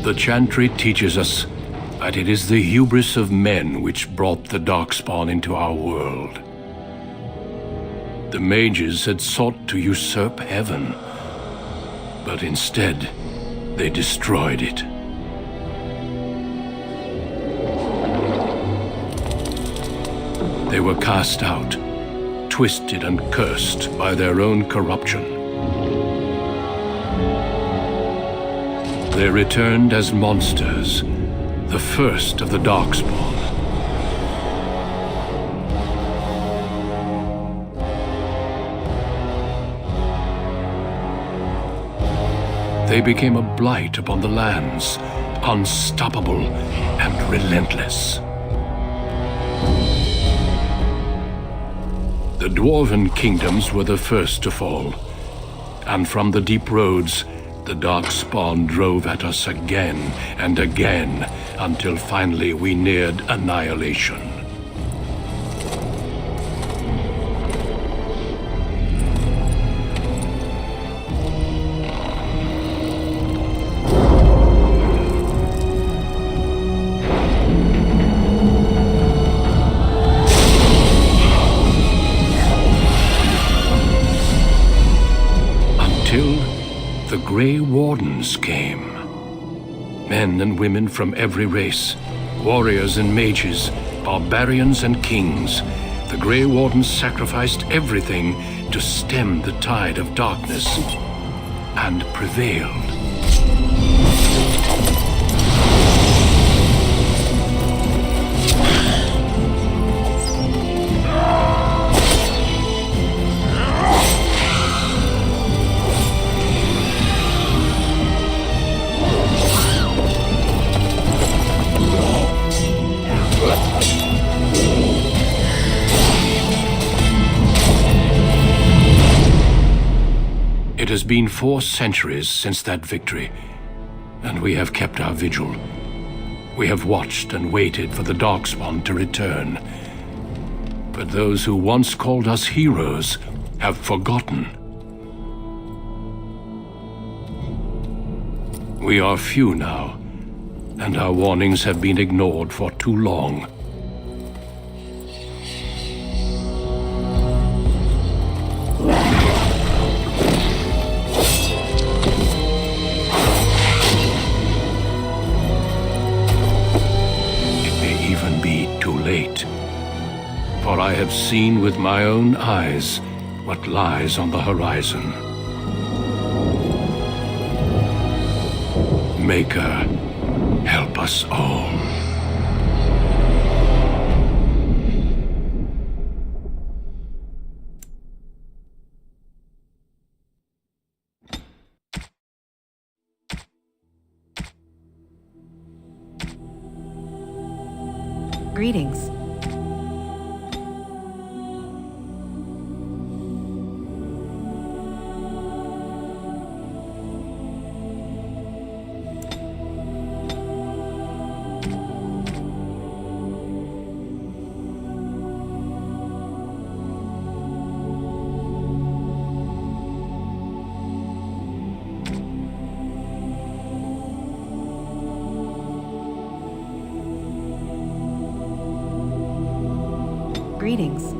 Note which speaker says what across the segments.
Speaker 1: The chantry teaches us that it is the hubris of men which brought the Darkspawn into our world. The mages had sought to usurp heaven, but instead, they destroyed it. They were cast out, twisted and cursed by their own corruption. They returned as monsters, the first of the Darkspawn. They became a blight upon the lands, unstoppable and relentless. The Dwarven kingdoms were the first to fall, and from the deep roads, the Darkspawn drove at us again and again, until finally we neared annihilation. The Grey Wardens came. Men and women from every race, warriors and mages, barbarians and kings. The Grey Wardens sacrificed everything to stem the tide of darkness, and prevailed. It has been 4 centuries since that victory, and we have kept our vigil. We have watched and waited for the Darkspawn to return. But those who once called us heroes have forgotten. We are few now, and our warnings have been ignored for too long. For I have seen with my own eyes what lies on the horizon. Maker, help us all.
Speaker 2: Greetings. Greetings.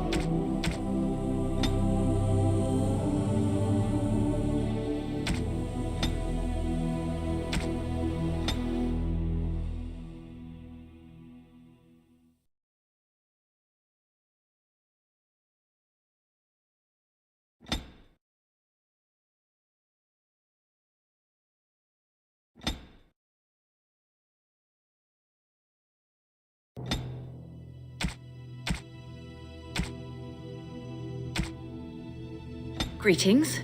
Speaker 2: Greetings.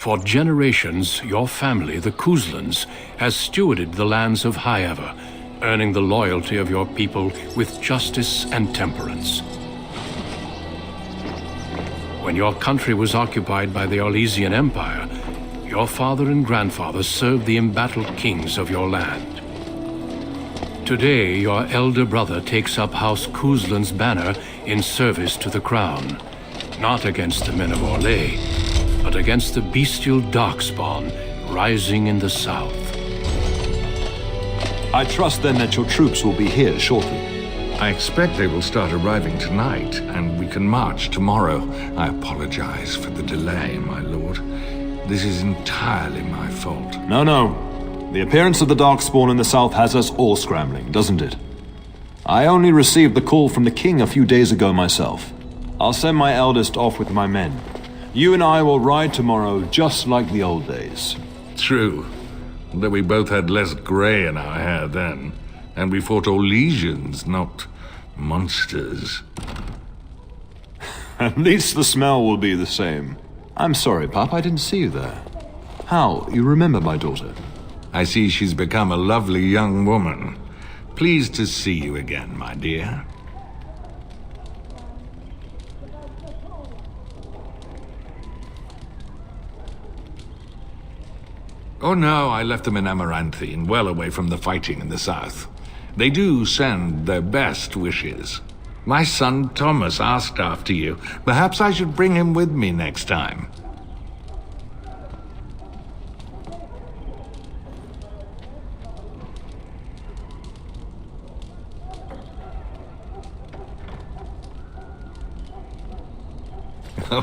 Speaker 1: For generations, your family, the Kuslands, has stewarded the lands of Highever, earning the loyalty of your people with justice and temperance. When your country was occupied by the Orlesian Empire, your father and grandfather served the embattled kings of your land. Today, your elder brother takes up House Kusland's banner in service to the crown, not against the men of Orlais, but against the bestial darkspawn rising in the south.
Speaker 3: I trust then that your troops will be here shortly.
Speaker 4: I expect they will start arriving tonight, and we can march tomorrow. I apologize for the delay, my lord. This is entirely my fault.
Speaker 3: No. The appearance of the Darkspawn in the south has us all scrambling, doesn't it? I only received the call from the king a few days ago myself. I'll send my eldest off with my men. You and I will ride tomorrow just like the old days.
Speaker 4: True, though we both had less gray in our hair then, and we fought Orlesians, not monsters.
Speaker 3: At least the smell will be the same. I'm sorry, Pop, I didn't see you there. How, you remember my daughter?
Speaker 4: I see she's become a lovely young woman. Pleased to see you again, my dear. Oh no, I left them in Amaranthine, well away from the fighting in the south. They do send their best wishes. My son Thomas asked after you. Perhaps I should bring him with me next time.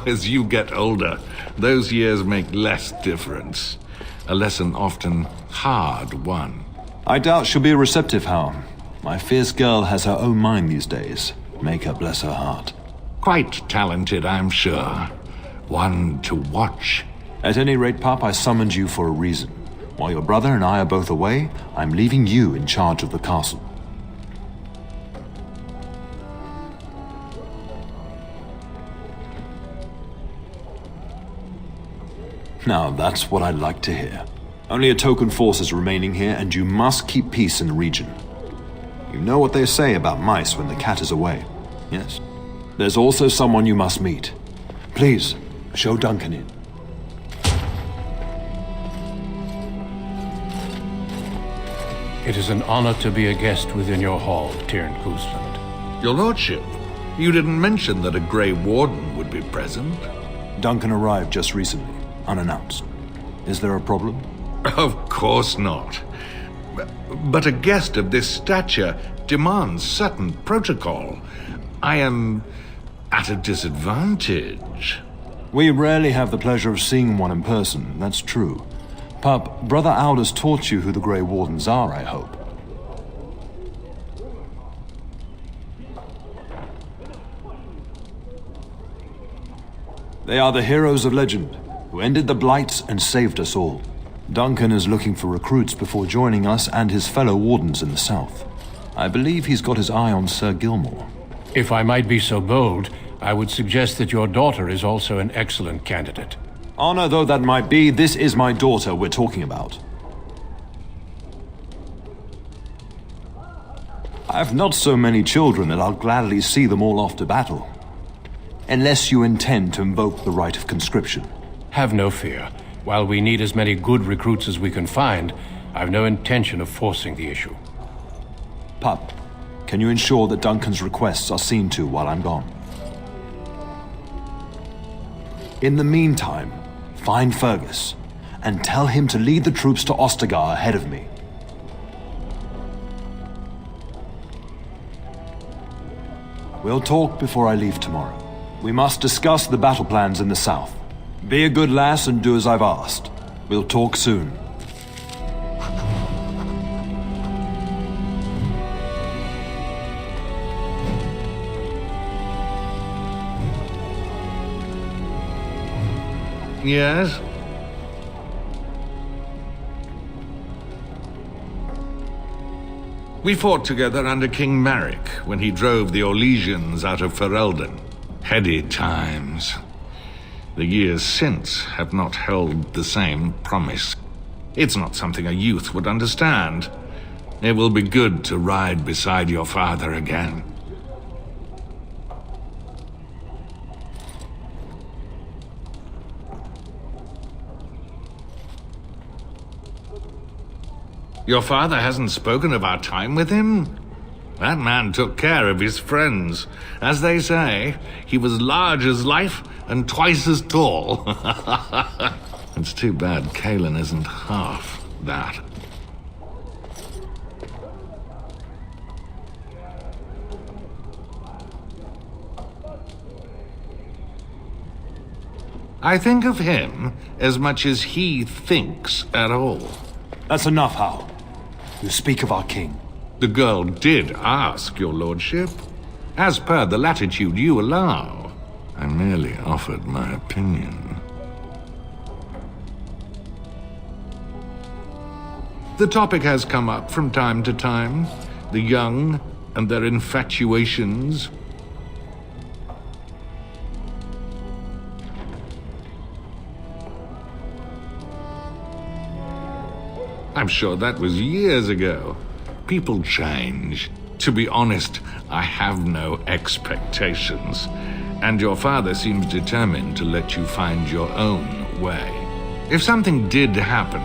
Speaker 4: As you get older, those years make less difference. A lesson often hard won.
Speaker 3: I doubt she'll be receptive, How. My fierce girl has her own mind these days. Make her bless her heart.
Speaker 4: Quite talented, I'm sure. One to watch.
Speaker 3: At any rate, Pop, I summoned you for a reason. While your brother and I are both away, I'm leaving you in charge of the castle. Now, that's what I'd like to hear. Only a token force is remaining here, and you must keep peace in the region. You know what they say about mice when the cat is away, yes? There's also someone you must meet. Please, show Duncan in.
Speaker 1: It is an honor to be a guest within your hall, Tyrn Kuzland.
Speaker 4: Your lordship, you didn't mention that a Grey Warden would be present.
Speaker 3: Duncan arrived just recently, unannounced. Is there a problem?
Speaker 4: Of course not. But a guest of this stature demands certain protocol. I am at a disadvantage.
Speaker 3: We rarely have the pleasure of seeing one in person, that's true. Pup, Brother Aldous taught you who the Grey Wardens are, I hope. They are the heroes of legend, who ended the Blights and saved us all. Duncan is looking for recruits before joining us and his fellow Wardens in the south. I believe he's got his eye on Sir Gilmore.
Speaker 1: If I might be so bold, I would suggest that your daughter is also an excellent candidate.
Speaker 3: Honor though that might be, this is my daughter we're talking about. I've not so many children that I'll gladly see them all off to battle. Unless you intend to invoke the right of conscription.
Speaker 1: Have no fear. While we need as many good recruits as we can find, I've no intention of forcing the issue.
Speaker 3: Pup, can you ensure that Duncan's requests are seen to while I'm gone? In the meantime, find Fergus, and tell him to lead the troops to Ostagar ahead of me. We'll talk before I leave tomorrow. We must discuss the battle plans in the south. Be a good lass and do as I've asked. We'll talk soon.
Speaker 4: Yes? We fought together under King Maric when he drove the Orlesians out of Ferelden. Heady times. The years since have not held the same promise. It's not something a youth would understand. It will be good to ride beside your father again. Your father hasn't spoken of our time with him? That man took care of his friends. As they say, he was large as life and twice as tall. It's too bad Kalen isn't half that. I think of him as much as he thinks at all.
Speaker 3: That's enough, Hal. You speak of our king.
Speaker 4: The girl did ask, your lordship. As per the latitude you allow. I merely offered my opinion. The topic has come up from time to time. The young and their infatuations. I'm sure that was years ago. People change. To be honest, I have no expectations. And your father seems determined to let you find your own way. If something did happen,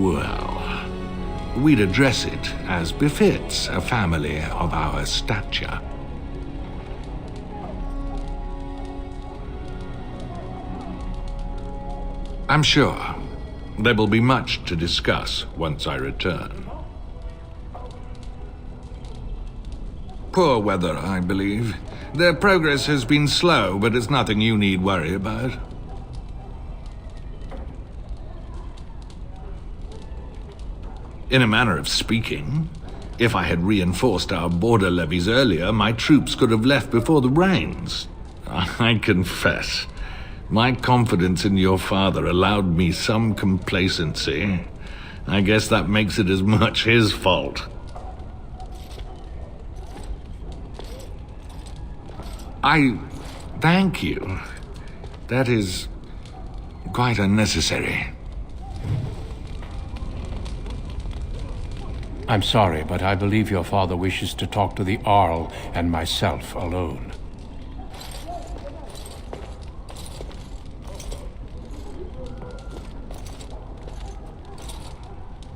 Speaker 4: well, we'd address it as befits a family of our stature. I'm sure there will be much to discuss once I return. Poor weather, I believe. Their progress has been slow, but it's nothing you need worry about. In a manner of speaking, if I had reinforced our border levies earlier, my troops could have left before the rains. I confess, my confidence in your father allowed me some complacency. I guess that makes it as much his fault. I thank you. That is quite unnecessary.
Speaker 1: I'm sorry, but I believe your father wishes to talk to the Arl and myself alone.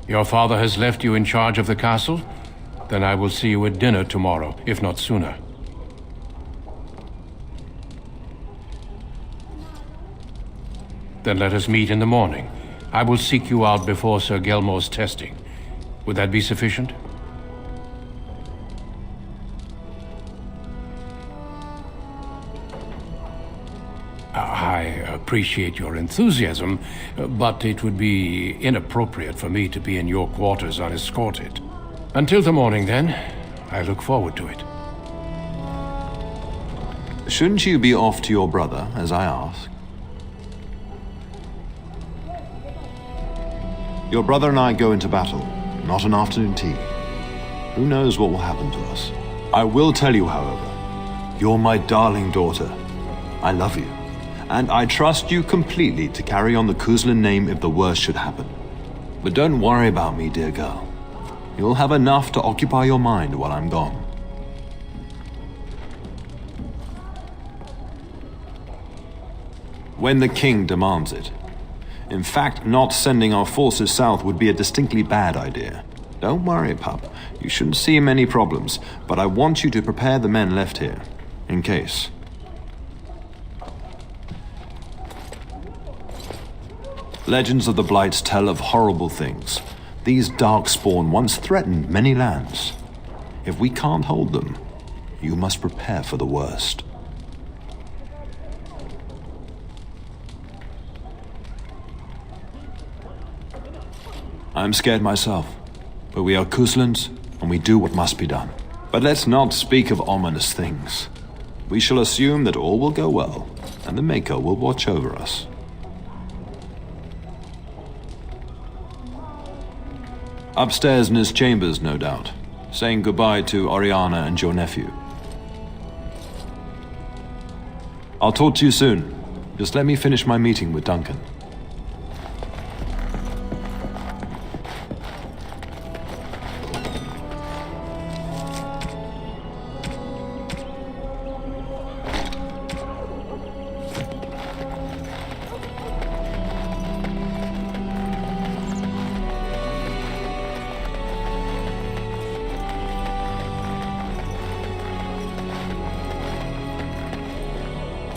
Speaker 1: Your father has left you in charge of the castle? Then I will see you at dinner tomorrow, if not sooner. Then let us meet in the morning. I will seek you out before Sir Gelmore's testing. Would that be sufficient? I appreciate your enthusiasm, but it would be inappropriate for me to be in your quarters unescorted. Until the morning, then. I look forward to it.
Speaker 3: Shouldn't you be off to your brother, as I asked? Your brother and I go into battle, not an afternoon tea. Who knows what will happen to us? I will tell you, however, you're my darling daughter. I love you, and I trust you completely to carry on the Kuzlan name if the worst should happen. But don't worry about me, dear girl. You'll have enough to occupy your mind while I'm gone. When the king demands it. In fact, not sending our forces south would be a distinctly bad idea. Don't worry, pup. You shouldn't see many problems, but I want you to prepare the men left here, in case. Legends of the Blights tell of horrible things. These darkspawn once threatened many lands. If we can't hold them, you must prepare for the worst. I'm scared myself, but we are Kuslands, and we do what must be done. But let's not speak of ominous things. We shall assume that all will go well, and the Maker will watch over us. Upstairs in his chambers, no doubt, saying goodbye to Oriana and your nephew. I'll talk to you soon. Just let me finish my meeting with Duncan.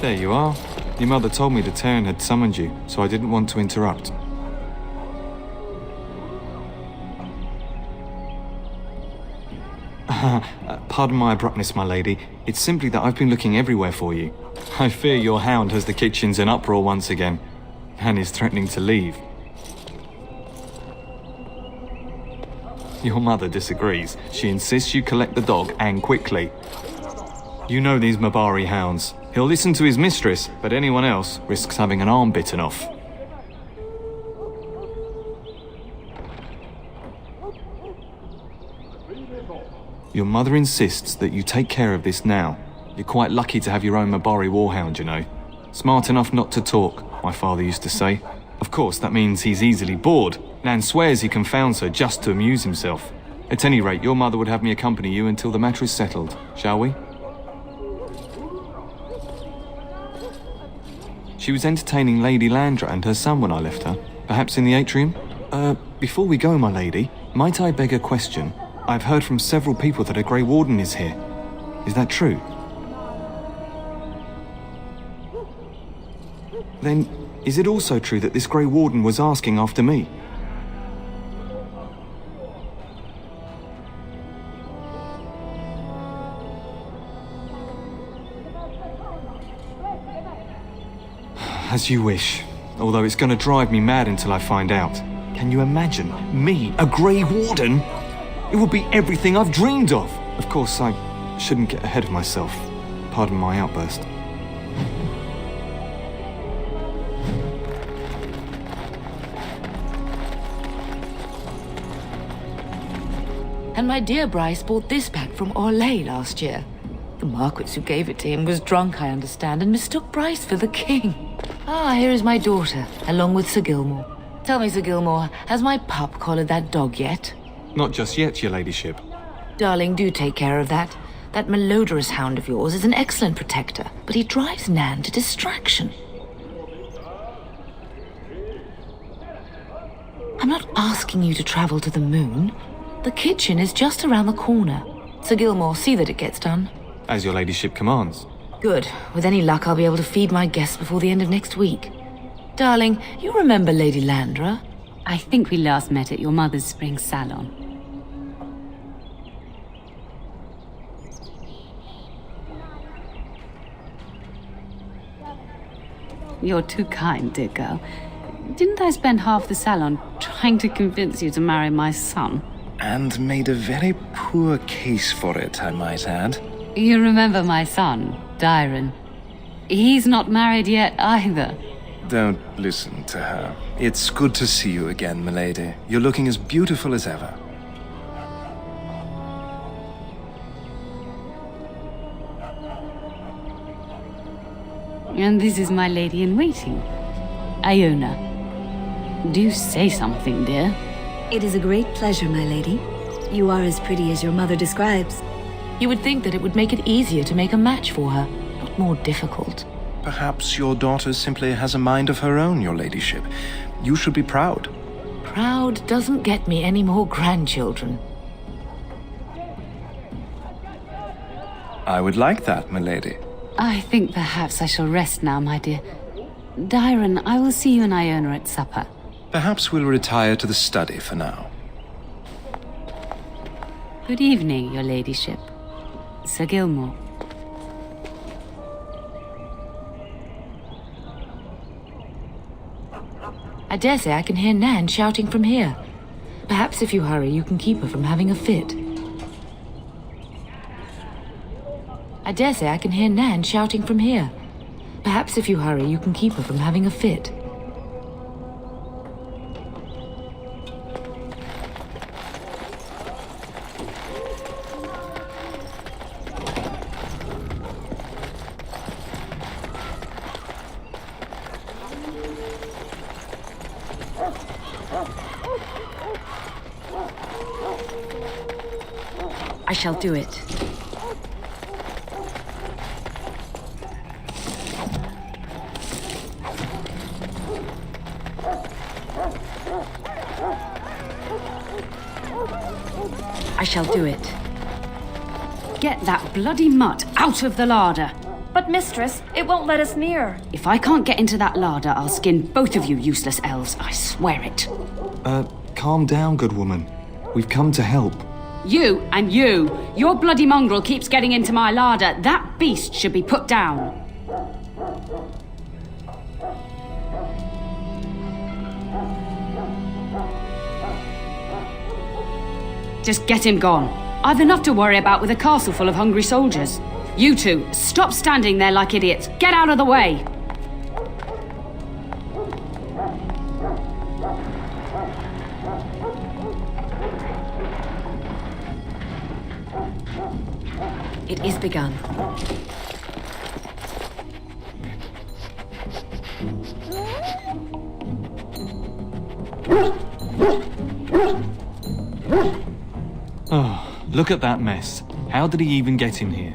Speaker 5: There you are. Your mother told me the Terran had summoned you, so I didn't want to interrupt. Pardon my abruptness, my lady. It's simply that I've been looking everywhere for you. I fear your hound has the kitchens in uproar once again, and is threatening to leave. Your mother disagrees. She insists you collect the dog, and quickly. You know these Mabari hounds. He'll listen to his mistress, but anyone else risks having an arm bitten off. Your mother insists that you take care of this now. You're quite lucky to have your own Mabari warhound, you know. Smart enough not to talk, my father used to say. Of course, that means he's easily bored. Nan swears he confounds her just to amuse himself. At any rate, your mother would have me accompany you until the matter is settled, shall we? She was entertaining Lady Landra and her son when I left her. Perhaps in the atrium? Before we go, my lady, might I beg a question? I've heard from several people that a Grey Warden is here. Is that true? Then, is it also true that this Grey Warden was asking after me? As you wish. Although it's going to drive me mad until I find out. Can you imagine? Me, a Grey Warden? It would be everything I've dreamed of. Of course, I shouldn't get ahead of myself. Pardon my outburst.
Speaker 6: And my dear Bryce bought this back from Orlais last year. The Marquis who gave it to him was drunk, I understand, and mistook Bryce for the king. Ah, here is my daughter, along with Sir Gilmore. Tell me, Sir Gilmore, has my pup collared that dog yet?
Speaker 5: Not just yet, your ladyship.
Speaker 6: Darling, do take care of that. That malodorous hound of yours is an excellent protector, but he drives Nan to distraction. I'm not asking you to travel to the moon. The kitchen is just around the corner. Sir Gilmore, see that it gets done.
Speaker 5: As your ladyship commands.
Speaker 6: Good. With any luck, I'll be able to feed my guests before the end of next week. Darling, you remember Lady Landra?
Speaker 7: I think we last met at your mother's spring salon. You're too kind, dear girl. Didn't I spend half the salon trying to convince you to marry my son?
Speaker 8: And made a very poor case for it, I might add.
Speaker 7: You remember my son, Dyron. He's not married yet either.
Speaker 8: Don't listen to her. It's good to see you again, milady. You're looking as beautiful as ever.
Speaker 7: And this is my lady-in-waiting, Iona. Do say something, dear.
Speaker 2: It is a great pleasure, my lady. You are as pretty as your mother describes.
Speaker 6: You would think that it would make it easier to make a match for her, not more difficult.
Speaker 8: Perhaps your daughter simply has a mind of her own, your ladyship. You should be proud.
Speaker 6: Proud doesn't get me any more grandchildren.
Speaker 8: I would like that, milady.
Speaker 7: I think perhaps I shall rest now, my dear. Dyron, I will see you and Iona at supper.
Speaker 8: Perhaps we'll retire to the study for now.
Speaker 7: Good evening, your ladyship. Sir Gilmore.
Speaker 6: I dare say I can hear Nan shouting from here. Perhaps if you hurry, you can keep her from having a fit. I dare say I can hear Nan shouting from here. Perhaps if you hurry, you can keep her from having a fit.
Speaker 2: I shall do it. I shall do it.
Speaker 7: Get that bloody mutt out of the larder.
Speaker 9: But mistress, it won't let us near.
Speaker 7: If I can't get into that larder, I'll skin both of you useless elves, I swear it.
Speaker 5: Calm down, good woman. We've come to help.
Speaker 7: You and you! Your bloody mongrel keeps getting into my larder. That beast should be put down. Just get him gone. I've enough to worry about with a castle full of hungry soldiers. You two, stop standing there like idiots. Get out of the way!
Speaker 2: It is begun.
Speaker 5: Oh, look at that mess. How did he even get in here?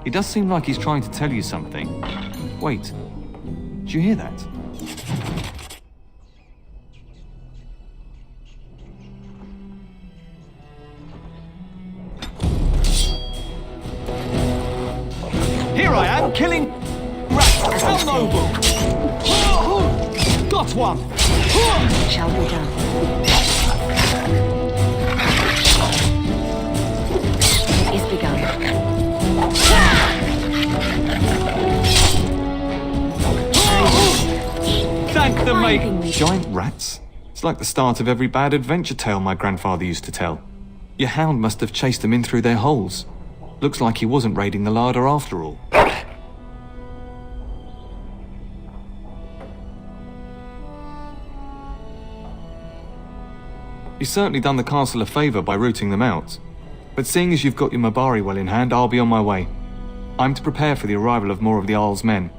Speaker 5: He does seem like he's trying to tell you something. Wait, did you hear that?
Speaker 10: Here I am, killing rats. How noble! Got one!
Speaker 2: Shall be done. It is begun.
Speaker 10: Thank the mate!
Speaker 5: Giant rats? It's like the start of every bad adventure tale my grandfather used to tell. Your hound must have chased them in through their holes. Looks like he wasn't raiding the larder after all. You've certainly done the castle a favour by rooting them out. But seeing as you've got your Mabari well in hand, I'll be on my way. I'm to prepare for the arrival of more of the Isle's men.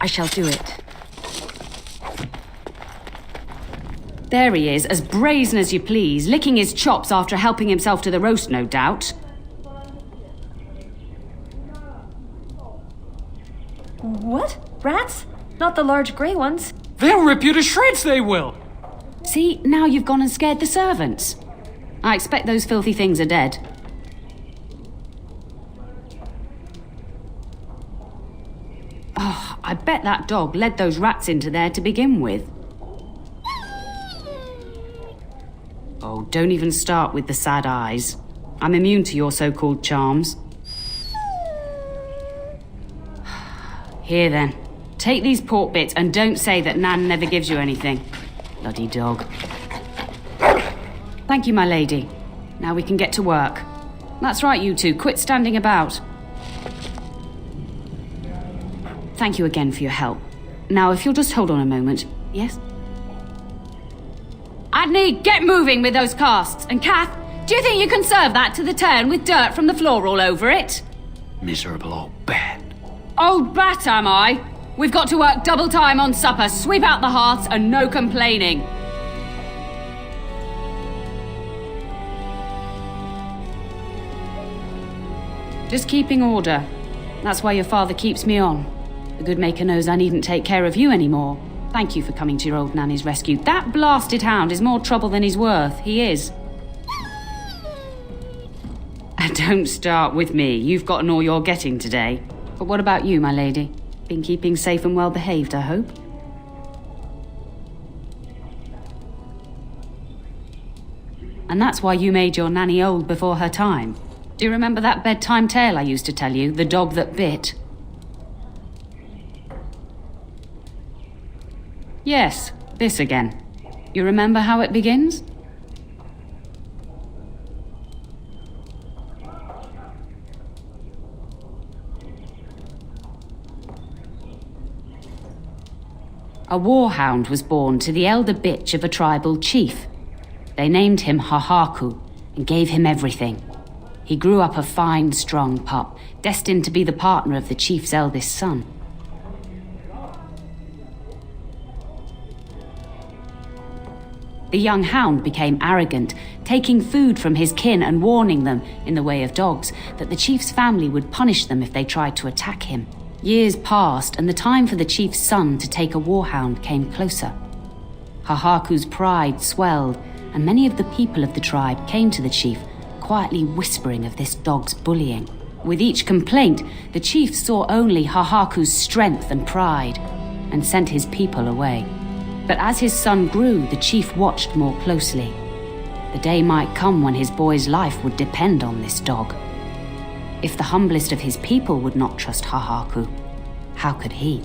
Speaker 2: I shall do it.
Speaker 7: There he is, as brazen as you please, licking his chops after helping himself to the roast, no doubt.
Speaker 9: What? Rats? Not the large grey ones.
Speaker 10: They'll rip you to shreds, they will!
Speaker 7: See, now you've gone and scared the servants. I expect those filthy things are dead. Oh, I bet that dog led those rats into there to begin with. Oh, don't even start with the sad eyes. I'm immune to your so-called charms. Here then, take these pork bits and don't say that Nan never gives you anything. Bloody dog. Thank you, my lady. Now we can get to work. That's right, you two, quit standing about. Thank you again for your help. Now, if you'll just hold on a moment. Yes? Adney, get moving with those casts. And Kath, do you think you can serve that to the turn with dirt from the floor all over it?
Speaker 1: Miserable old bat.
Speaker 7: Old bat, am I? We've got to work double time on supper, sweep out the hearths, and no complaining. Just keeping order. That's why your father keeps me on. The good maker knows I needn't take care of you anymore. Thank you for coming to your old nanny's rescue. That blasted hound is more trouble than he's worth. He is. Don't start with me. You've gotten all you're getting today. But what about you, my lady? Been keeping safe and well behaved, I hope? And that's why you made your nanny old before her time. Do you remember that bedtime tale I used to tell you? The dog that bit? Yes, this again. You remember how it begins? A warhound was born to the elder bitch of a tribal chief. They named him Hahaku and gave him everything. He grew up a fine, strong pup, destined to be the partner of the chief's eldest son. The young hound became arrogant, taking food from his kin and warning them, in the way of dogs, that the chief's family would punish them if they tried to attack him. Years passed, and the time for the chief's son to take a warhound came closer. Hahaku's pride swelled, and many of the people of the tribe came to the chief, quietly whispering of this dog's bullying. With each complaint, the chief saw only Hahaku's strength and pride, and sent his people away. But as his son grew, the chief watched more closely. The day might come when his boy's life would depend on this dog. If the humblest of his people would not trust Hahaku, how could he?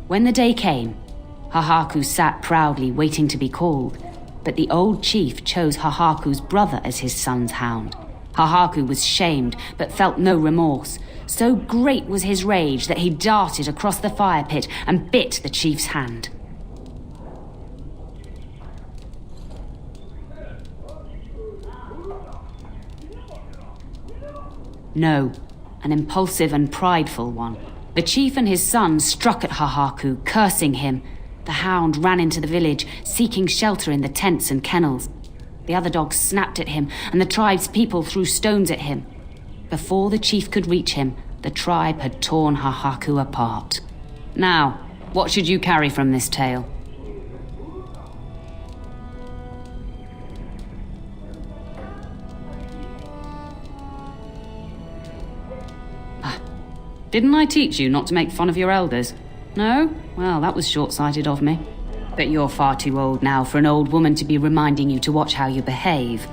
Speaker 7: When the day came, Hahaku sat proudly waiting to be called, but the old chief chose Hahaku's brother as his son's hound. Hahaku was shamed, but felt no remorse. So great was his rage that he darted across the fire pit and bit the chief's hand. No, an impulsive and prideful one. The chief and his son struck at Hahaku, cursing him. The hound ran into the village, seeking shelter in the tents and kennels. The other dogs snapped at him, and the tribe's people threw stones at him. Before the chief could reach him, the tribe had torn Hahaku apart. Now, what should you carry from this tale? Didn't I teach you not to make fun of your elders? No? Well, that was short-sighted of me. But you're far too old now for an old woman to be reminding you to watch how you behave,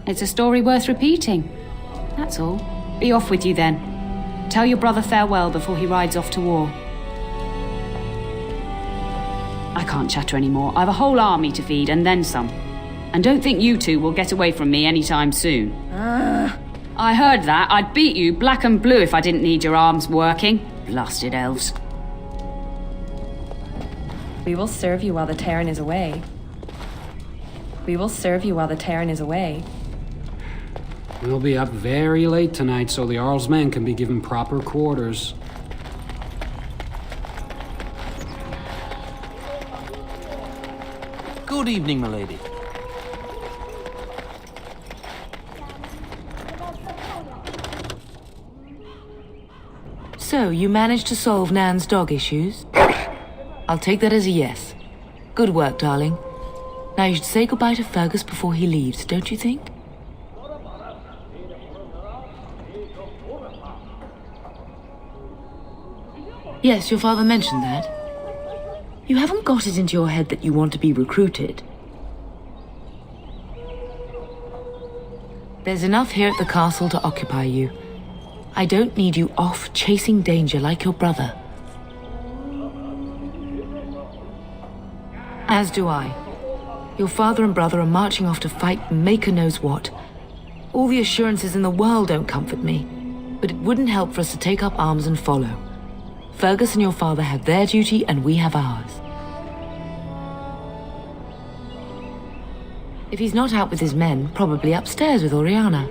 Speaker 7: It's a story worth repeating. That's all. Be off with you then. Tell your brother farewell before he rides off to war. I can't chatter anymore. I've a whole army to feed, and then some. And don't think you two will get away from me anytime soon. I heard that. I'd beat you black and blue if I didn't need your arms working. Blasted elves.
Speaker 9: We will serve you while the Terran is away. We will serve you while the Terran is away.
Speaker 11: We'll be up very late tonight so the Jarl's men can be given proper quarters.
Speaker 10: Good evening, milady.
Speaker 6: So, you managed to solve Nan's dog issues? I'll take that as a yes. Good work, darling. Now you should say goodbye to Fergus before he leaves, don't you think? Yes, your father mentioned that. You haven't got it into your head that you want to be recruited. There's enough here at the castle to occupy you. I don't need you off chasing danger like your brother. As do I. Your father and brother are marching off to fight Maker knows what. All the assurances in the world don't comfort me, but it wouldn't help for us to take up arms and follow. Fergus and your father have their duty and we have ours. If he's not out with his men, probably upstairs with Oriana.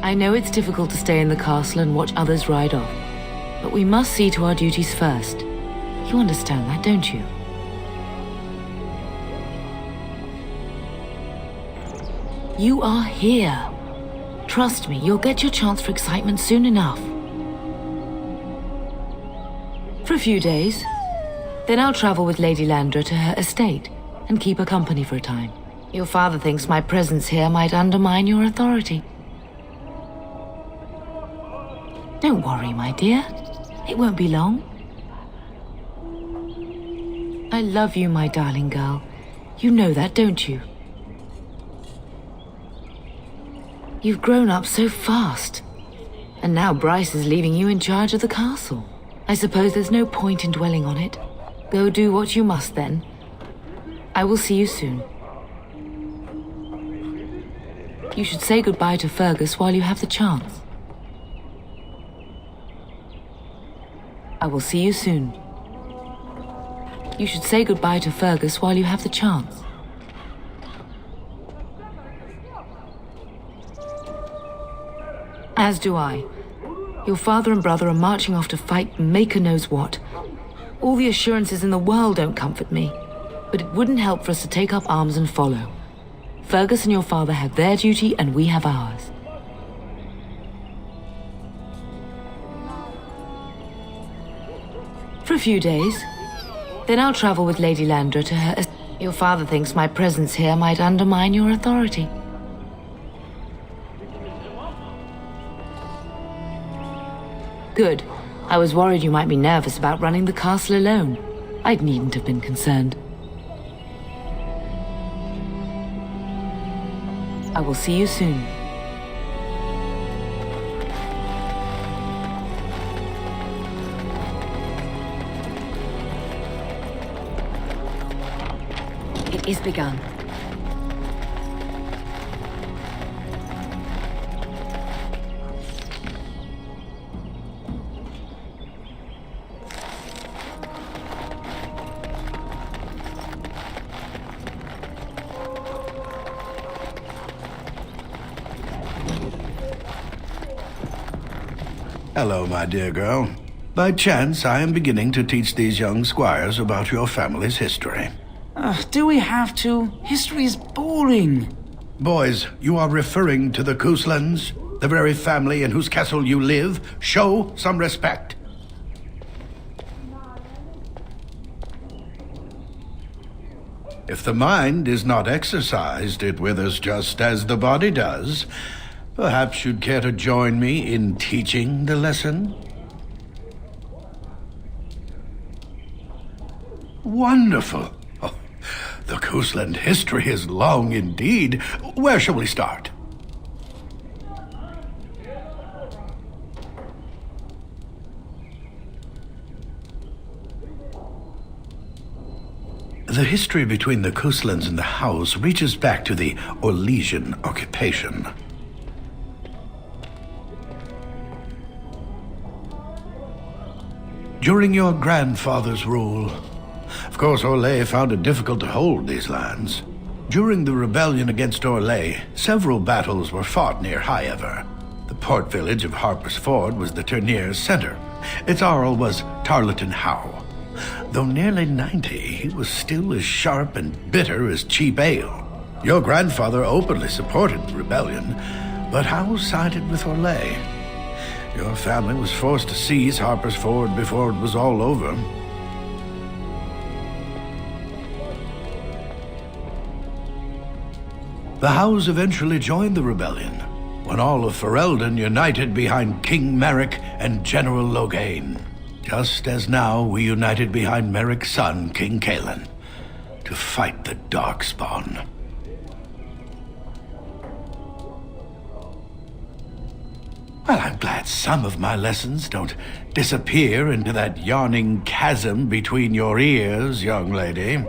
Speaker 6: I know it's difficult to stay in the castle and watch others ride off, but we must see to our duties first. You understand that, don't you? You are here. Trust me, you'll get your chance for excitement soon enough. For a few days. Then I'll travel with Lady Landra to her estate and keep her company for a time. Your father thinks my presence here might undermine your authority. Don't worry, my dear. It won't be long. I love you, my darling girl. You know that, don't you? You've grown up so fast. And now Bryce is leaving you in charge of the castle. I suppose there's no point in dwelling on it. Go do what you must, then. I will see you soon. You should say goodbye to Fergus while you have the chance. I will see you soon. You should say goodbye to Fergus while you have the chance. As do I. Your father and brother are marching off to fight Maker knows what. All the assurances in the world don't comfort me, but it wouldn't help for us to take up arms and follow. Fergus and your father have their duty and we have ours. For a few days. Then I'll travel with Lady Landra to her... Your father thinks my presence here might undermine your authority. Good. I was worried you might be nervous about running the castle alone. I needn't have been concerned. I will see you soon.
Speaker 2: It is begun.
Speaker 12: Hello, my dear girl. By chance, I am beginning to teach these young squires about your family's history.
Speaker 10: Do we have to? History is boring.
Speaker 12: Boys, you are referring to the Kuslands, the very family in whose castle you live. Show some respect. If the mind is not exercised, it withers just as the body does. Perhaps you'd care to join me in teaching the lesson? Wonderful. Oh, the Kusland history is long indeed. Where shall we start? The history between the Kuslands and the House reaches back to the Orlesian occupation. During your grandfather's rule, of course, Orlais found it difficult to hold these lands. During the rebellion against Orlais, several battles were fought near Highever. The port village of Harper's Ford was the tournier's center. Its Arl was Tarleton Howe. Though nearly 90, he was still as sharp and bitter as cheap ale. Your grandfather openly supported the rebellion, but Howe sided with Orlais. Your family was forced to seize Harper's Ford before it was all over. The Howes eventually joined the rebellion, when all of Ferelden united behind King Merrick and General Loghain, just as now we united behind Merrick's son, King Cailan, to fight the Darkspawn. Well, I'm glad some of my lessons don't disappear into that yawning chasm between your ears, young lady.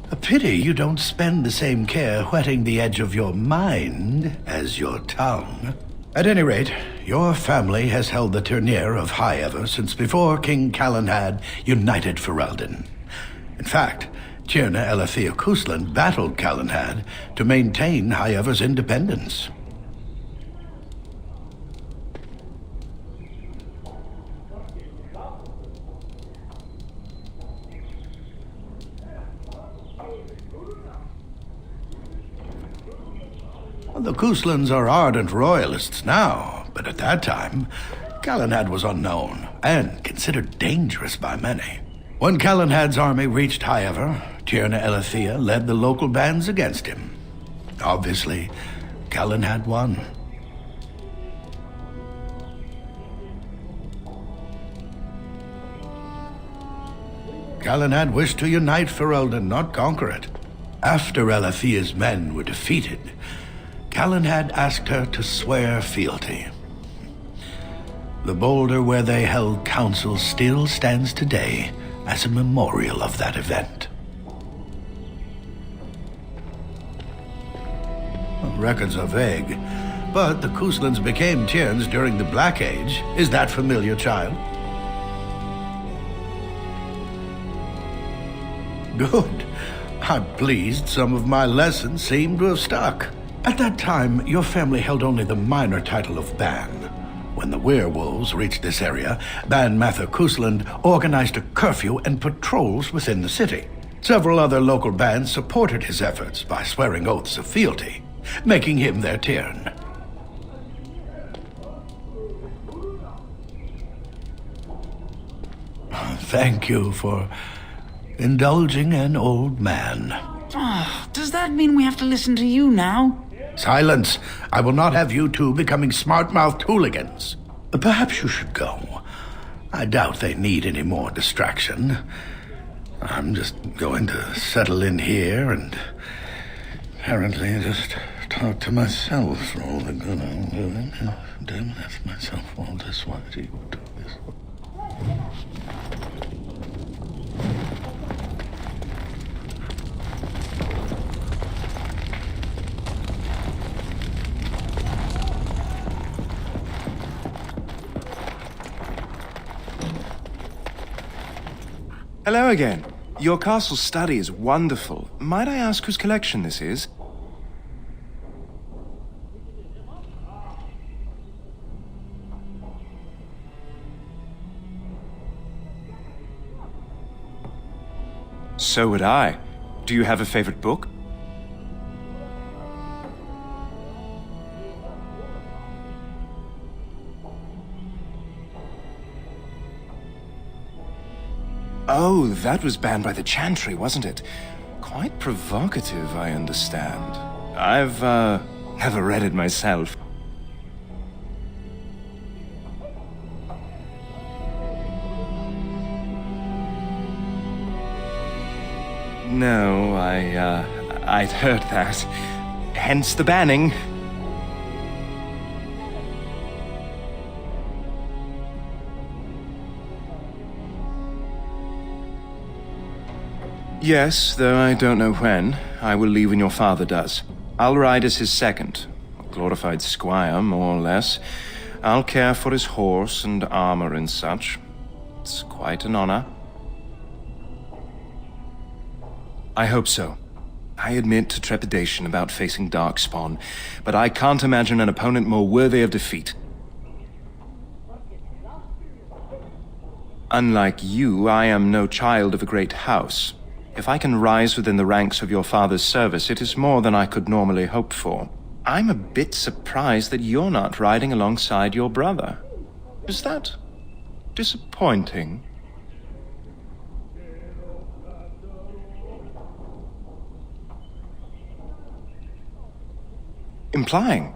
Speaker 12: A pity you don't spend the same care whetting the edge of your mind as your tongue. At any rate, your family has held the Tourneur of High Ever since before King Calenhad united Ferelden. In fact, Tierna Elethea Kustland battled Calenhad to maintain High Ever's independence. The Kustlands are ardent royalists now, but at that time, Calenhad was unknown and considered dangerous by many. When Calenhad's army reached High Ever, Tierna Elethea led the local bands against him. Obviously, Calenhad won. Calenhad wished to unite Ferelden, not conquer it. After Elethea's men were defeated, Calenhad asked her to swear fealty. The boulder where they held council still stands today as a memorial of that event. Records are vague, but the Kustlands became Tierns during the Black Age. Is that familiar, child? Good. I'm pleased some of my lessons seem to have stuck. At that time, your family held only the minor title of Ban. When the werewolves reached this area, Ban Mather Kustland organized a curfew and patrols within the city. Several other local bands supported his efforts by swearing oaths of fealty, making him their Tiern. Thank you for indulging an old man.
Speaker 13: Oh, does that mean we have to listen to you now?
Speaker 12: Silence! I will not have you two becoming smart-mouthed hooligans. Perhaps you should go. I doubt they need any more distraction. I'm just going to settle in here and apparently just talk to myself for all the good I'm doing. Damn, that's myself all this while you do this.
Speaker 8: Hello again. Your castle study is wonderful. Might I ask whose collection this is? So would I. Do you have a favorite book? Oh, that was banned by the Chantry, wasn't it? Quite provocative, I understand. I've, never read it myself. No, I'd heard that. Hence the banning. Yes, though I don't know when. I will leave when your father does. I'll ride as his second. A glorified squire, more or less. I'll care for his horse and armor and such. It's quite an honor. I hope so. I admit to trepidation about facing Darkspawn, but I can't imagine an opponent more worthy of defeat. Unlike you, I am no child of a great house. If I can rise within the ranks of your father's service, it is more than I could normally hope for. I'm a bit surprised that you're not riding alongside your brother. Is that disappointing? Implying?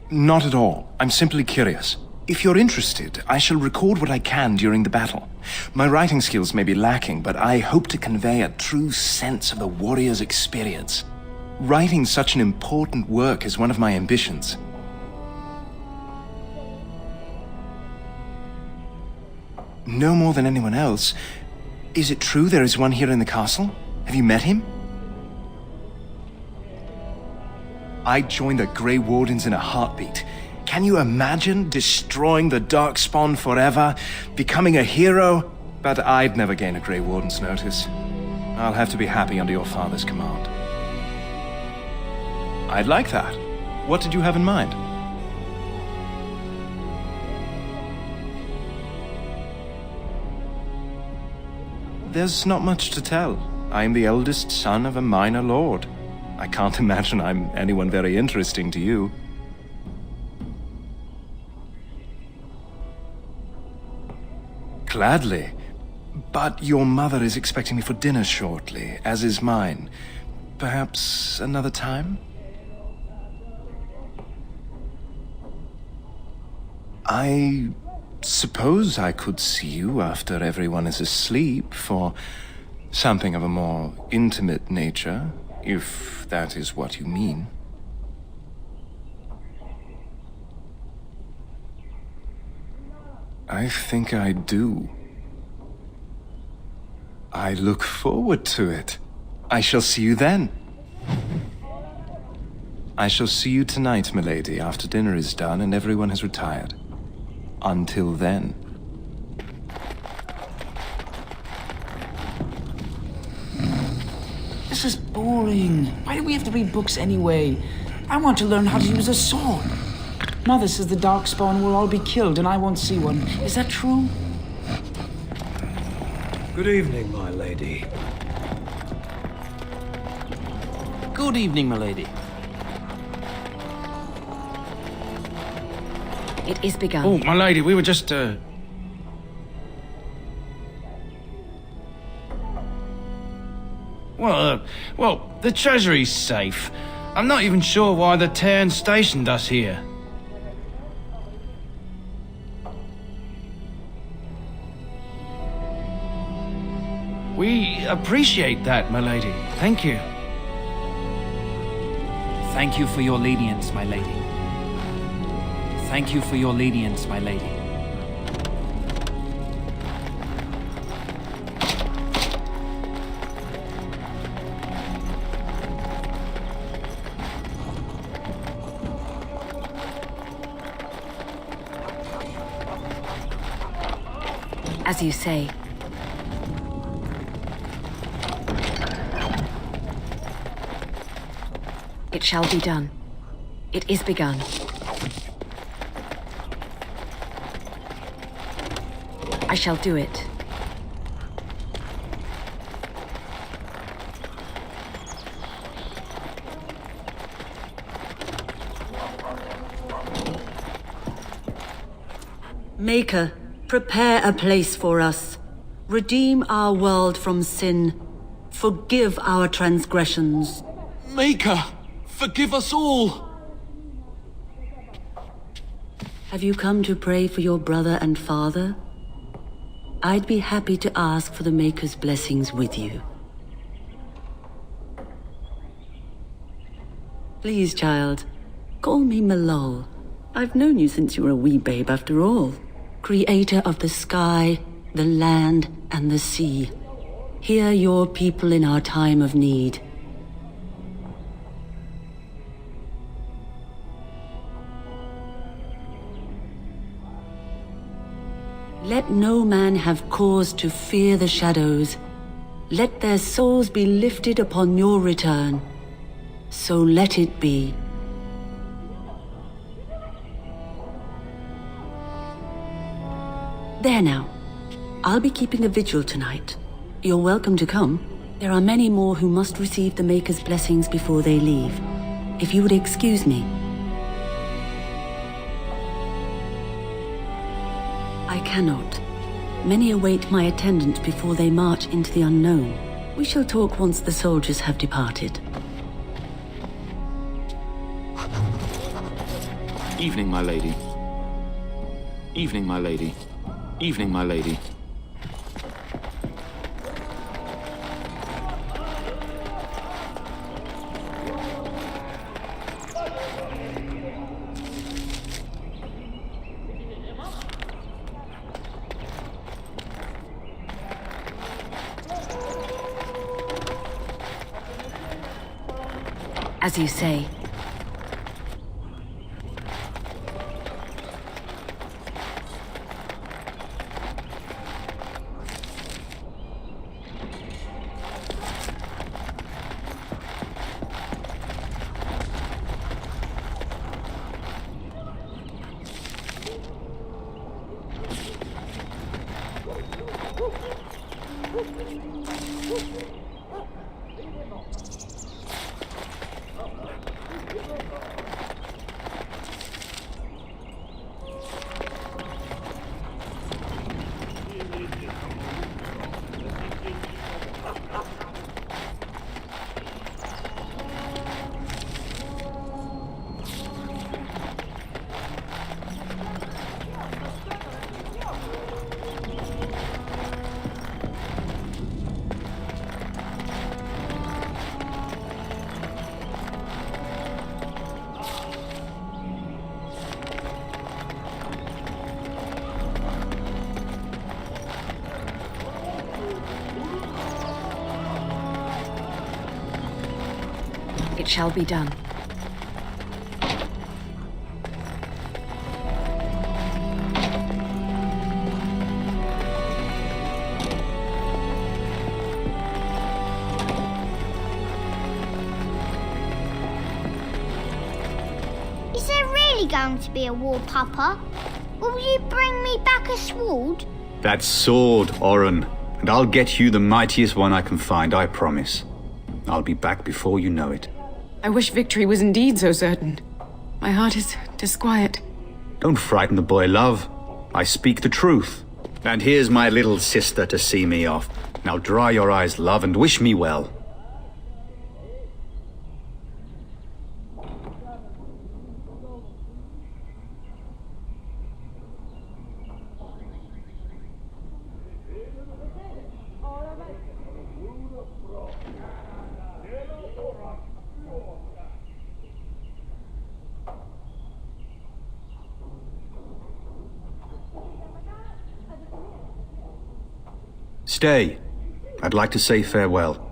Speaker 8: Not at all. I'm simply curious. If you're interested, I shall record what I can during the battle. My writing skills may be lacking, but I hope to convey a true sense of the warrior's experience. Writing such an important work is one of my ambitions. No more than anyone else. Is it true there is one here in the castle? Have you met him? I'd join the Grey Wardens in a heartbeat. Can you imagine destroying the Darkspawn forever? Becoming a hero? But I'd never gain a Grey Warden's notice. I'll have to be happy under your father's command. I'd like that. What did you have in mind? There's not much to tell. I'm the eldest son of a minor lord. I can't imagine I'm anyone very interesting to you. Gladly. But your mother is expecting me for dinner shortly, as is mine. Perhaps another time? I suppose I could see you after everyone is asleep for something of a more intimate nature, if that is what you mean. I think I do. I look forward to it. I shall see you then. I shall see you tonight, milady, after dinner is done and everyone has retired. Until then.
Speaker 13: This is boring. Why do we have to read books anyway? I want to learn how to use a sword. Mother says the Darkspawn will all be killed and I won't see one. Is that true?
Speaker 14: Good evening, my lady.
Speaker 13: Good evening, my lady.
Speaker 2: It is begun.
Speaker 11: Oh, my lady, we were just,
Speaker 10: Well, the treasury's safe. I'm not even sure why the Terran stationed us here. We appreciate that, my lady. Thank you.
Speaker 13: Thank you for your lenience, my lady. Thank you for your lenience, my lady.
Speaker 2: As you say. It shall be done. It is begun. I shall do it. Maker, prepare a place for us. Redeem our world from sin. Forgive our transgressions.
Speaker 10: Maker, forgive us all.
Speaker 2: Have you come to pray for your brother and father? I'd be happy to ask for the Maker's blessings with you. Please, child, call me Malol. I've known you since you were a wee babe after all. Creator of the sky, the land, and the sea. Hear your people in our time of need. Let no man have cause to fear the shadows. Let their souls be lifted upon your return. So let it be. There now. I'll be keeping a vigil tonight. You're welcome to come. There are many more who must receive the Maker's blessings before they leave. If you would excuse me. I cannot. Many await my attendance before they march into the unknown. We shall talk once the soldiers have departed.
Speaker 15: Evening, my lady. Evening, my lady. Evening, my lady.
Speaker 2: As you say.
Speaker 7: It shall be done.
Speaker 16: Is there really going to be a war, Papa? Will you bring me back a sword?
Speaker 17: That sword, Oren, and I'll get you the mightiest one I can find, I promise. I'll be back before you know it.
Speaker 18: I wish victory was indeed so certain. My heart is disquiet.
Speaker 17: Don't frighten the boy, love. I speak the truth. And here's my little sister to see me off. Now dry your eyes, love, and wish me well. Stay. I'd like to say farewell.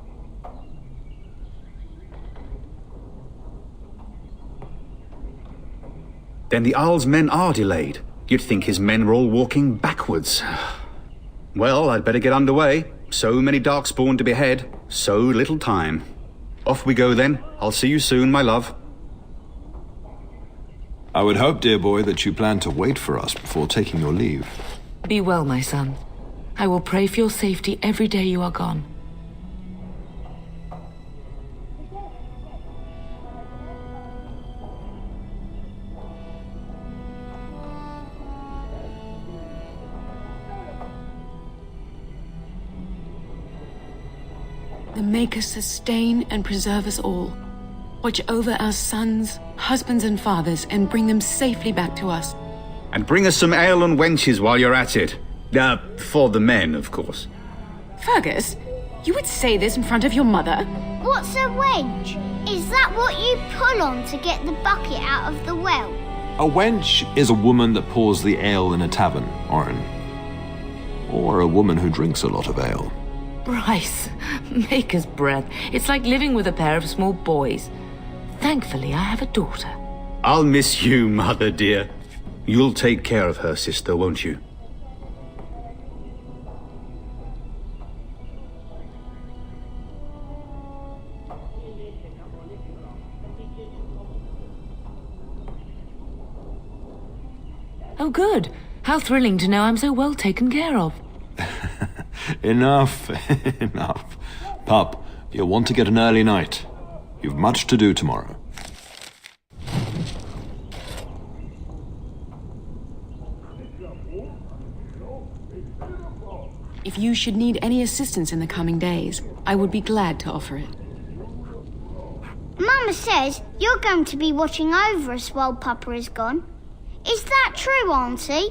Speaker 17: Then the Arl's men are delayed. You'd think his men were all walking backwards. Well, I'd better get underway. So many Darkspawn to behead, so little time. Off we go then. I'll see you soon, my love.
Speaker 3: I would hope, dear boy, that you plan to wait for us before taking your leave.
Speaker 6: Be well, my son. I will pray for your safety every day you are gone.
Speaker 18: The Maker sustain and preserve us all. Watch over our sons, husbands and fathers, and bring them safely back to us.
Speaker 17: And bring us some ale and wenches while you're at it. For the men, of course.
Speaker 18: Fergus, you would say this in front of your mother?
Speaker 16: What's a wench? Is that what you pull on to get the bucket out of the well?
Speaker 3: A wench is a woman that pours the ale in a tavern, Oren. Or a woman who drinks a lot of ale.
Speaker 6: Bryce, maker's breath. It's like living with a pair of small boys. Thankfully, I have a daughter.
Speaker 17: I'll miss you, mother dear. You'll take care of her, sister, won't you?
Speaker 6: Oh, good. How thrilling to know I'm so well taken care of.
Speaker 3: Enough, enough. Pup, you'll want to get an early night. You've much to do tomorrow.
Speaker 18: If you should need any assistance in the coming days, I would be glad to offer it.
Speaker 16: Mama says you're going to be watching over us while Papa is gone. Is that true, Auntie?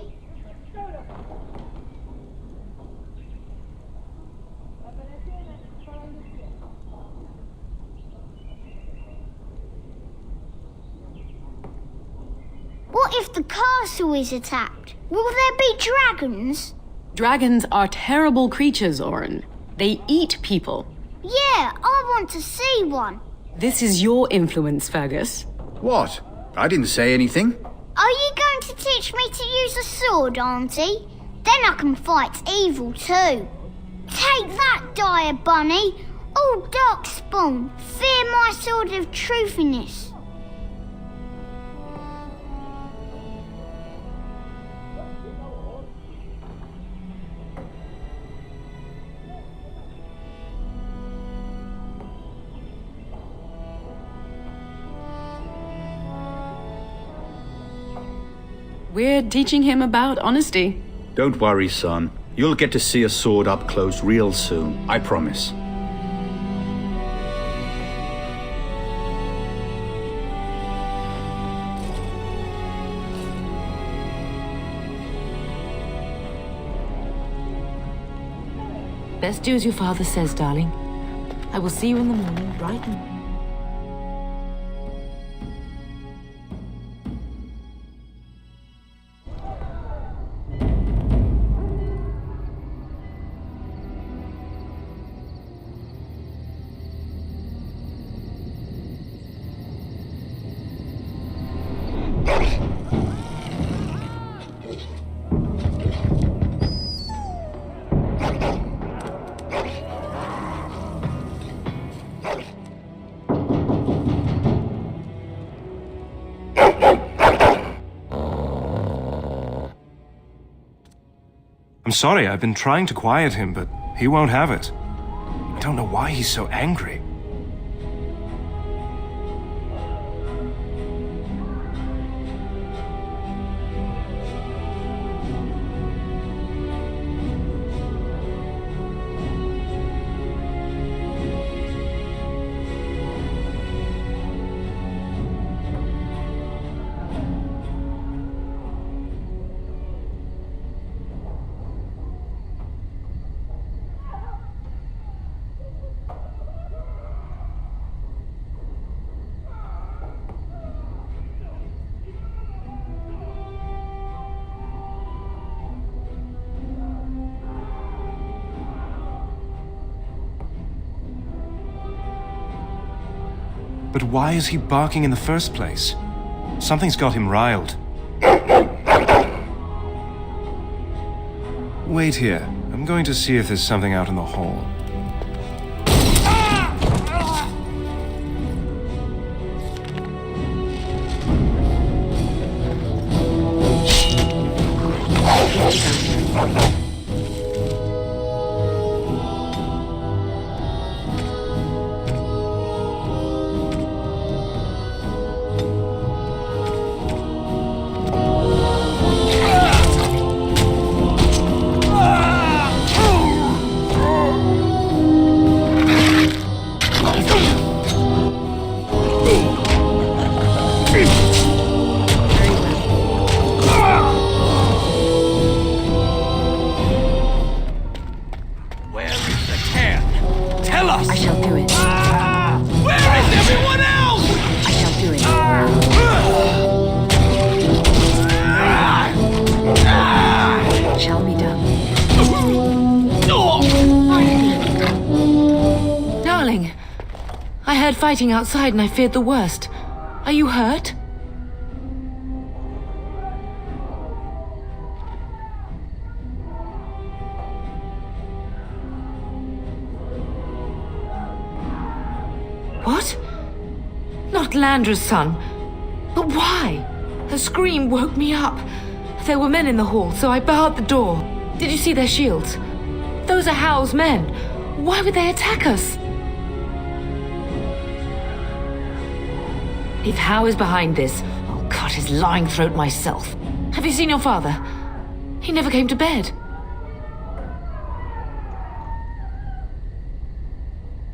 Speaker 16: What if the castle is attacked? Will there be dragons?
Speaker 18: Dragons are terrible creatures, Oren. They eat people.
Speaker 16: Yeah, I want to see one.
Speaker 18: This is your influence, Fergus.
Speaker 17: What? I didn't say anything.
Speaker 16: Are you going to teach me to use a sword, Auntie? Then I can fight evil too. Take that, dire bunny. Oh, Darkspawn, fear my sword of truthiness.
Speaker 18: We're teaching him about honesty.
Speaker 17: Don't worry, son. You'll get to see a sword up close real soon, I promise.
Speaker 6: Best do as your father says, darling. I will see you in the morning, bright and...
Speaker 8: I'm sorry, I've been trying to quiet him, but he won't have it. I don't know why he's so angry. But why is he barking in the first place? Something's got him riled. Wait here. I'm going to see if there's something out in the hall.
Speaker 6: Fighting outside and I feared the worst. Are you hurt? What? Not Landra's son. But why? Her scream woke me up. There were men in the hall, so I barred the door. Did you see their shields? Those are How's men. Why would they attack us? If Howe is behind this, I'll cut his lying throat myself. Have you seen your father? He never came to bed.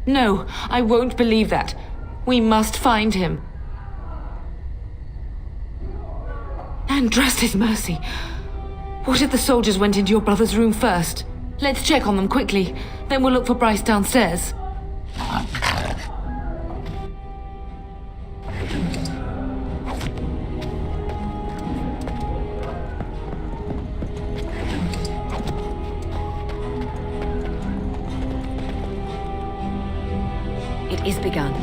Speaker 6: No, I won't believe that. We must find him. And trust his mercy. What if the soldiers went into your brother's room first? Let's check on them quickly. Then we'll look for Bryce downstairs.
Speaker 2: It is begun.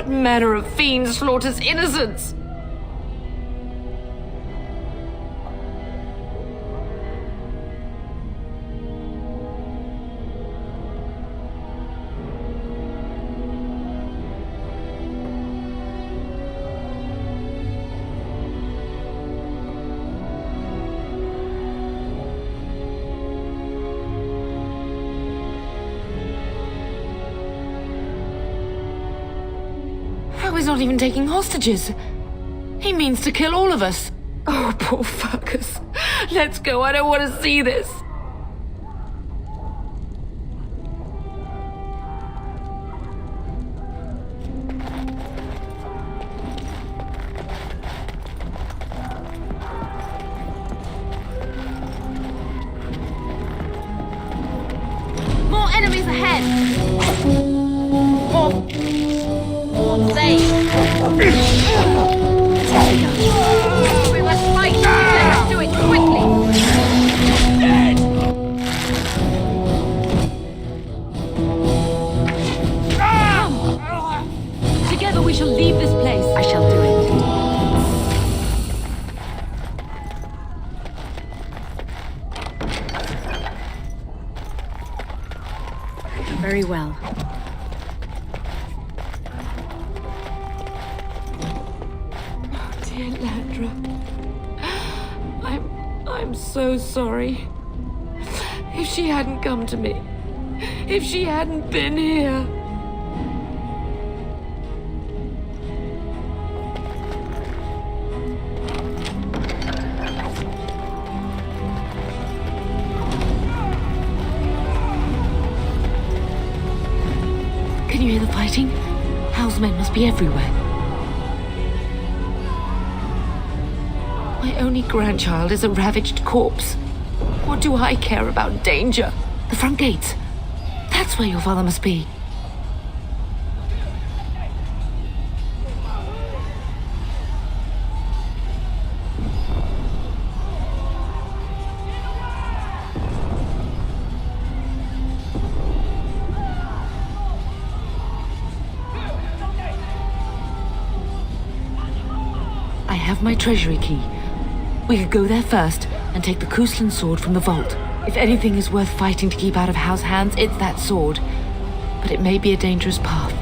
Speaker 6: What manner of fiend slaughters innocents? He's not even taking hostages. He means to kill all of us. Oh, poor Fergus. Let's go. I don't want to see this.
Speaker 19: More enemies ahead. More. We must fight! Let's do it quickly!
Speaker 6: Together we shall leave this place.
Speaker 2: I shall do it. Very well.
Speaker 6: Dear Landra, I'm so sorry. If she hadn't come to me, if she hadn't been here. Can you hear the fighting? Hal's men must be everywhere. My only grandchild is a ravaged corpse. What do I care about danger? The front gates. That's where your father must be. I have my treasury key. We could go there first and take the Kustland sword from the vault. If anything is worth fighting to keep out of Hal's hands, it's that sword. But it may be a dangerous path.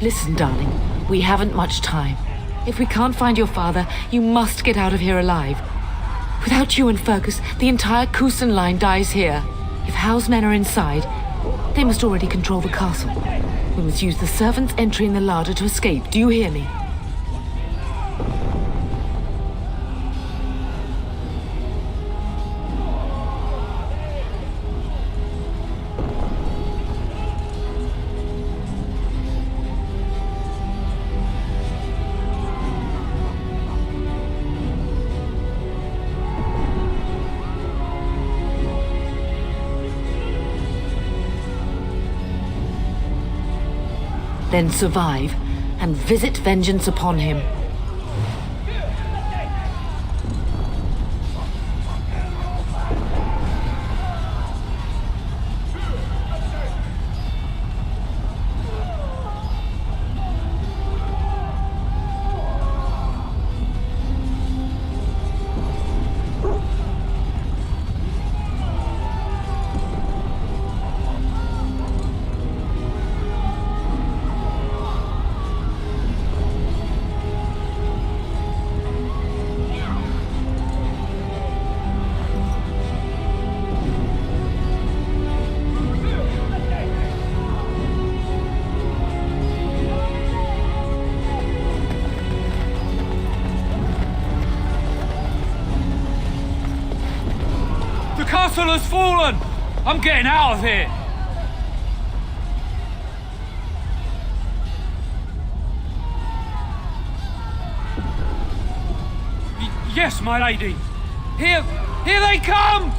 Speaker 6: Listen, darling, we haven't much time. If we can't find your father, you must get out of here alive. Without you and Fergus, the entire Kustland line dies here. If Hal's men are inside, they must already control the castle. We must use the servants' entry in the larder to escape. Do you hear me? Then survive, and visit vengeance upon him.
Speaker 20: The castle has fallen! I'm getting out of here! Yes, my lady! Here they come!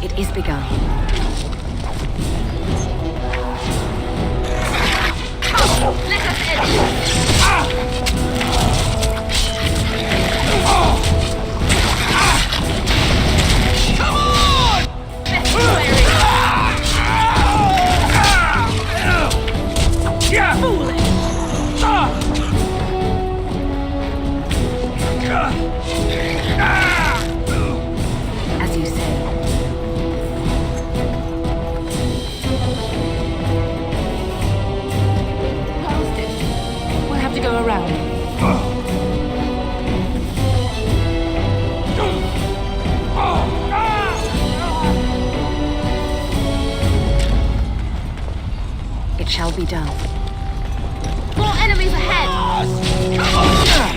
Speaker 7: It is begun.
Speaker 19: Let us end. Come on! Let's fire it. Foolish.
Speaker 7: As you say.
Speaker 6: Past it. We'll have to go around.
Speaker 7: It shall be done.
Speaker 19: More enemies ahead. Come on!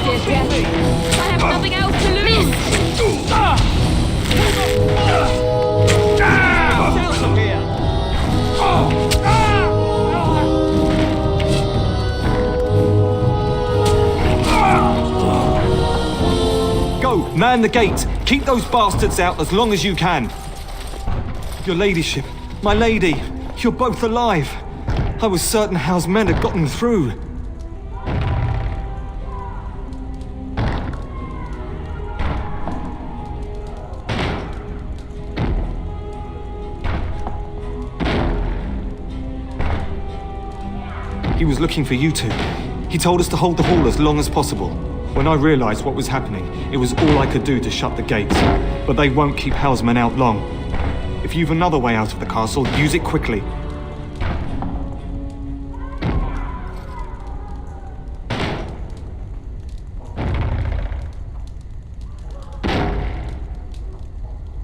Speaker 19: I have nothing else to lose.
Speaker 5: Go, man the gate. Keep those bastards out as long as you can. Your ladyship, my lady, you're both alive. I was certain Hal's men had gotten through. He was looking for you two. He told us to hold the hall as long as possible. When I realized what was happening, it was all I could do to shut the gates. But they won't keep Hal's men out long. If you've another way out of the castle, use it quickly.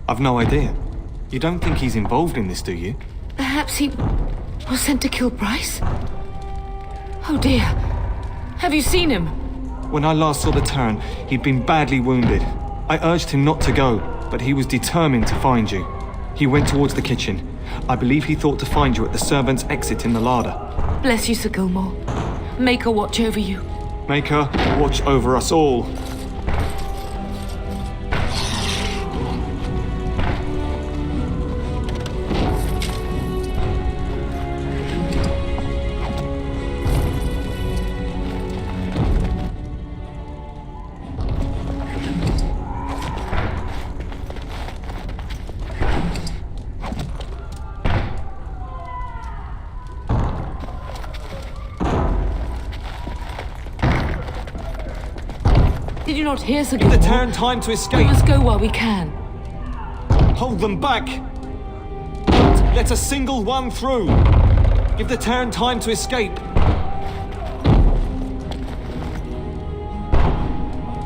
Speaker 5: I've no idea. You don't think he's involved in this, do you?
Speaker 6: Perhaps he was sent to kill Bryce? Oh dear. Have you seen him?
Speaker 5: When I last saw the Terran, he'd been badly wounded. I urged him not to go, but he was determined to find you. He went towards the kitchen. I believe he thought to find you at the servants' exit in the larder.
Speaker 6: Bless you, Sir Gilmore. Make her watch over you.
Speaker 5: Make her watch over us all.
Speaker 6: Did you not hear, Sir
Speaker 5: Give
Speaker 6: Gilmore?
Speaker 5: the Terran time to escape.
Speaker 6: We must go while we can.
Speaker 5: Hold them back. Don't let a single one through. Give the Terran time to escape.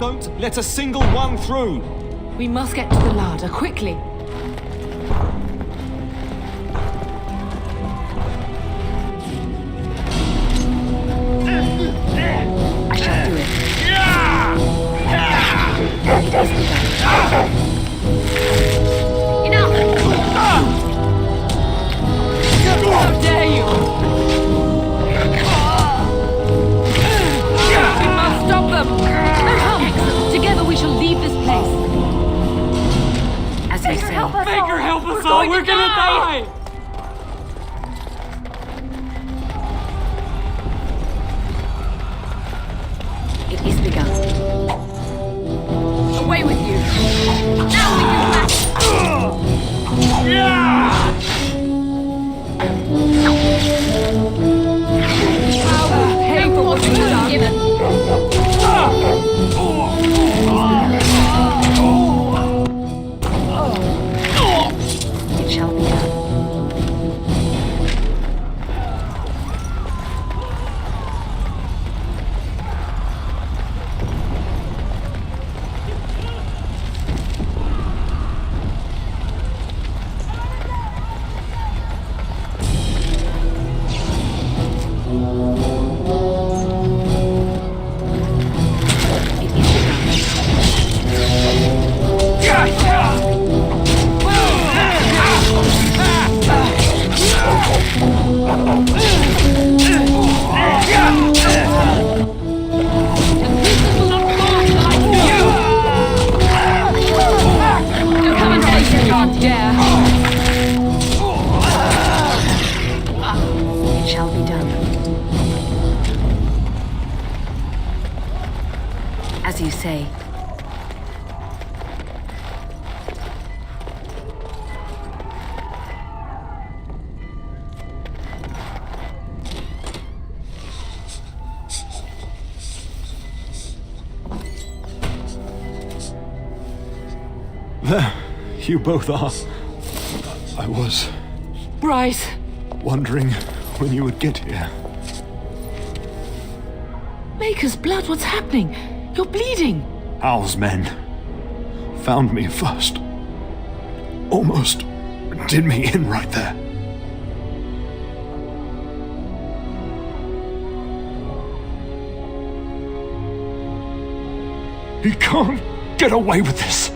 Speaker 5: Don't let a single one through.
Speaker 6: We must get to the larder, quickly.
Speaker 7: I shall do it.
Speaker 19: Enough! How dare you! We must stop them!
Speaker 6: Come, together we shall leave this place.
Speaker 7: As you say. It shall be done. As you say.
Speaker 3: There, you both are. I was
Speaker 6: Bryce!
Speaker 3: wondering when you would get here.
Speaker 6: Maker's blood, what's happening? You're bleeding!
Speaker 3: Hal's men found me first. Almost did me in right there. He can't get away with this.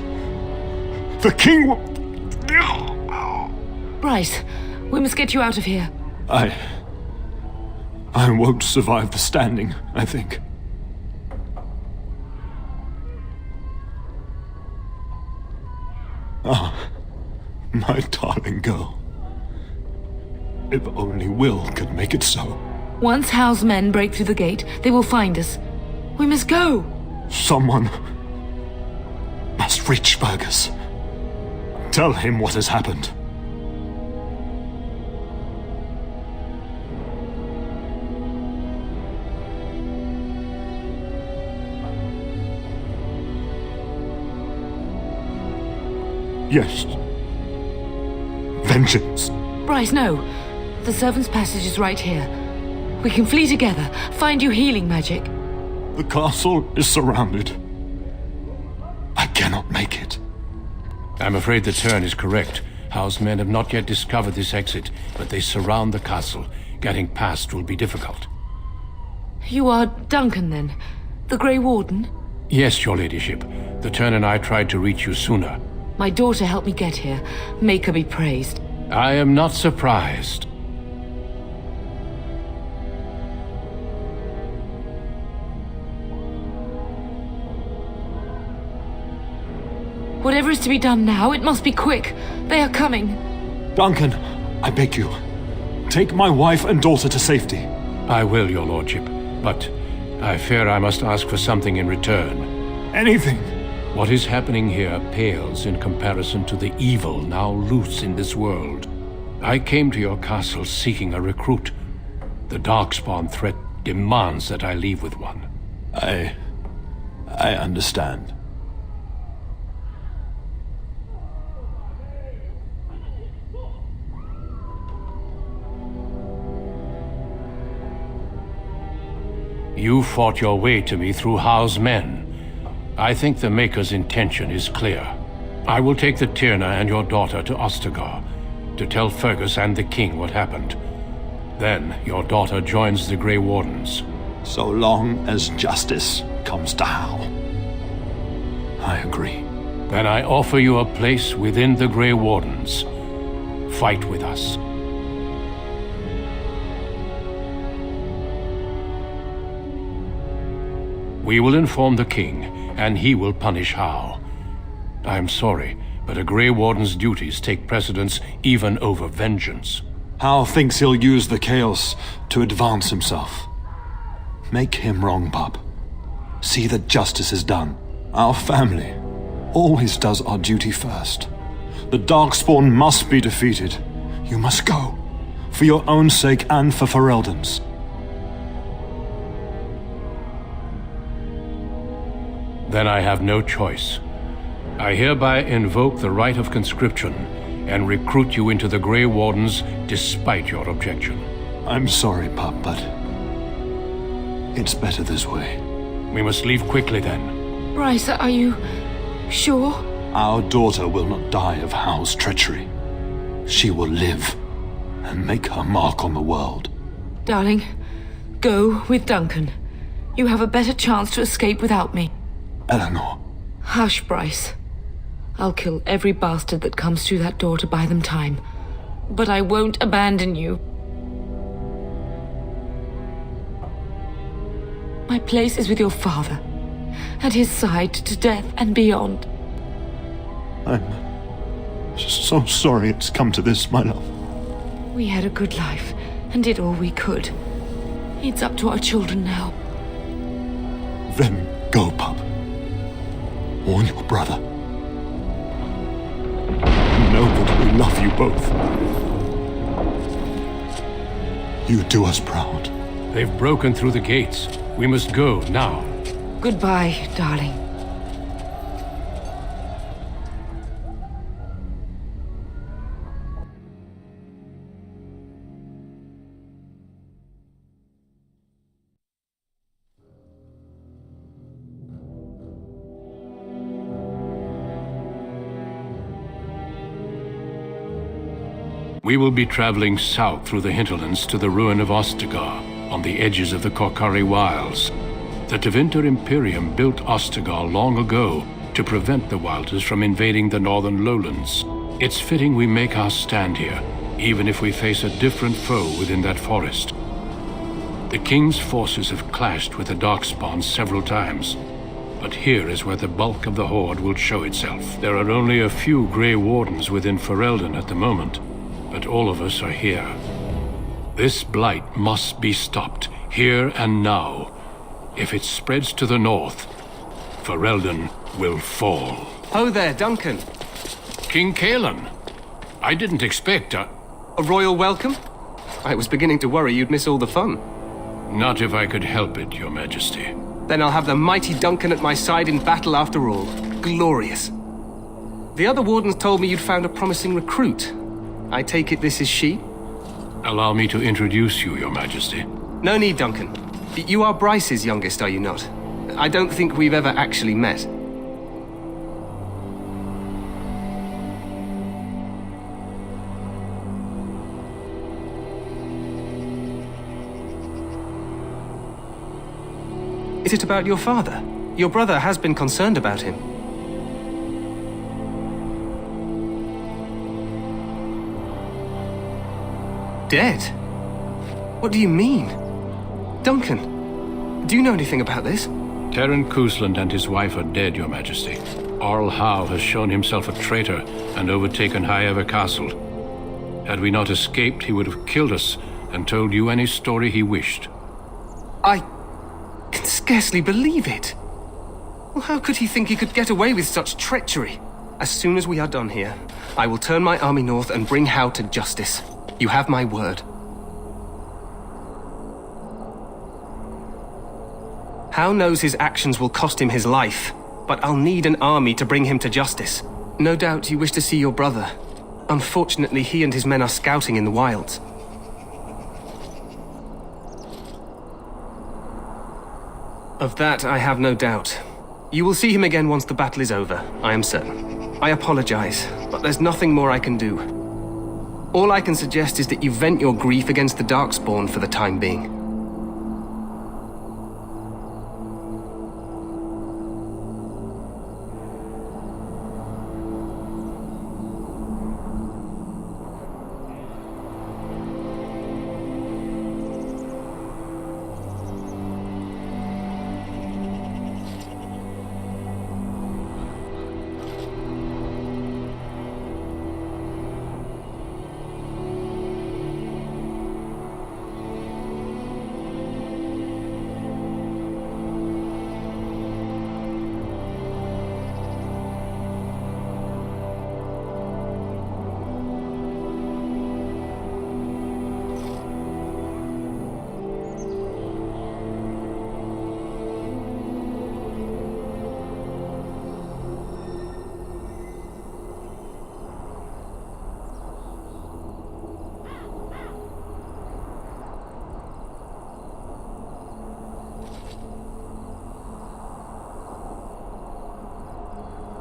Speaker 3: The king will...
Speaker 6: Bryce, we must get you out of here.
Speaker 3: I won't survive the standing, I think. Ah, my darling girl. If only Will could make it so.
Speaker 6: Once Hal's men break through the gate, they will find us. We must go.
Speaker 3: Someone must reach Fergus. Tell him what has happened. Yes. Vengeance.
Speaker 6: Bryce, no. The servant's passage is right here. We can flee together, find you healing magic.
Speaker 3: The castle is surrounded. I cannot make it.
Speaker 1: I'm afraid the Turn is correct. Hal's men have not yet discovered this exit, but they surround the castle. Getting past will be difficult.
Speaker 6: You are Duncan, then? The Grey Warden?
Speaker 1: Yes, your ladyship. The Turn and I tried to reach you sooner.
Speaker 6: My daughter helped me get here. Make her be praised.
Speaker 1: I am not surprised.
Speaker 6: Whatever is to be done now, it must be quick. They are coming.
Speaker 3: Duncan, I beg you, take my wife and daughter to safety.
Speaker 1: I will, your lordship, but I fear I must ask for something in return.
Speaker 3: Anything.
Speaker 1: What is happening here pales in comparison to the evil now loose in this world. I came to your castle seeking a recruit. The Darkspawn threat demands that I leave with one.
Speaker 3: I understand.
Speaker 1: You fought your way to me through Hal's men. I think the Maker's intention is clear. I will take the Tyrna and your daughter to Ostagar to tell Fergus and the king what happened. Then your daughter joins the Grey Wardens.
Speaker 3: So long as justice comes to Hal. I agree.
Speaker 1: Then I offer you a place within the Grey Wardens. Fight with us. We will inform the king, and he will punish Hal. I am sorry, but a Grey Warden's duties take precedence even over vengeance.
Speaker 3: Hal thinks he'll use the chaos to advance himself. Make him wrong, bub. See that justice is done. Our family always does our duty first. The Darkspawn must be defeated. You must go. For your own sake and for Ferelden's.
Speaker 1: Then I have no choice. I hereby invoke the right of conscription and recruit you into the Grey Wardens despite your objection.
Speaker 3: I'm sorry, Pup, but it's better this way.
Speaker 1: We must leave quickly then.
Speaker 6: Bryce, are you sure?
Speaker 3: Our daughter will not die of Hal's treachery. She will live and make her mark on the world.
Speaker 6: Darling, Go with Duncan. You have a better chance to escape without me.
Speaker 3: Eleanor.
Speaker 6: Hush, Bryce. I'll kill every bastard that comes through that door to buy them time. But I won't abandon you. My place is with your father. At his side to death and beyond.
Speaker 3: I'm so sorry it's come to this, my love.
Speaker 6: We had a good life and did all we could. It's up to our children now.
Speaker 3: Then go, pup. Warn your brother. Know that we love you both. You do us proud.
Speaker 1: They've broken through the gates. We must go now.
Speaker 6: Goodbye, darling.
Speaker 1: We will be traveling south through the hinterlands to the ruin of Ostagar, on the edges of the Korkari Wilds. The Tevinter Imperium built Ostagar long ago to prevent the Wilders from invading the northern lowlands. It's fitting we make our stand here, even if we face a different foe within that forest. The King's forces have clashed with the Darkspawn several times, but here is where the bulk of the Horde will show itself. There are only a few Grey Wardens within Ferelden at the moment, but all of us are here. This blight must be stopped, here and now. If it spreads to the north, Ferelden will fall.
Speaker 21: Oh there, Duncan.
Speaker 1: King Kaelan. I didn't expect a
Speaker 21: royal welcome? I was beginning to worry you'd miss all the fun.
Speaker 1: Not if I could help it, Your Majesty.
Speaker 21: Then I'll have the mighty Duncan at my side in battle after all. Glorious. The other wardens told me you'd found a promising recruit. I take it this is she?
Speaker 1: Allow me to introduce you, Your Majesty.
Speaker 21: No need, Duncan. You are Bryce's youngest, are you not? I don't think we've ever actually met. Is it about your father? Your brother has been concerned about him. Dead? What do you mean? Duncan, do you know anything about this?
Speaker 1: Terran Kuzland and his wife are dead, Your Majesty. Arl Howe has shown himself a traitor and overtaken Highever Castle. Had we not escaped, he would have killed us and told you any story he wished.
Speaker 21: I can scarcely believe it. Well, how could he think he could get away with such treachery? As soon as we are done here, I will turn my army north and bring Howe to justice. You have my word. Howe knows his actions will cost him his life, but I'll need an army to bring him to justice. No doubt you wish to see your brother. Unfortunately, he and his men are scouting in the wilds. Of that, I have no doubt. You will see him again once the battle is over, I am certain. I apologize, but there's nothing more I can do. All I can suggest is that you vent your grief against the Darkspawn for the time being.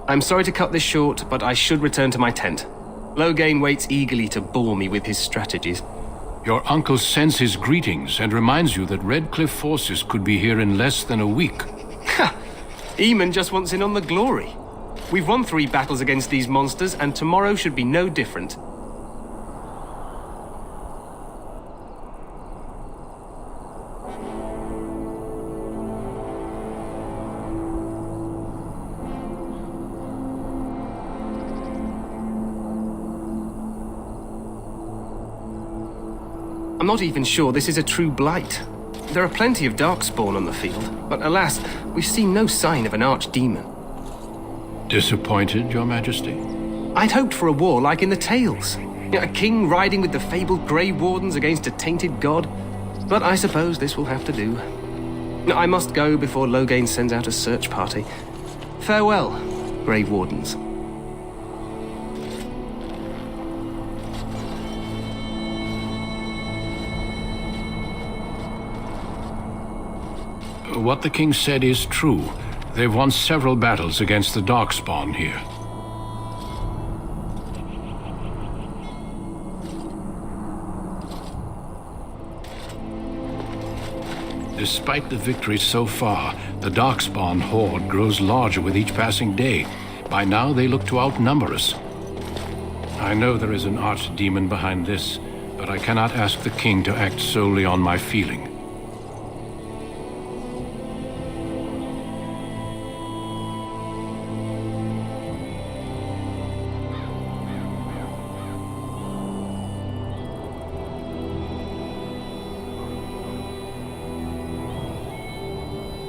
Speaker 21: I'm sorry to cut this short, but I should return to my tent. Loghain waits eagerly to bore me with his strategies.
Speaker 1: Your uncle sends his greetings and reminds you that Redcliffe forces could be here in less than a week.
Speaker 21: Ha! Eamon just wants in on the glory. We've won 3 battles against these monsters, and tomorrow should be no different. I'm not even sure this is a true blight. There are plenty of darkspawn on the field, but alas, we've seen no sign of an archdemon.
Speaker 1: Disappointed, Your Majesty?
Speaker 21: I'd hoped for a war like in the tales. A king riding with the fabled Grey Wardens against a tainted god. But I suppose this will have to do. I must go before Loghain sends out a search party. Farewell, Grey Wardens.
Speaker 1: What the king said is true. They've won several battles against the Darkspawn here. Despite the victories so far, the Darkspawn horde grows larger with each passing day. By now, they look to outnumber us. I know there is an archdemon behind this, but I cannot ask the king to act solely on my feeling.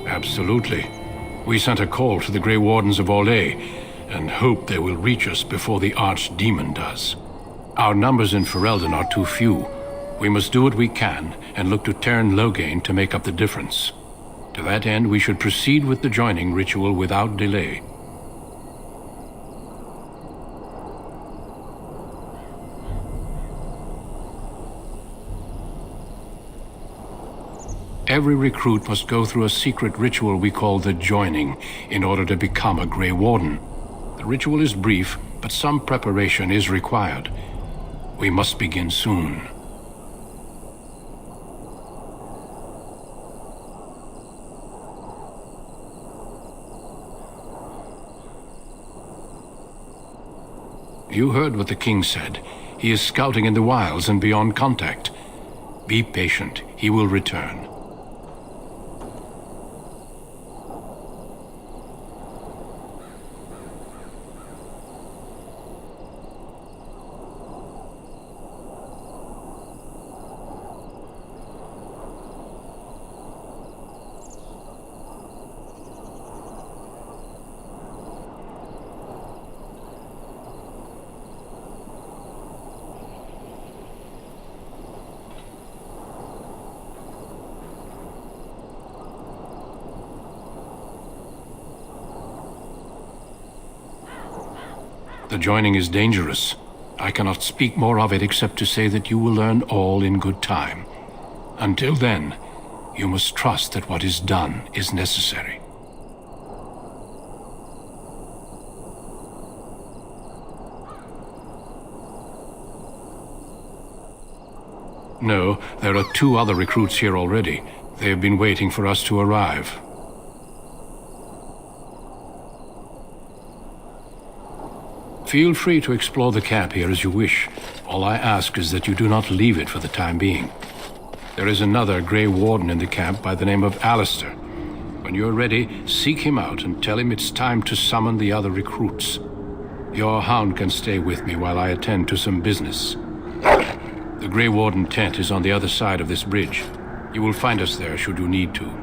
Speaker 1: Absolutely. We sent a call to the Grey Wardens of Orlais, and hope they will reach us before the Archdemon does. Our numbers in Ferelden are too few. We must do what we can, and look to Teyrn Loghain to make up the difference. To that end, we should proceed with the joining ritual without delay. Every recruit must go through a secret ritual we call the Joining in order to become a Grey Warden. The ritual is brief, but some preparation is required. We must begin soon. You heard what the king said. He is scouting in the wilds and beyond contact. Be patient. He will return. The joining is dangerous. I cannot speak more of it except to say that you will learn all in good time. Until then, you must trust that what is done is necessary. No, there are 2 other recruits here already. They have been waiting for us to arrive. Feel free to explore the camp here as you wish. All I ask is that you do not leave it for the time being. There is another Grey Warden in the camp by the name of Alistair. When you're ready, seek him out and tell him it's time to summon the other recruits. Your hound can stay with me while I attend to some business. The Grey Warden tent is on the other side of this bridge. You will find us there should you need to.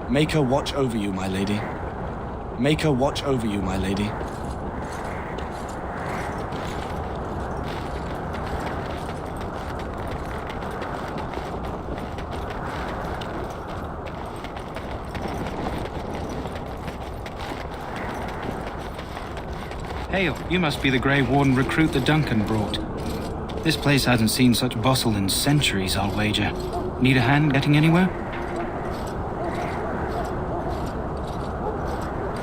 Speaker 10: Maker watch over you, my lady. Maker watch over you, my lady. Hail, you must be the Grey Warden recruit the Duncan brought. This place hasn't seen such bustle in centuries, I'll wager. Need a hand getting anywhere?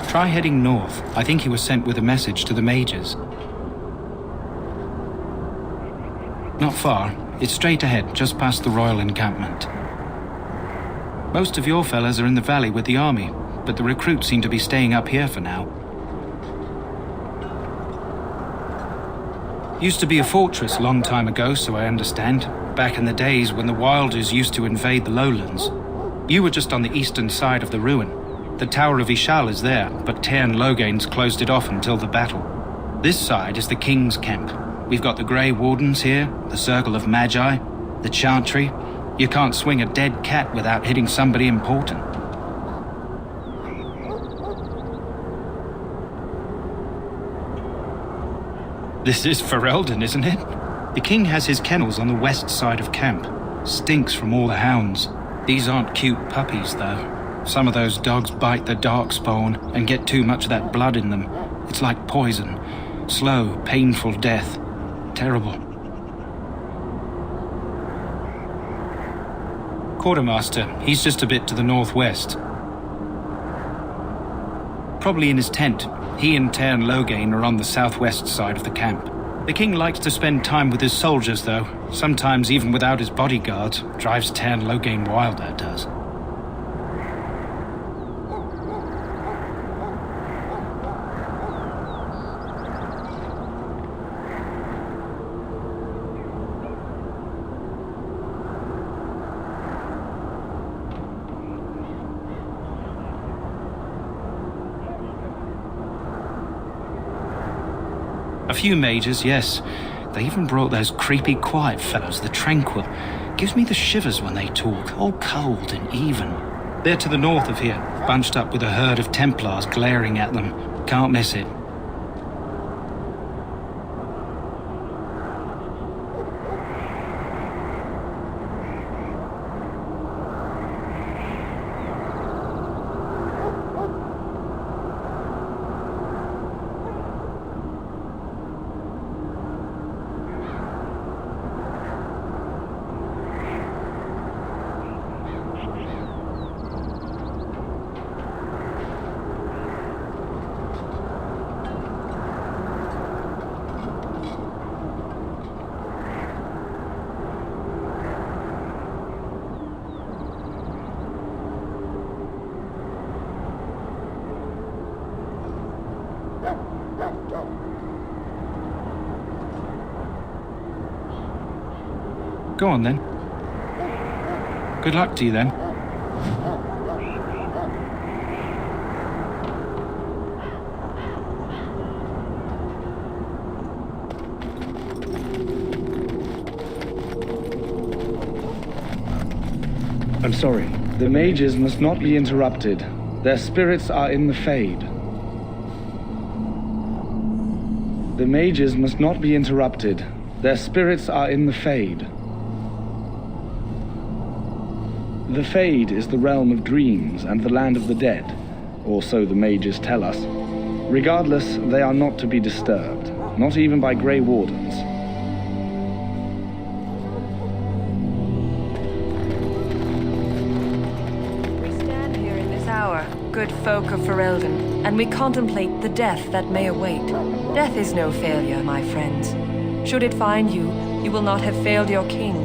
Speaker 10: Try heading north. I think he was sent with a message to the mages. Not far. It's straight ahead, just past the royal encampment. Most of your fellas are in the valley with the army, but the recruits seem to be staying up here for now. Used to be a fortress a long time ago, so I understand. Back in the days when the Wilders used to invade the lowlands. You were just on the eastern side of the ruin. The Tower of Ishal is there, but Tairn Logain's closed it off until the battle. This side is the King's camp. We've got the Grey Wardens here, the Circle of Magi, the Chantry. You can't swing a dead cat without hitting somebody important. This is Ferelden, isn't it? The king has his kennels on the west side of camp. Stinks from all the hounds. These aren't cute puppies, though. Some of those dogs bite the darkspawn and get too much of that blood in them. It's like poison. Slow, painful death. Terrible. Quartermaster, he's just a bit to the northwest. Probably in his tent. He and Tairn Logain are on the southwest side of the camp. The king likes to spend time with his soldiers, though. Sometimes even without his bodyguards. Drives Tairn Logain wild, that does. A few mages, yes. They even brought those creepy quiet fellows, the Tranquil. Gives me the shivers when they talk, all cold and even. They're to the north of here, bunched up with a herd of Templars glaring at them. Can't miss it. Go on, then. Good luck to you, then.
Speaker 4: I'm sorry. The mages must not be interrupted. Their spirits are in the Fade. The mages must not be interrupted. Their spirits are in the Fade. The Fade is the realm of dreams and the land of the dead, or so the mages tell us. Regardless, they are not to be disturbed, not even by Grey Wardens.
Speaker 9: We stand here in this hour, good folk of Ferelden, and we contemplate the death that may await. Death is no failure, my friends. Should it find you, you will not have failed your king.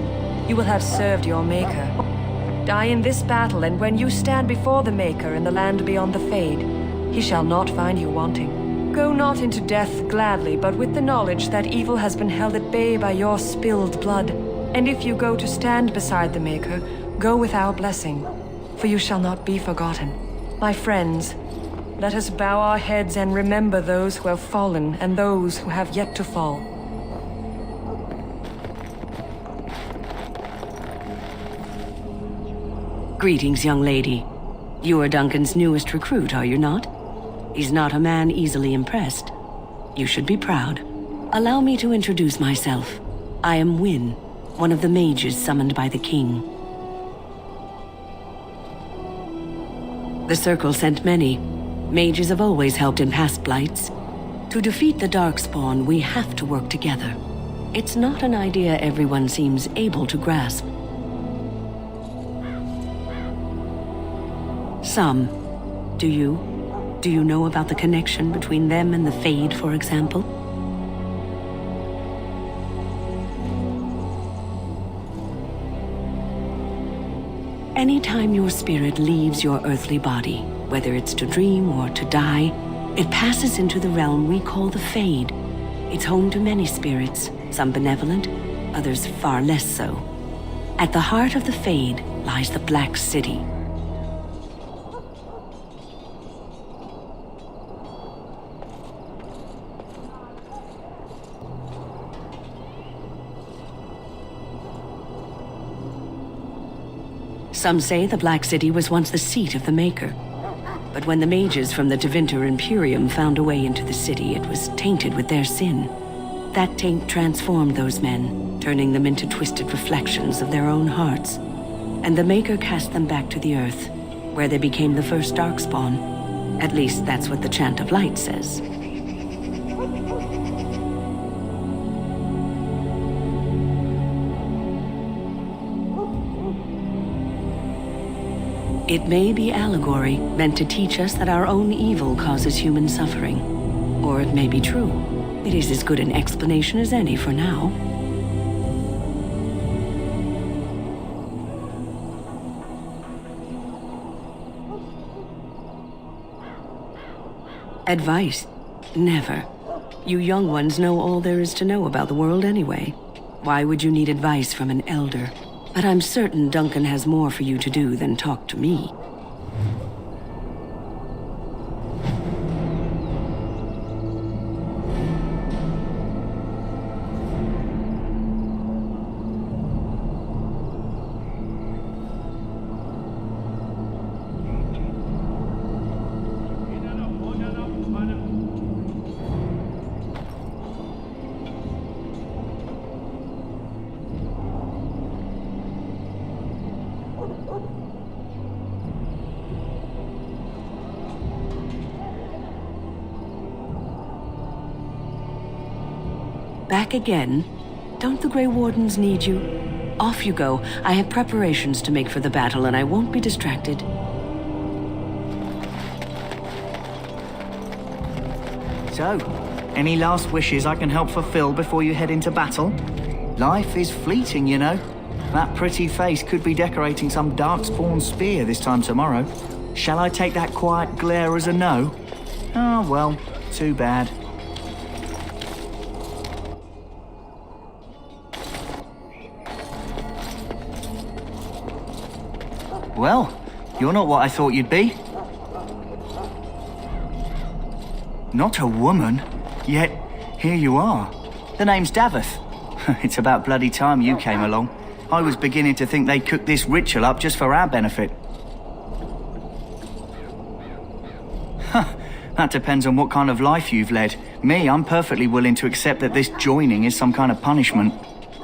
Speaker 9: You will have served your maker. Die in this battle, and when you stand before the Maker in the land beyond the Fade, he shall not find you wanting. Go not into death gladly, but with the knowledge that evil has been held at bay by your spilled blood. And if you go to stand beside the Maker, go with our blessing, for you shall not be forgotten. My friends, let us bow our heads and remember those who have fallen and those who have yet to fall.
Speaker 2: Greetings, young lady. You are Duncan's newest recruit, are you not? He's not a man easily impressed. You should be proud. Allow me to introduce myself. I am Wynne, one of the mages summoned by the king. The Circle sent many. Mages have always helped in past blights. To defeat the Darkspawn, we have to work together. It's not an idea everyone seems able to grasp. Some. Do you? Do you know about the connection between them and the Fade, for example? Anytime your spirit leaves your earthly body, whether it's to dream or to die, it passes into the realm we call the Fade. It's home to many spirits, some benevolent, others far less so. At the heart of the Fade lies the Black City. Some say the Black City was once the seat of the Maker. But when the mages from the Tevinter Imperium found a way into the city, it was tainted with their sin. That taint transformed those men, turning them into twisted reflections of their own hearts. And the Maker cast them back to the Earth, where they became the first Darkspawn. At least that's what the Chant of Light says. It may be allegory, meant to teach us that our own evil causes human suffering. Or it may be true. It is as good an explanation as any for now. Advice? Never. You young ones know all there is to know about the world anyway. Why would you need advice from an elder? But I'm certain Duncan has more for you to do than talk to me. Back again? Don't the Grey Wardens need you? Off you go. I have preparations to make for the battle, and I won't be distracted.
Speaker 12: So, any last wishes I can help fulfill before you head into battle? Life is fleeting, you know. That pretty face could be decorating some Darkspawn spear this time tomorrow. Shall I take that quiet glare as a no? Oh, well, too bad. Well, you're not what I thought you'd be. Not a woman, yet here you are. The name's Davith. It's about bloody time you came along. I was beginning to think they cooked this ritual up just for our benefit. That depends on what kind of life you've led. Me, I'm perfectly willing to accept that this joining is some kind of punishment.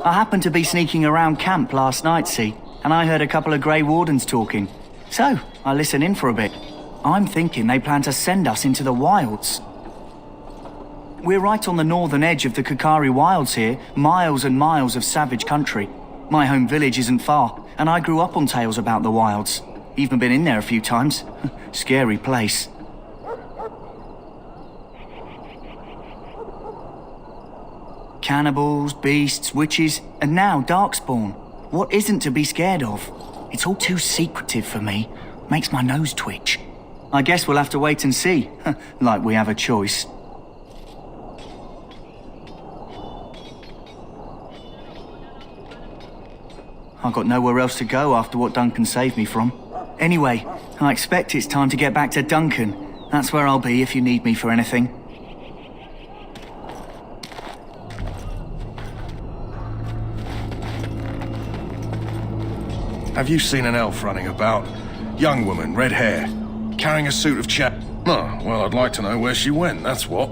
Speaker 12: I happened to be sneaking around camp last night, see? And I heard a couple of Grey Wardens talking. So, I listened in for a bit. I'm thinking they plan to send us into the wilds. We're right on the northern edge of the Kakari Wilds here, miles and miles of savage country. My home village isn't far, and I grew up on tales about the wilds. Even been in there a few times. Scary place. Cannibals, beasts, witches, and now Darkspawn. What isn't to be scared of? It's all too secretive for me. Makes my nose twitch. I guess we'll have to wait and see. Like we have a choice. I've got nowhere else to go after what Duncan saved me from. Anyway, I expect it's time to get back to Duncan. That's where I'll be if you need me for anything.
Speaker 22: Have you seen an elf running about?
Speaker 14: Young woman, red hair, carrying a suit of Oh, well, I'd like to know where she went, that's what.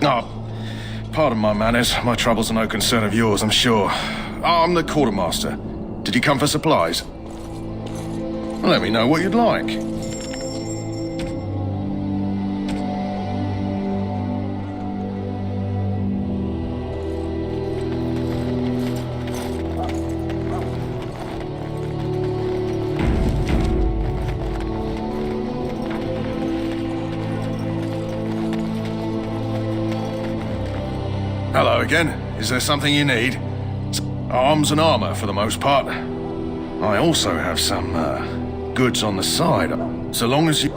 Speaker 14: Oh, pardon my manners. My troubles are no concern of yours, I'm sure. Oh, I'm the quartermaster. Did you come for supplies? Let me know what you'd like. Hello again. Is there something you need? Arms and armor, for the most part. I also have some, goods on the side. So long as you...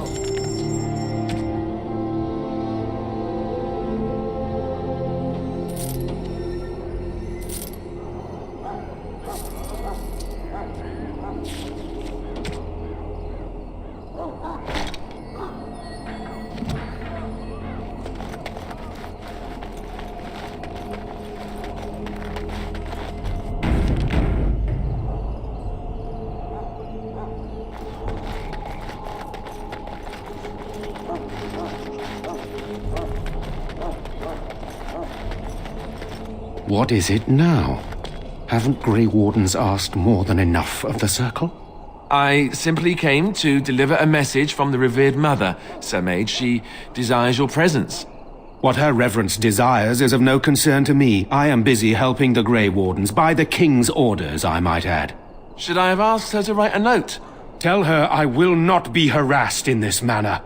Speaker 1: What is it now? Haven't Grey Wardens asked more than enough of the Circle?
Speaker 22: I simply came to deliver a message from the revered mother, Sir Mage. She desires your presence.
Speaker 1: What her reverence desires is of no concern to me. I am busy helping the Grey Wardens, by the King's orders, I might add.
Speaker 22: Should I have asked her to write a note?
Speaker 1: Tell her I will not be harassed in this manner.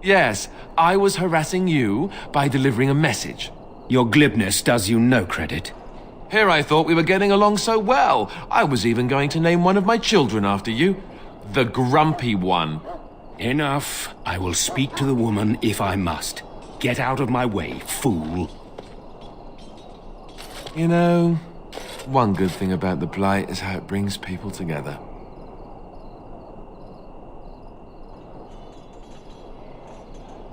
Speaker 22: Yes, I was harassing you by delivering a message.
Speaker 1: Your glibness does you no credit.
Speaker 22: Here I thought we were getting along so well. I was even going to name one of my children after you. The Grumpy One.
Speaker 1: Enough. I will speak to the woman if I must. Get out of my way, fool.
Speaker 22: You know, one good thing about the Blight is how it brings people together.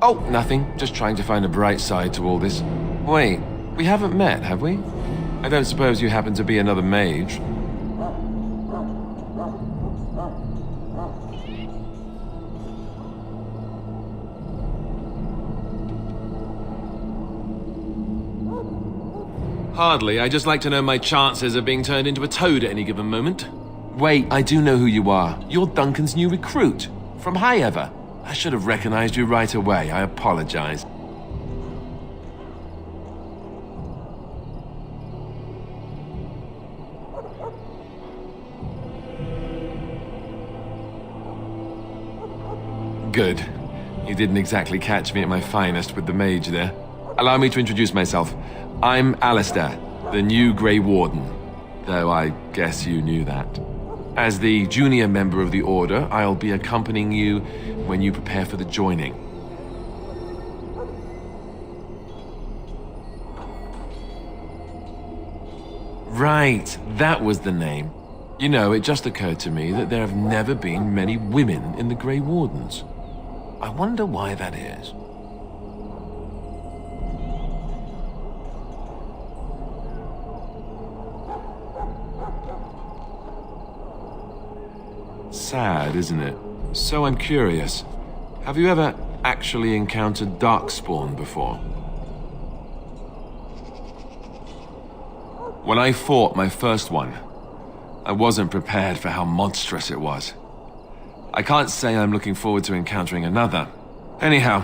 Speaker 22: Oh, nothing. Just trying to find a bright side to all this. Wait, we haven't met, have we? I don't suppose you happen to be another mage? Hardly. I just like to know my chances of being turned into a toad at any given moment. Wait, I do know who you are. You're Duncan's new recruit. From High Ever. I should have recognized you right away. I apologize. Good. You didn't exactly catch me at my finest with the mage there. Allow me to introduce myself. I'm Alistair, the new Grey Warden. Though I guess you knew that. As the junior member of the Order, I'll be accompanying you when you prepare for the joining. Right, that was the name. You know, it just occurred to me that there have never been many women in the Grey Wardens. I wonder why that is. Sad, isn't it? So I'm curious. Have you ever actually encountered Darkspawn before? When I fought my first one, I wasn't prepared for how monstrous it was. I can't say I'm looking forward to encountering another. Anyhow,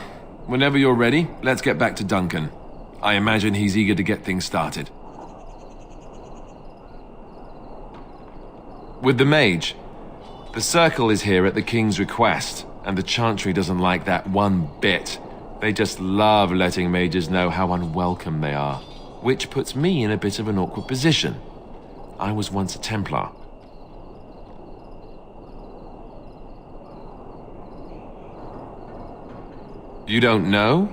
Speaker 22: whenever you're ready, let's get back to Duncan. I imagine he's eager to get things started. With the mage, the Circle is here at the King's request, and the Chantry doesn't like that one bit. They just love letting mages know how unwelcome they are, which puts me in a bit of an awkward position. I was once a Templar. You don't know?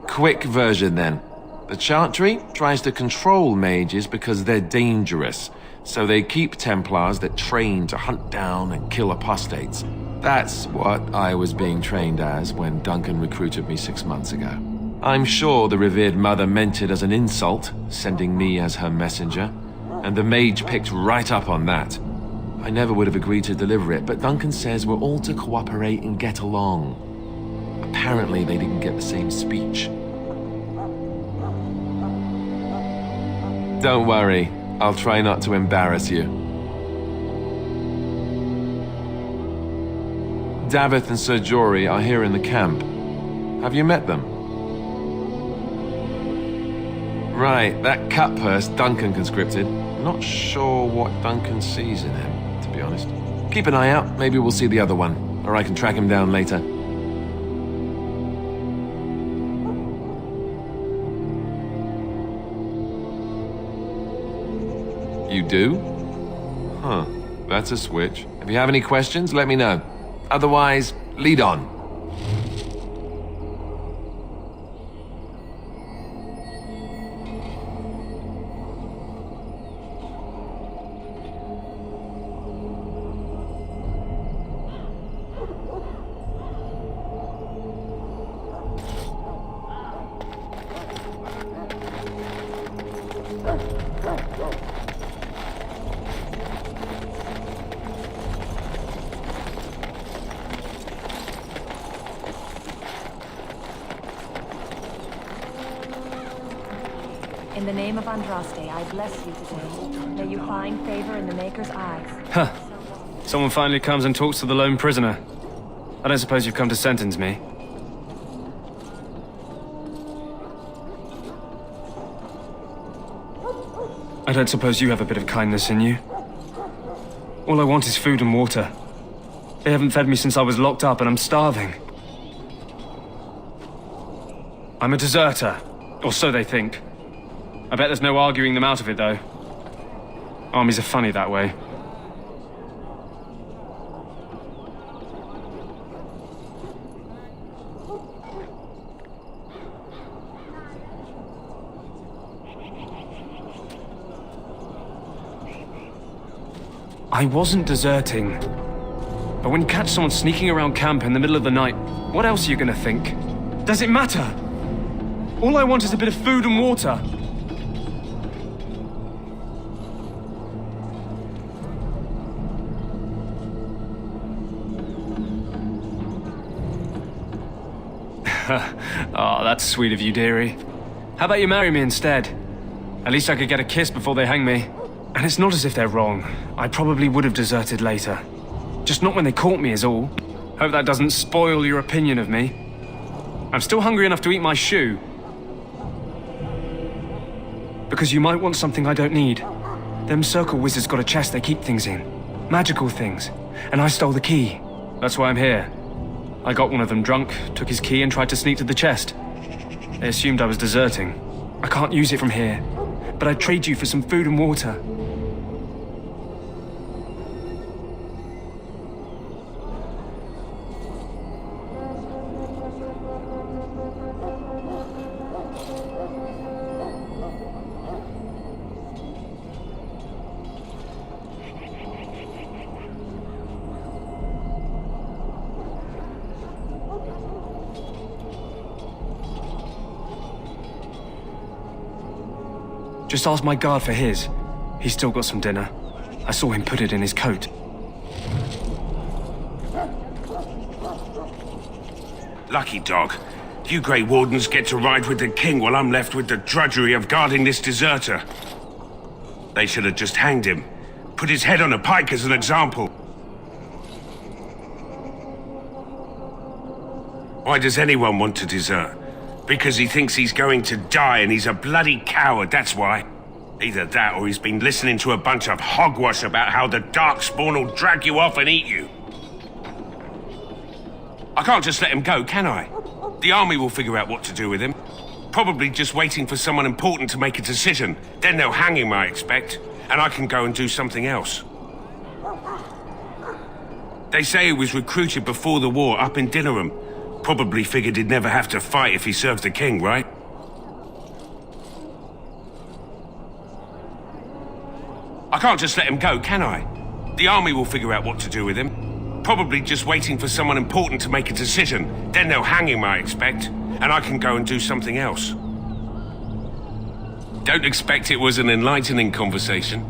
Speaker 22: Quick version then. The Chantry tries to control mages because they're dangerous, so they keep Templars that train to hunt down and kill apostates. That's what I was being trained as when Duncan recruited me 6 months ago. I'm sure the revered mother meant it as an insult, sending me as her messenger, and the mage picked right up on that. I never would have agreed to deliver it, but Duncan says we're all to cooperate and get along. Apparently, they didn't get the same speech. Don't worry, I'll try not to embarrass you. Davith and Sir Jory are here in the camp. Have you met them? Right, that cut purse Duncan conscripted. Not sure what Duncan sees in him, to be honest. Keep an eye out, maybe we'll see the other one, or I can track him down later. You do? Huh, that's a switch. If you have any questions, let me know. Otherwise, lead on.
Speaker 9: In the name of Andraste, I bless you today. May you find favor in the Maker's eyes.
Speaker 21: Huh. Someone finally comes and talks to the lone prisoner. I don't suppose you've come to sentence me. I don't suppose you have a bit of kindness in you. All I want is food and water. They haven't fed me since I was locked up and I'm starving. I'm a deserter, or so they think. I bet there's no arguing them out of it, though. Armies are funny that way. I wasn't deserting. But when you catch someone sneaking around camp in the middle of the night, what else are you gonna think? Does it matter? All I want is a bit of food and water. Oh, that's sweet of you, dearie. How about you marry me instead? At least I could get a kiss before they hang me. And it's not as if they're wrong. I probably would have deserted later. Just not when they caught me is all. Hope that doesn't spoil your opinion of me. I'm still hungry enough to eat my shoe. Because you might want something I don't need. Them circle wizards got a chest they keep things in. Magical things. And I stole the key. That's why I'm here. I got one of them drunk, took his key and tried to sneak to the chest. They assumed I was deserting. I can't use it from here, but I'd trade you for some food and water. Just ask my guard for his. He's still got some dinner. I saw him put it in his coat.
Speaker 11: Lucky dog. You Grey Wardens get to ride with the king while I'm left with the drudgery of guarding this deserter. They should have just hanged him. Put his head on a pike as an example. Why does anyone want to desert? Because he thinks he's going to die and he's a bloody coward, that's why. Either that or he's been listening to a bunch of hogwash about how the Darkspawn will drag you off and eat you. I can't just let him go, can I? The army will figure out what to do with him. Probably just waiting for someone important to make a decision. Then they'll hang him, I expect. And I can go and do something else. They say he was recruited before the war up in Dinnerham. Probably figured he'd never have to fight if he served the king, right? I can't just let him go, can I? The army will figure out what to do with him. Probably just waiting for someone important to make a decision. Then they'll hang him, I expect. And I can go and do something else. Don't expect it was an enlightening conversation.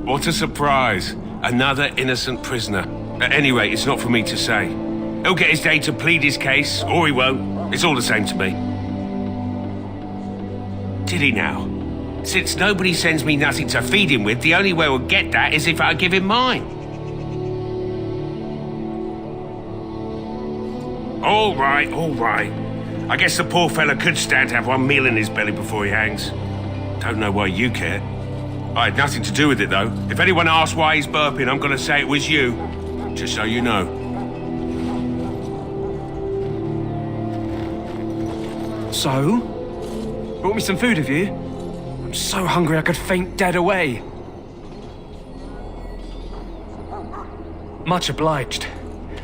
Speaker 11: What a surprise. Another innocent prisoner. At any rate, it's not for me to say. He'll get his day to plead his case, or he won't. It's all the same to me. Did he now? Since nobody sends me nothing to feed him with, the only way we'll get that is if I give him mine. All right, all right. I guess the poor fella could stand to have one meal in his belly before he hangs. Don't know why you care. I had nothing to do with it, though. If anyone asks why he's burping, I'm gonna say it was you. Just so you know.
Speaker 21: So? Brought me some food, have you? I'm so hungry I could faint dead away. Much obliged.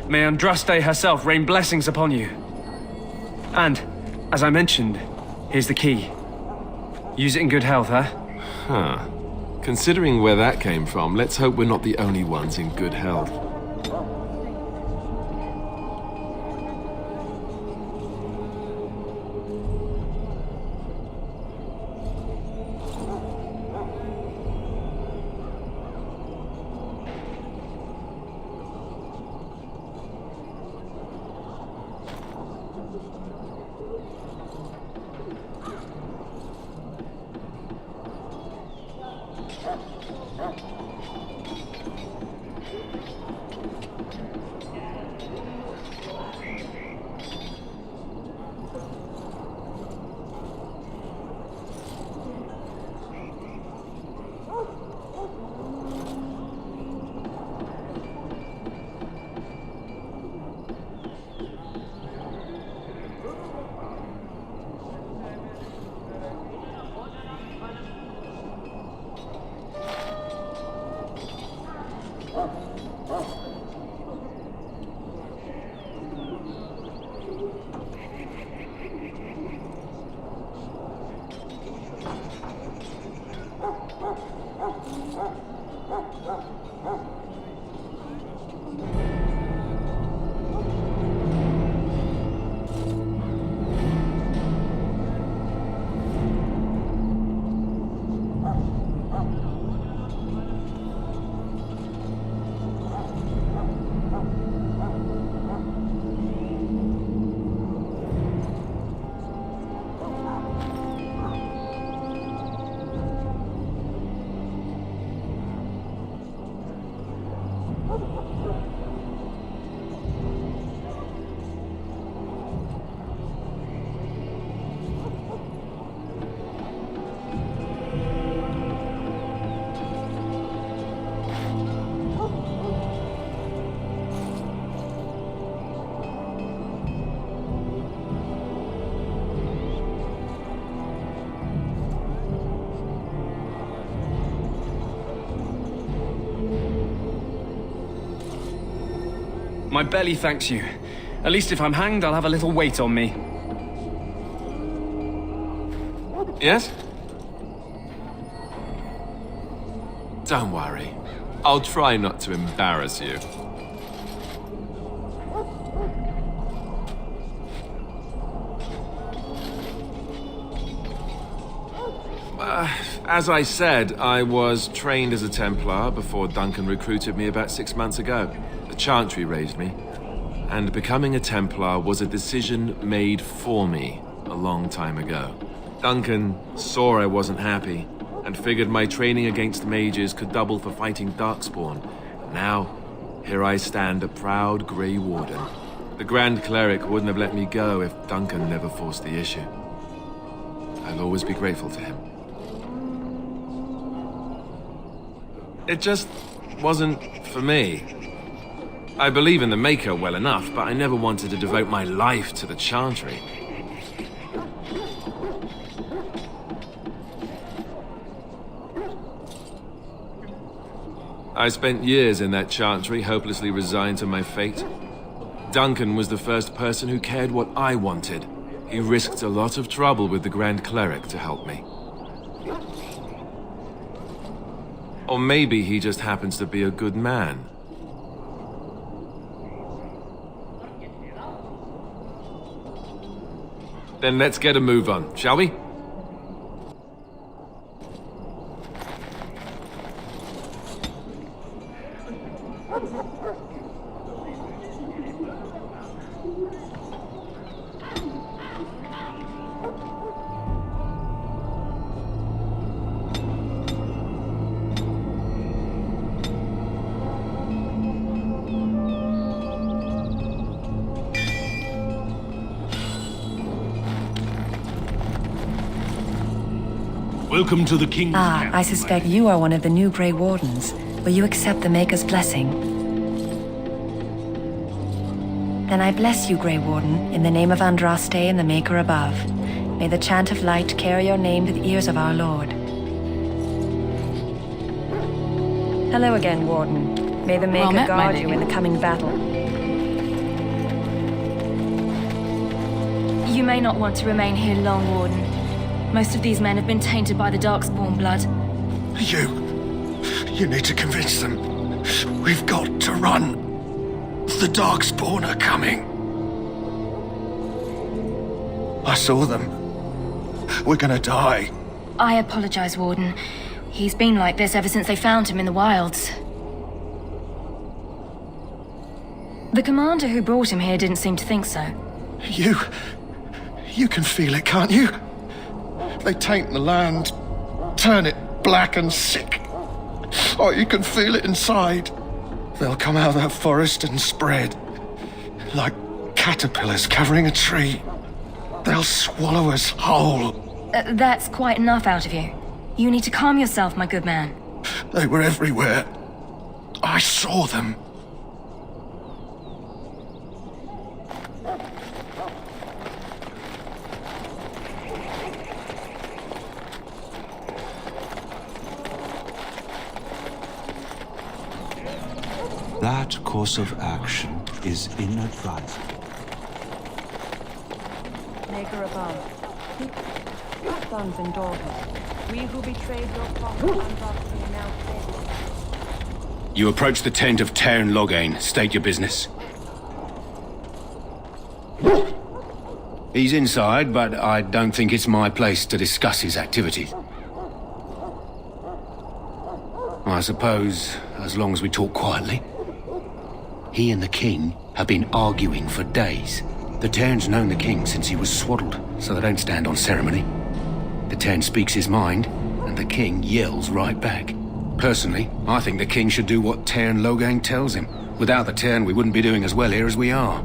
Speaker 21: May Andraste herself rain blessings upon you. And, as I mentioned, here's the key. Use it in good health, huh?
Speaker 22: Huh. Considering where that came from, let's hope we're not the only ones in good health.
Speaker 21: My belly thanks you. At least if I'm hanged, I'll have a little weight on me.
Speaker 22: Yes? Don't worry. I'll try not to embarrass you. As I said, I was trained as a Templar before Duncan recruited me about 6 months ago. The Chantry raised me. And becoming a Templar was a decision made for me a long time ago. Duncan saw I wasn't happy and figured my training against mages could double for fighting Darkspawn. Now, here I stand, a proud Grey Warden. The Grand Cleric wouldn't have let me go if Duncan never forced the issue. I'll always be grateful to him. It just wasn't for me. I believe in the Maker well enough, but I never wanted to devote my life to the Chantry. I spent years in that Chantry, hopelessly resigned to my fate. Duncan was the first person who cared what I wanted. He risked a lot of trouble with the Grand Cleric to help me. Or maybe he just happens to be a good man. Then let's get a move on, shall we?
Speaker 1: Welcome to the King's camp.
Speaker 9: I suspect you are one of the new Grey Wardens. Will you accept the Maker's blessing? Then I bless you, Grey Warden, in the name of Andraste and the Maker above. May the chant of light carry your name to the ears of our Lord. Hello again, Warden. May the Maker guard you in the coming battle.
Speaker 13: You may not want to remain here long, Warden. Most of these men have been tainted by the Darkspawn blood.
Speaker 14: You need to convince them. We've got to run. The Darkspawn are coming. I saw them. We're gonna die.
Speaker 13: I apologize, Warden. He's been like this ever since they found him in the wilds. The commander who brought him here didn't seem to think so.
Speaker 14: You can feel it, can't you? They taint the land, turn it black and sick. Oh, you can feel it inside. They'll come out of that forest and spread. Like caterpillars covering a tree. They'll swallow us whole.
Speaker 13: That's quite enough out of you. You need to calm yourself, my good man.
Speaker 14: They were everywhere. I saw them.
Speaker 15: That course of action is inadvisable.
Speaker 9: Maker above. Sons and daughters. We who betrayed your father Andraste are now dead.
Speaker 23: You approach the tent of Tairn Loghain. State your business. He's inside, but I don't think it's my place to discuss his activities. I suppose, as long as we talk quietly. He and the king have been arguing for days. The Tairn's known the king since he was swaddled, so they don't stand on ceremony. The Tairn speaks his mind, and the king yells right back. Personally, I think the king should do what Tairn Loghain tells him. Without the Tairn, we wouldn't be doing as well here as we are.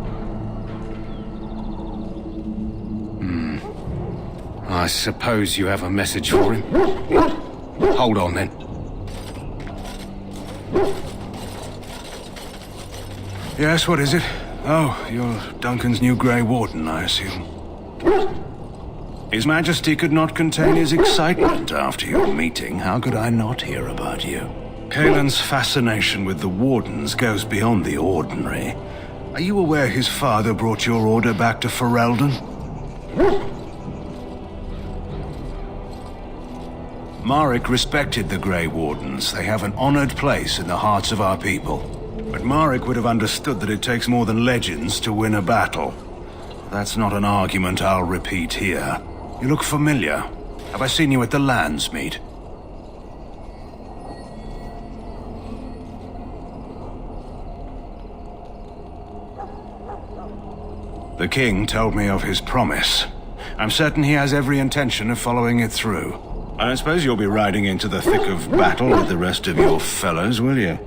Speaker 23: I suppose you have a message for him? Hold on, then.
Speaker 14: Yes, what is it? Oh, you're Duncan's new Grey Warden, I assume. His Majesty could not contain his excitement after your meeting. How could I not hear about you? Kaelin's fascination with the Wardens goes beyond the ordinary. Are you aware his father brought your order back to Ferelden? Marek respected the Grey Wardens. They have an honored place in the hearts of our people. But Marek would have understood that it takes more than legends to win a battle. That's not an argument I'll repeat here. You look familiar. Have I seen you at the Lands meet? The king told me of his promise. I'm certain he has every intention of following it through. I don't suppose you'll be riding into the thick of battle with the rest of your fellows, will you?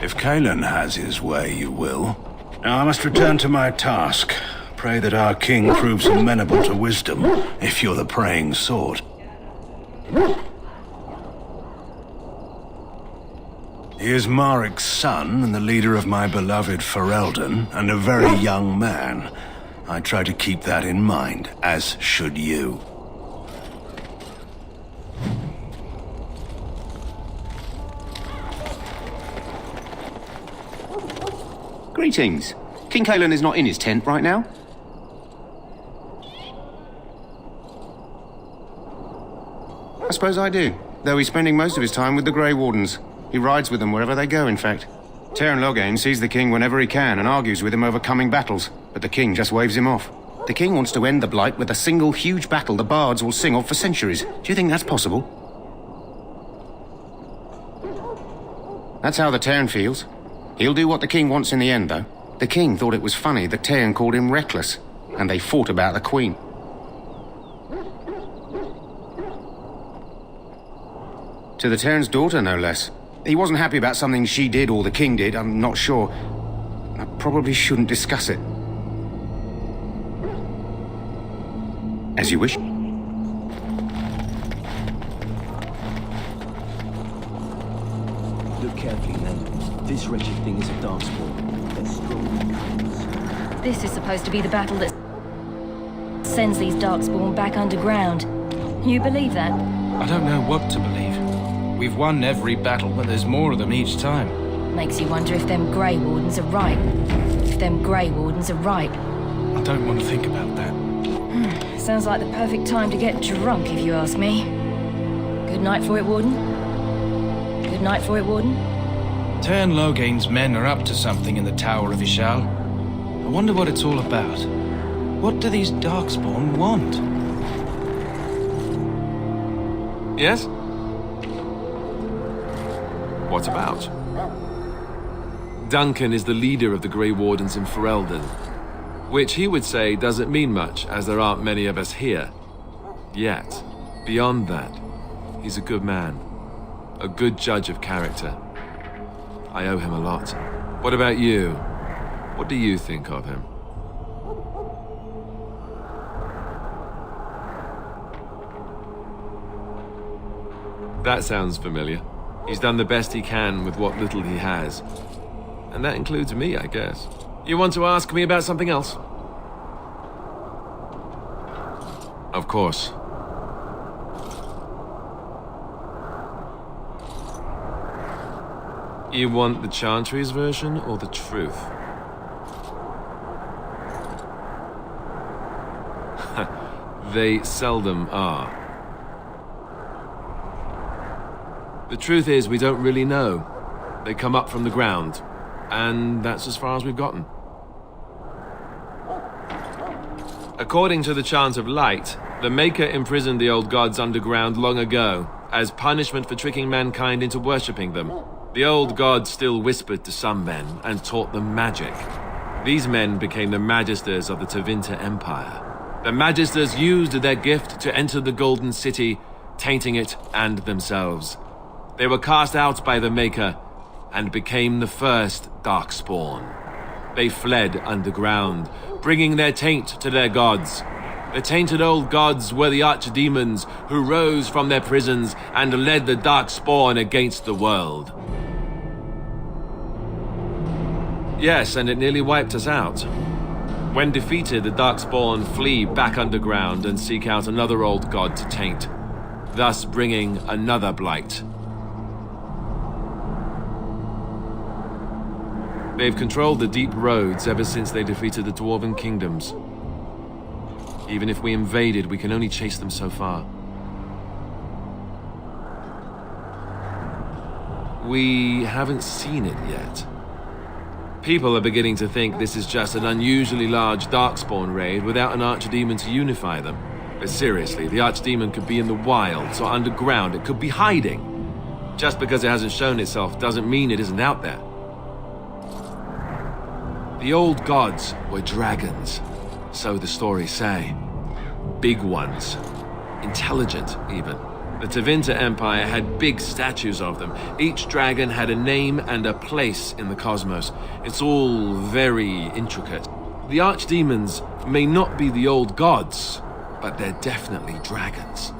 Speaker 14: If Kaelin has his way, you will. Now I must return to my task. Pray that our king proves amenable to wisdom, if you're the praying sort. He is Marek's son and the leader of my beloved Ferelden, and a very young man. I try to keep that in mind, as should you.
Speaker 23: Greetings. King Kaelin is not in his tent right now. I suppose I do, though he's spending most of his time with the Grey Wardens. He rides with them wherever they go, in fact. Tairn Loghain sees the king whenever he can and argues with him over coming battles, but the king just waves him off. The king wants to end the Blight with a single huge battle the bards will sing of for centuries. Do you think that's possible? That's how the Tairn feels. He'll do what the king wants in the end, though. The king thought it was funny that Tairn called him reckless, and they fought about the queen. To the Tairn's daughter, no less. He wasn't happy about something she did or the king did, I'm not sure. I probably shouldn't discuss it. As you wish.
Speaker 16: Look carefully, men. This wretched thing is a darkspawn. They're strong.
Speaker 13: This is supposed to be the battle that sends these darkspawn back underground. You believe that?
Speaker 10: I don't know what to believe. We've won every battle, but there's more of them each time.
Speaker 13: Makes you wonder if them Grey Wardens are right. If them Grey Wardens are right.
Speaker 10: I don't want to think about that.
Speaker 13: Sounds like the perfect time to get drunk, if you ask me. Good night for it, Warden. Good night for it, Warden.
Speaker 10: Tern Loghain's men are up to something in the Tower of Ishal. I wonder what it's all about. What do these Darkspawn want?
Speaker 22: Yes? What about? Duncan is the leader of the Grey Wardens in Ferelden, which he would say doesn't mean much, as there aren't many of us here. Yet, beyond that, he's a good man, a good judge of character. I owe him a lot. What about you? What do you think of him? That sounds familiar. He's done the best he can with what little he has. And that includes me, I guess. You want to ask me about something else? Of course. You want the Chantry's version or the truth? They seldom are. The truth is, we don't really know. They come up from the ground, and that's as far as we've gotten. According to the Chant of Light, the Maker imprisoned the old gods underground long ago, as punishment for tricking mankind into worshipping them. The old gods still whispered to some men and taught them magic. These men became the Magisters of the Tevinter Empire. The Magisters used their gift to enter the Golden City, tainting it and themselves. They were cast out by the Maker and became the first Darkspawn. They fled underground, bringing their taint to their gods. The tainted old gods were the archdemons who rose from their prisons and led the Darkspawn against the world. Yes, and it nearly wiped us out. When defeated, the Darkspawn flee back underground and seek out another old god to taint, thus bringing another blight. They've controlled the deep roads ever since they defeated the Dwarven kingdoms. Even if we invaded, we can only chase them so far. We haven't seen it yet. People are beginning to think this is just an unusually large Darkspawn raid without an archdemon to unify them. But seriously, the archdemon could be in the wilds or underground. It could be hiding. Just because it hasn't shown itself doesn't mean it isn't out there. The old gods were dragons, so the stories say. Big ones. Intelligent, even. The Tevinter Empire had big statues of them. Each dragon had a name and a place in the cosmos. It's all very intricate. The archdemons may not be the old gods, but they're definitely dragons.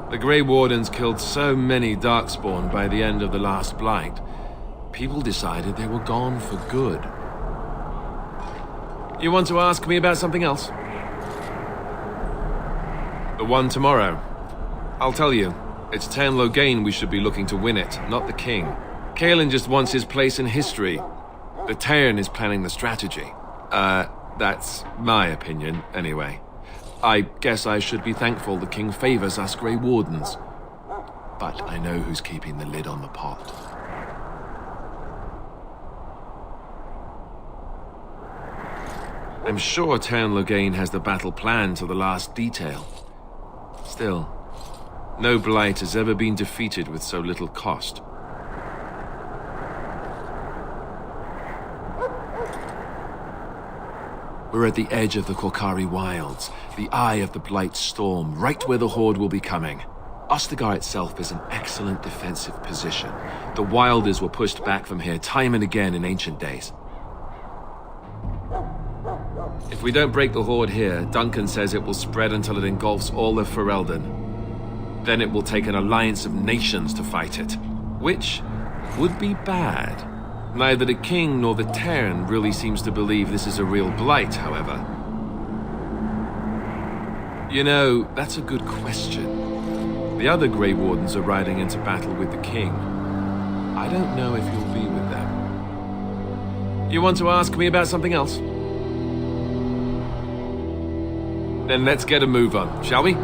Speaker 22: The Grey Wardens killed so many Darkspawn by the end of the last Blight. People decided they were gone for good. You want to ask me about something else? The one tomorrow. I'll tell you. It's Tern Loghain we should be looking to win it, not the king. Kaelin just wants his place in history. The Tern is planning the strategy. That's my opinion, anyway. I guess I should be thankful the king favors us Grey Wardens. But I know who's keeping the lid on the pot. I'm sure Tern Loghain has the battle planned to the last detail. Still, no blight has ever been defeated with so little cost. We're at the edge of the Korkari Wilds, the eye of the Blight storm, right where the Horde will be coming. Ostagar itself is an excellent defensive position. The Wilders were pushed back from here time and again in ancient days. If we don't break the horde here, Duncan says it will spread until it engulfs all of Ferelden. Then it will take an alliance of nations to fight it, which would be bad. Neither the king nor the Terran really seems to believe this is a real blight, however. You know, that's a good question. The other Grey Wardens are riding into battle with the king. I don't know if you'll be with them. You want to ask me about something else? Then let's get a move on, shall we?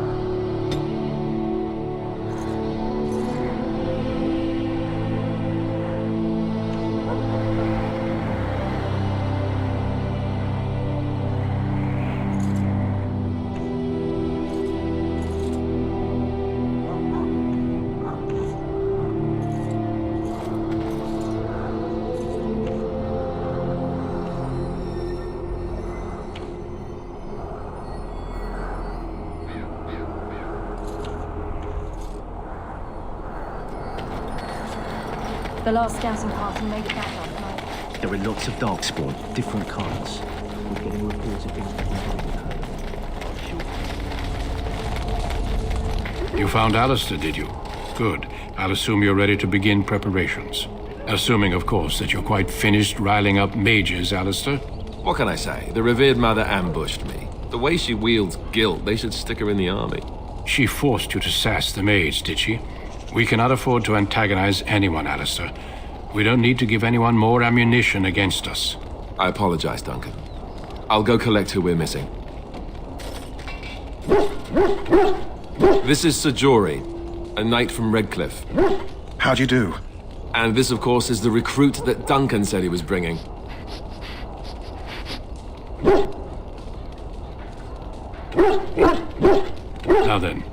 Speaker 13: The last scouting party made it back last night.
Speaker 16: There are lots of darkspawn, different kinds. We're getting reports of things
Speaker 1: You found Alistair, did you? Good. I'll assume you're ready to begin preparations. Assuming, of course, that you're quite finished riling up mages, Alistair.
Speaker 22: What can I say? The revered mother ambushed me. The way she wields guilt, they should stick her in the army.
Speaker 1: She forced you to sass the mage, did she? We cannot afford to antagonize anyone, Alistair. We don't need to give anyone more ammunition against us.
Speaker 22: I apologize, Duncan. I'll go collect who we're missing. This is Sir Jory, a knight from Redcliffe.
Speaker 14: How do you do?
Speaker 22: And this, of course, is the recruit that Duncan said he was bringing.
Speaker 1: Now then,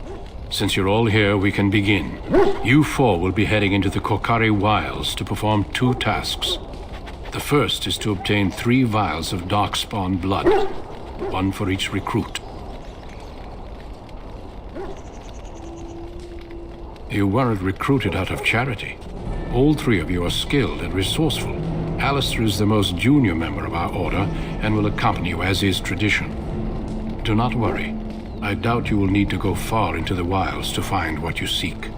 Speaker 1: since you're all here, we can begin. You four will be heading into the Korcari Wilds to perform 2 tasks. The first is to obtain 3 vials of darkspawn blood, 1 for each recruit. You weren't recruited out of charity. All 3 of you are skilled and resourceful. Alistair is the most junior member of our order and will accompany you as is tradition. Do not worry. I doubt you will need to go far into the wilds to find what you seek.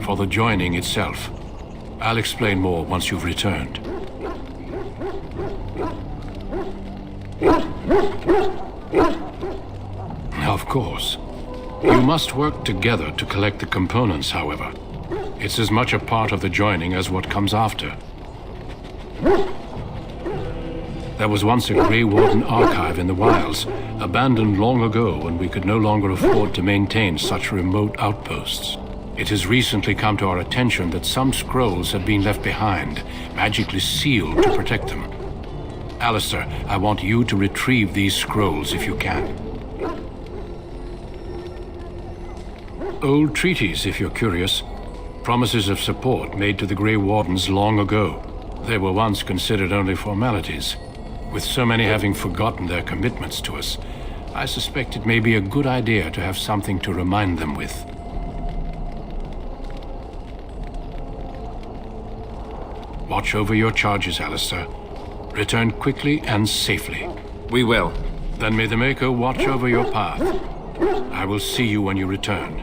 Speaker 1: For the joining itself, I'll explain more once you've returned. Of course. You must work together to collect the components, however. It's as much a part of the joining as what comes after. There was once a Grey Warden archive in the wilds, abandoned long ago when we could no longer afford to maintain such remote outposts. It has recently come to our attention that some scrolls had been left behind, magically sealed to protect them. Alistair, I want you to retrieve these scrolls if you can. Old treaties, if you're curious. Promises of support made to the Grey Wardens long ago. They were once considered only formalities. With so many having forgotten their commitments to us, I suspect it may be a good idea to have something to remind them with. Watch over your charges, Alistair. Return quickly and safely.
Speaker 22: We will.
Speaker 1: Then may the Maker watch over your path. I will see you when you return.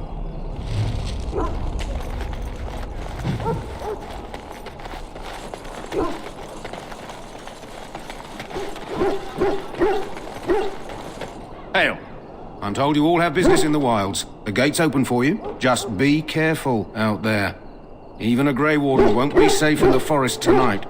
Speaker 23: Hail. I'm told you all have business in the wilds. The gate's open for you. Just be careful out there. Even a Grey Warden won't be safe in the forest tonight.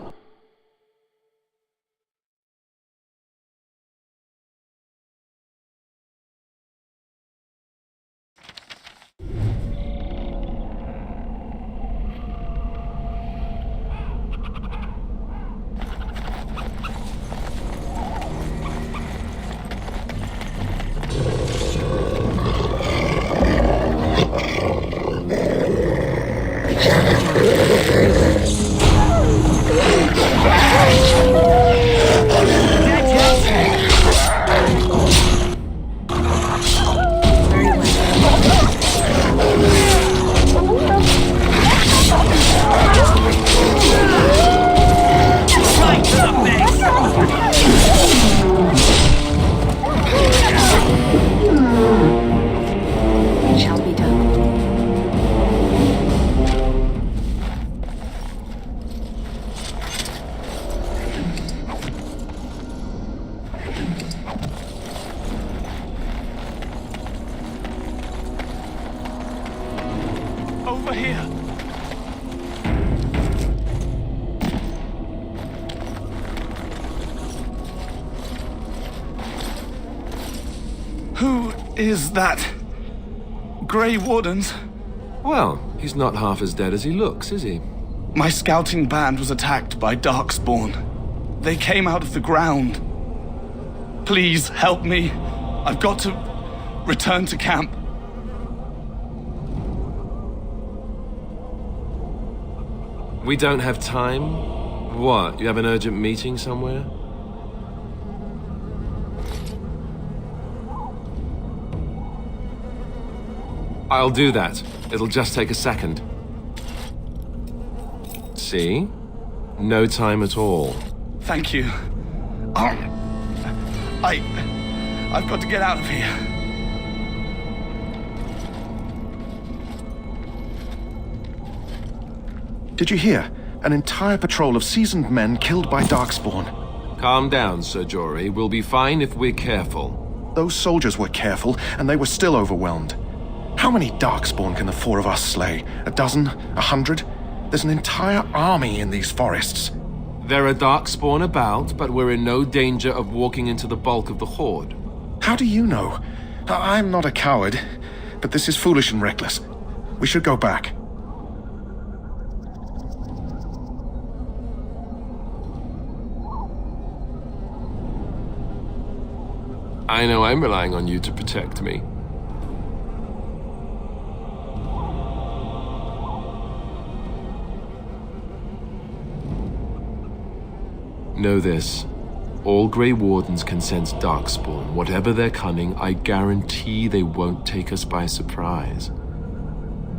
Speaker 8: Over here. Who is that? Grey Wardens?
Speaker 22: Well, he's not half as dead as he looks, is he?
Speaker 8: My scouting band was attacked by Darkspawn. They came out of the ground. Please help me. I've got to return to camp.
Speaker 22: We don't have time? What, you have an urgent meeting somewhere? I'll do that. It'll just take a second. See? No time at all.
Speaker 8: Thank you. I've got to get out of here.
Speaker 17: Did you hear? An entire patrol of seasoned men killed by Darkspawn.
Speaker 22: Calm down, Sir Jory. We'll be fine if we're careful.
Speaker 17: Those soldiers were careful, and they were still overwhelmed. How many Darkspawn can the four of us slay? A dozen? 100? There's an entire army in these forests.
Speaker 22: There are Darkspawn about, but we're in no danger of walking into the bulk of the Horde.
Speaker 17: How do you know? I'm not a coward, but this is foolish and reckless. We should go back.
Speaker 22: I know I'm relying on you to protect me. Know this. All Grey Wardens can sense Darkspawn. Whatever their cunning, I guarantee they won't take us by surprise.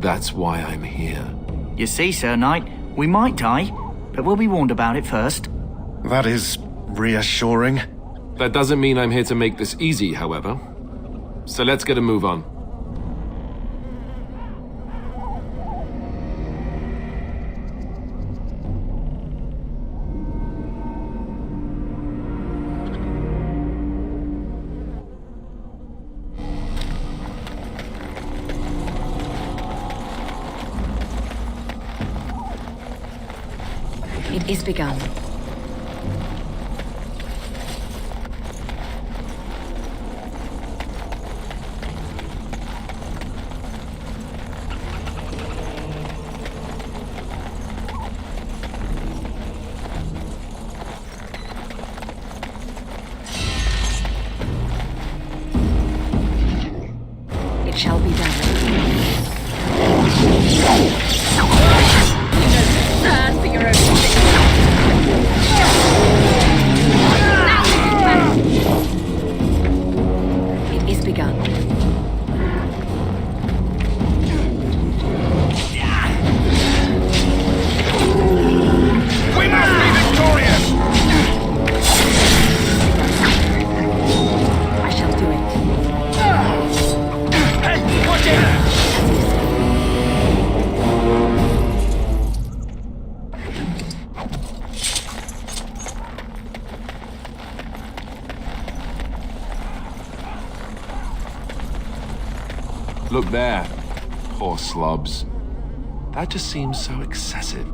Speaker 22: That's why I'm here.
Speaker 12: You see, Sir Knight, we might die, but we'll be warned about it first.
Speaker 17: That is reassuring.
Speaker 22: That doesn't mean I'm here to make this easy, however. So let's get a move on.
Speaker 13: It is begun. It shall be done. Sad for your own sake. It is begun.
Speaker 14: We must be victorious!
Speaker 13: I shall do it.
Speaker 14: Hey, watch it!
Speaker 22: Look there. Poor slobs. That just seems so excessive.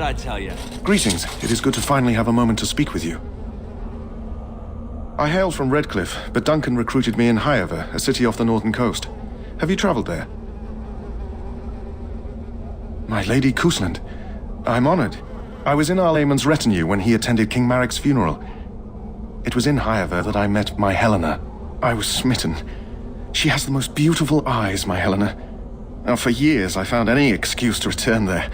Speaker 22: I tell you?
Speaker 17: Greetings. It is good to finally have a moment to speak with you. I hail from Redcliffe, but Duncan recruited me in Highover, a city off the northern coast. Have you traveled there? My Lady Kuzland. I'm honored. I was in Arlayman's retinue when he attended King Marek's funeral. It was in Highover that I met my Helena. I was smitten. She has the most beautiful eyes, my Helena. Now, for years, I found any excuse to return there.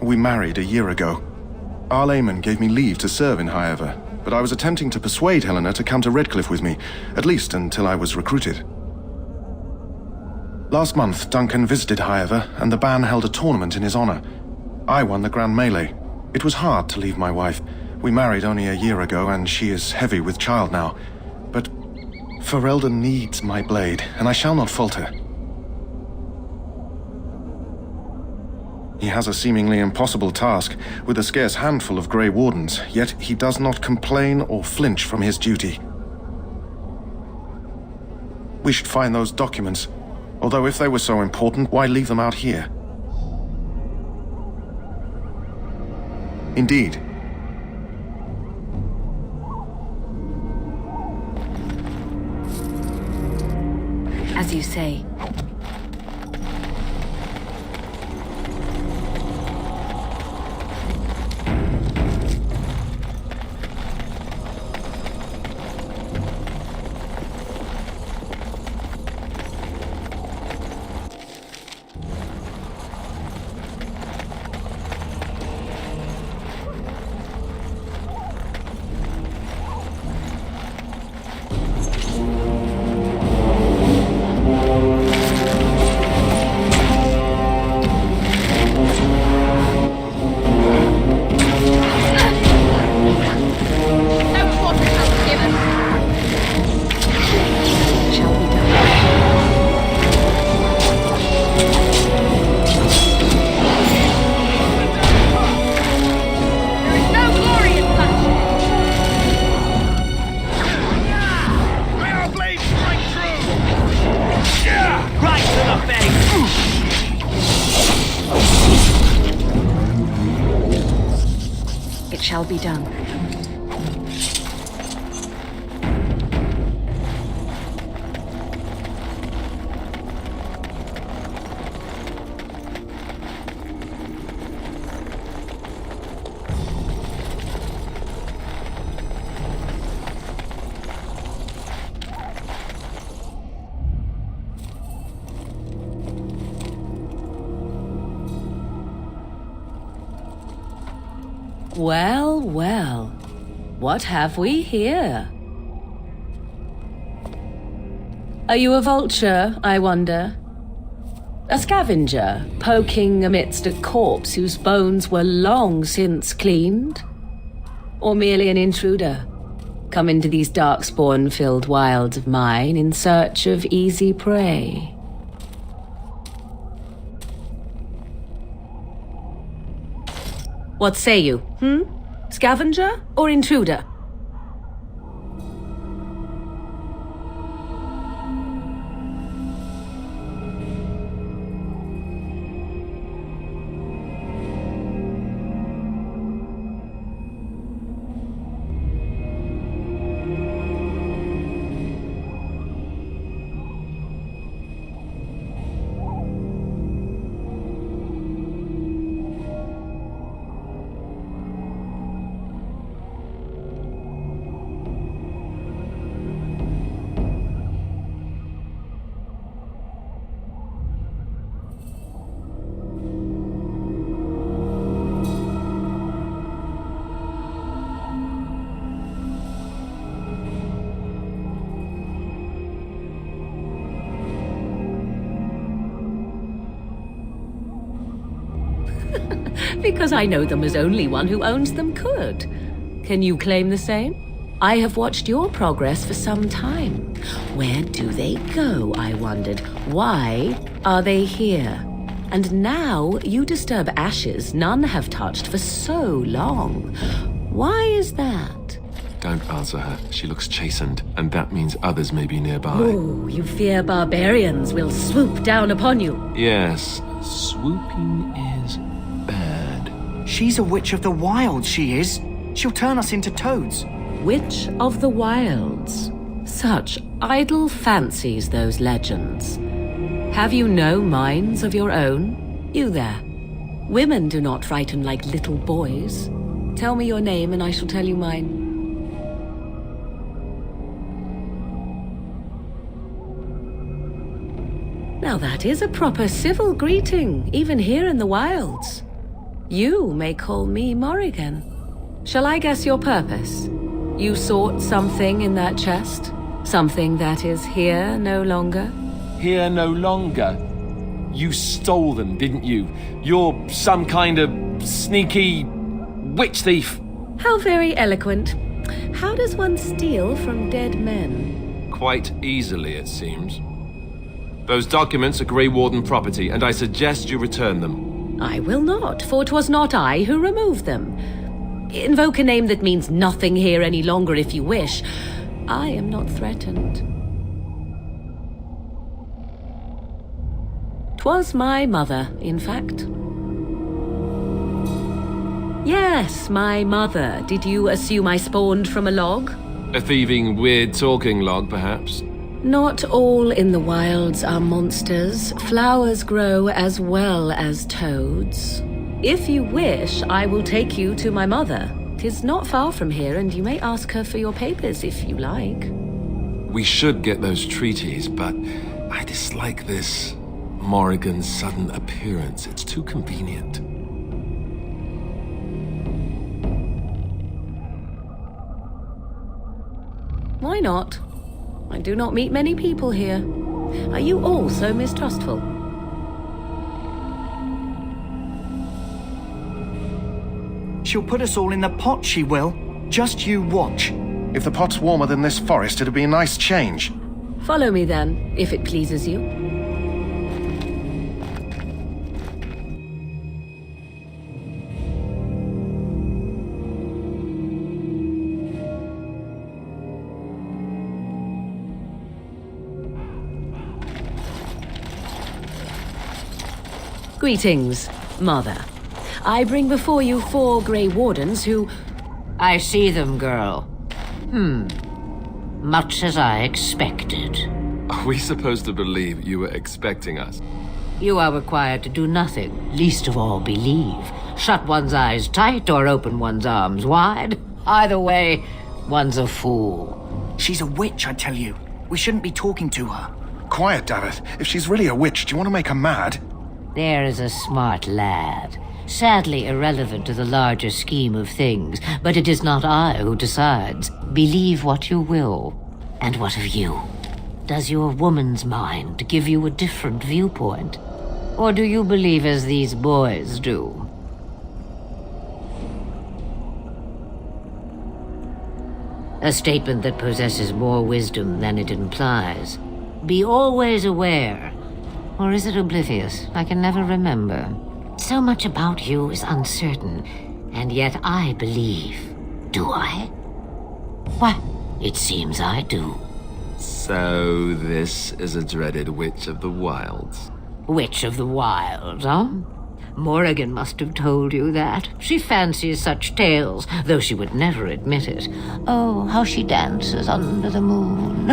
Speaker 17: We married a year ago. Arlayman gave me leave to serve in Highover, but I was attempting to persuade Helena to come to Redcliffe with me, at least until I was recruited. Last month, Duncan visited Highover, and the band held a tournament in his honor. I won the Grand Melee. It was hard to leave my wife. We married only a year ago, and she is heavy with child now. But Ferelden needs my blade, and I shall not falter. He has a seemingly impossible task, with a scarce handful of Grey Wardens, yet he does not complain or flinch from his duty. We should find those documents, although if they were so important, why leave them out here? Indeed.
Speaker 13: As you say. Shall be done.
Speaker 6: Well, well. What have we here? Are you a vulture, I wonder? A scavenger, poking amidst a corpse whose bones were long since cleaned? Or merely an intruder, come into these darkspawn-filled wilds of mine in search of easy prey? What say you, Scavenger or intruder? Because I know them as only one who owns them could. Can you claim the same? I have watched your progress for some time. Where do they go, I wondered? Why are they here? And now you disturb ashes none have touched for so long. Why is that?
Speaker 22: Don't answer her. She looks chastened, and that means others may be nearby.
Speaker 6: Oh, you fear barbarians will swoop down upon you.
Speaker 22: Yes, swooping is bad.
Speaker 12: She's a witch of the wild, she is. She'll turn us into toads.
Speaker 2: Witch of the Wilds. Such idle fancies, those legends. Have you no minds of your own? You there. Women do not frighten like little boys. Tell me your name and I shall tell you mine. Now that is a proper civil greeting, even here in the wilds. You may call me Morrigan. Shall I guess your purpose? You sought something in that chest? Something that is here no longer?
Speaker 22: Here no longer? You stole them, didn't you? You're some kind of sneaky witch thief.
Speaker 2: How very eloquent. How does one steal from dead men?
Speaker 22: Quite easily, it seems. Those documents are Grey Warden property, and I suggest you return them.
Speaker 2: I will not, for 'twas not I who removed them. Invoke a name that means nothing here any longer if you wish. I am not threatened. 'Twas my mother, in fact. Yes, my mother. Did you assume I spawned from a log?
Speaker 22: A thieving, weird-talking log, perhaps?
Speaker 2: Not all in the wilds are monsters. Flowers grow as well as toads. If you wish, I will take you to my mother. 'Tis not far from here, and you may ask her for your papers if you like.
Speaker 22: We should get those treaties, but I dislike this Morrigan's sudden appearance. It's too convenient.
Speaker 2: Why not? I do not meet many people here. Are you all so mistrustful?
Speaker 12: She'll put us all in the pot, she will. Just you watch.
Speaker 17: If the pot's warmer than this forest, it'd be a nice change.
Speaker 2: Follow me then, if it pleases you. Greetings, Mother. I bring before you 4 Grey Wardens who...
Speaker 5: I see them, girl. Much as I expected.
Speaker 22: Are we supposed to believe you were expecting us?
Speaker 5: You are required to do nothing, least of all believe. Shut one's eyes tight or open one's arms wide. Either way, one's a fool.
Speaker 12: She's a witch, I tell you. We shouldn't be talking to her.
Speaker 17: Quiet, Davith. If she's really a witch, do you want to make her mad?
Speaker 5: There is a smart lad. Sadly irrelevant to the larger scheme of things, but it is not I who decides. Believe what you will. And what of you? Does your woman's mind give you a different viewpoint? Or do you believe as these boys do? A statement that possesses more wisdom than it implies. Be always aware. Or is it oblivious? I can never remember. So much about you is uncertain, and yet I believe. Do I? Why, it seems I do.
Speaker 22: So this is a dreaded Witch of the Wilds.
Speaker 5: Witch of the Wilds, huh? Morrigan must have told you that. She fancies such tales, though she would never admit it. Oh, how she dances under the moon.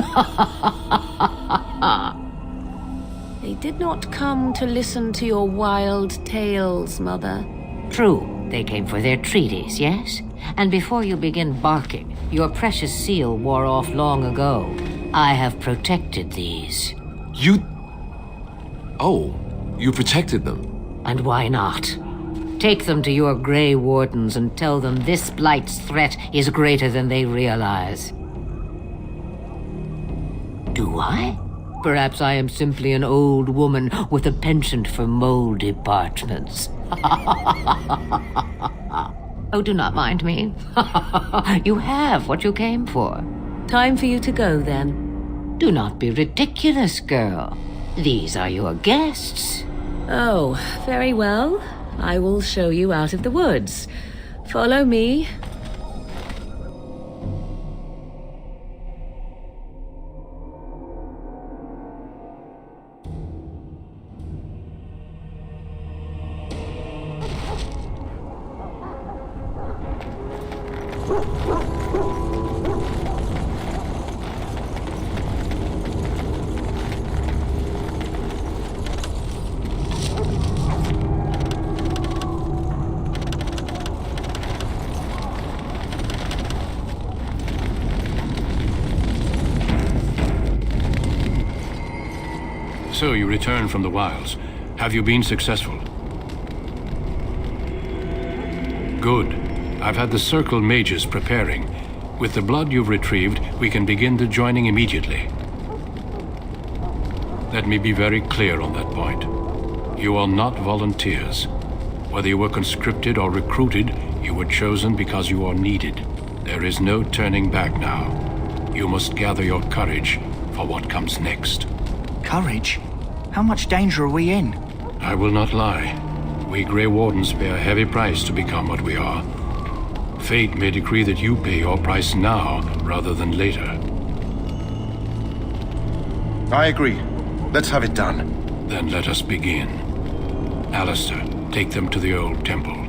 Speaker 2: They did not come to listen to your wild tales, Mother.
Speaker 5: True, they came for their treaties, yes? And before you begin barking, your precious seal wore off long ago. I have protected these.
Speaker 22: You... Oh, you protected them?
Speaker 5: And why not? Take them to your Grey Wardens and tell them this Blight's threat is greater than they realize. Do I? Perhaps I am simply an old woman with a penchant for moldy parchments. Oh, do not mind me. You have what you came for.
Speaker 2: Time for you to go, then.
Speaker 5: Do not be ridiculous, girl. These are your guests.
Speaker 2: Oh, very well. I will show you out of the woods. Follow me.
Speaker 1: So you returned from the wilds. Have you been successful? Good. I've had the Circle mages preparing. With the blood you've retrieved, we can begin the joining immediately. Let me be very clear on that point. You are not volunteers. Whether you were conscripted or recruited, you were chosen because you are needed. There is no turning back now. You must gather your courage for what comes next.
Speaker 12: Courage? How much danger are we in?
Speaker 1: I will not lie. We Grey Wardens pay a heavy price to become what we are. Fate may decree that you pay your price now rather than later.
Speaker 17: I agree. Let's have it done.
Speaker 1: Then let us begin. Alistair, take them to the old temple.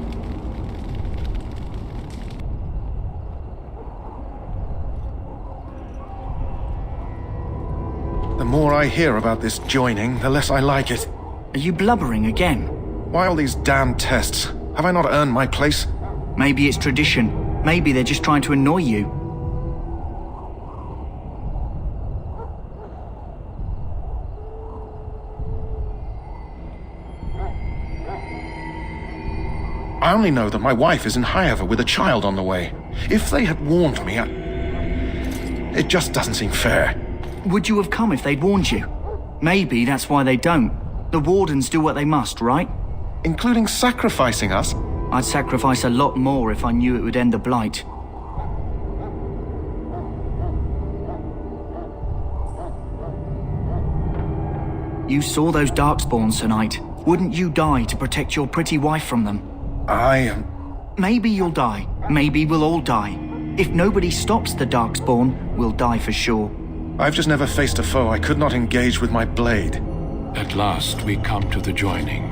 Speaker 17: The more I hear about this joining, the less I like it.
Speaker 12: Are you blubbering again?
Speaker 17: Why all these damn tests? Have I not earned my place?
Speaker 12: Maybe it's tradition. Maybe they're just trying to annoy you.
Speaker 17: I only know that my wife is in Highever with a child on the way. If they had warned me, it just doesn't seem fair.
Speaker 12: Would you have come if they'd warned you? Maybe that's why they don't. The Wardens do what they must, right?
Speaker 17: Including sacrificing us?
Speaker 12: I'd sacrifice a lot more if I knew it would end the Blight. You saw those Darkspawns tonight. Wouldn't you die to protect your pretty wife from them? Maybe you'll die. Maybe we'll all die. If nobody stops the Darkspawn, we'll die for sure.
Speaker 17: I've just never faced a foe I could not engage with my blade.
Speaker 1: At last we come to the joining.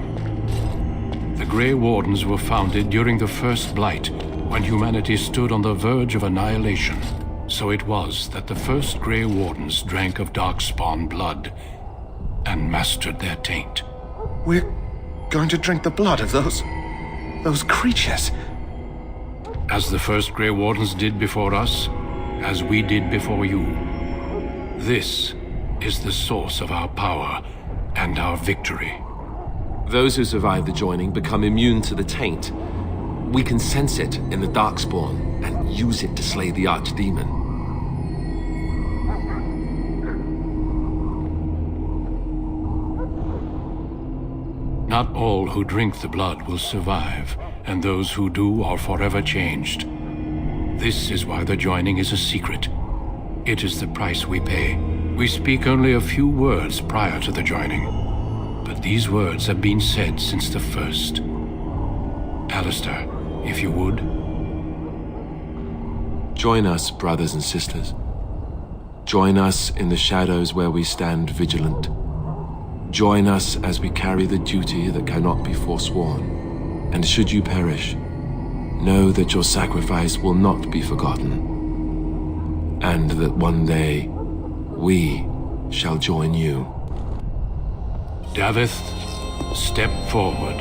Speaker 1: The Grey Wardens were founded during the First Blight, when humanity stood on the verge of annihilation. So it was that the first Grey Wardens drank of Darkspawn blood and mastered their taint.
Speaker 17: We're going to drink the blood of those creatures.
Speaker 1: As the first Grey Wardens did before us, as we did before you. This is the source of our power and our victory.
Speaker 22: Those who survive the joining become immune to the taint. We can sense it in the Darkspawn and use it to slay the Archdemon.
Speaker 1: Not all who drink the blood will survive, and those who do are forever changed. This is why the joining is a secret. It is the price we pay. We speak only a few words prior to the joining, but these words have been said since the first. Alistair, if you would.
Speaker 22: Join us, brothers and sisters. Join us in the shadows where we stand vigilant. Join us as we carry the duty that cannot be forsworn. And should you perish, know that your sacrifice will not be forgotten. And that one day, we shall join you.
Speaker 1: Davith, step forward.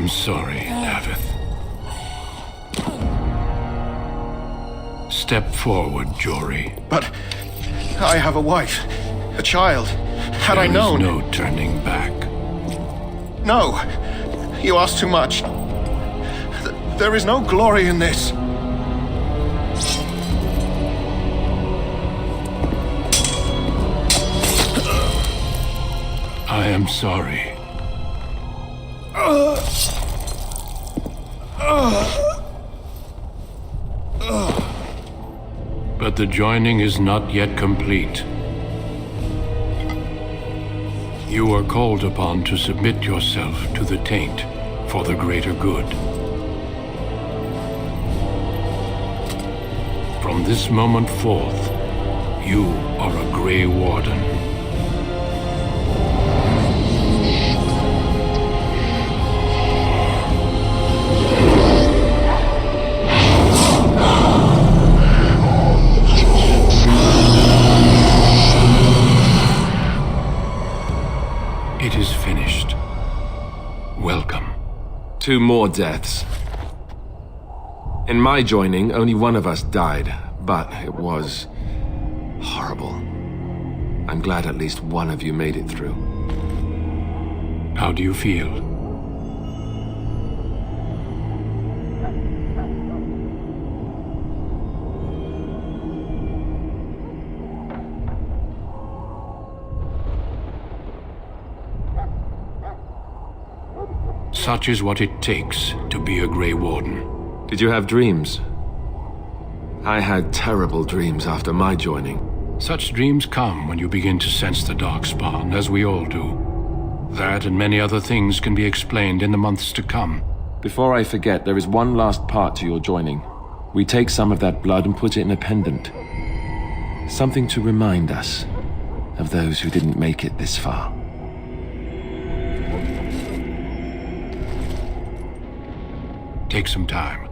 Speaker 1: Sorry, Davith. Step forward, Jory.
Speaker 17: But I have a wife, a child. Had I known...
Speaker 1: There is no turning back.
Speaker 17: No, you ask too much. There is no glory in this.
Speaker 1: I am sorry. But the joining is not yet complete. You are called upon to submit yourself to the taint for the greater good. From this moment forth, you are a Grey Warden.
Speaker 22: 2 more deaths. In my joining, only one of us died, but it was horrible. I'm glad at least one of you made it through.
Speaker 1: How do you feel? Such is what it takes to be a Grey Warden.
Speaker 22: Did you have dreams? I had terrible dreams after my joining.
Speaker 1: Such dreams come when you begin to sense the Darkspawn, as we all do. That and many other things can be explained in the months to come.
Speaker 22: Before I forget, there is one last part to your joining. We take some of that blood and put it in a pendant. Something to remind us of those who didn't make it this far.
Speaker 1: Take some time.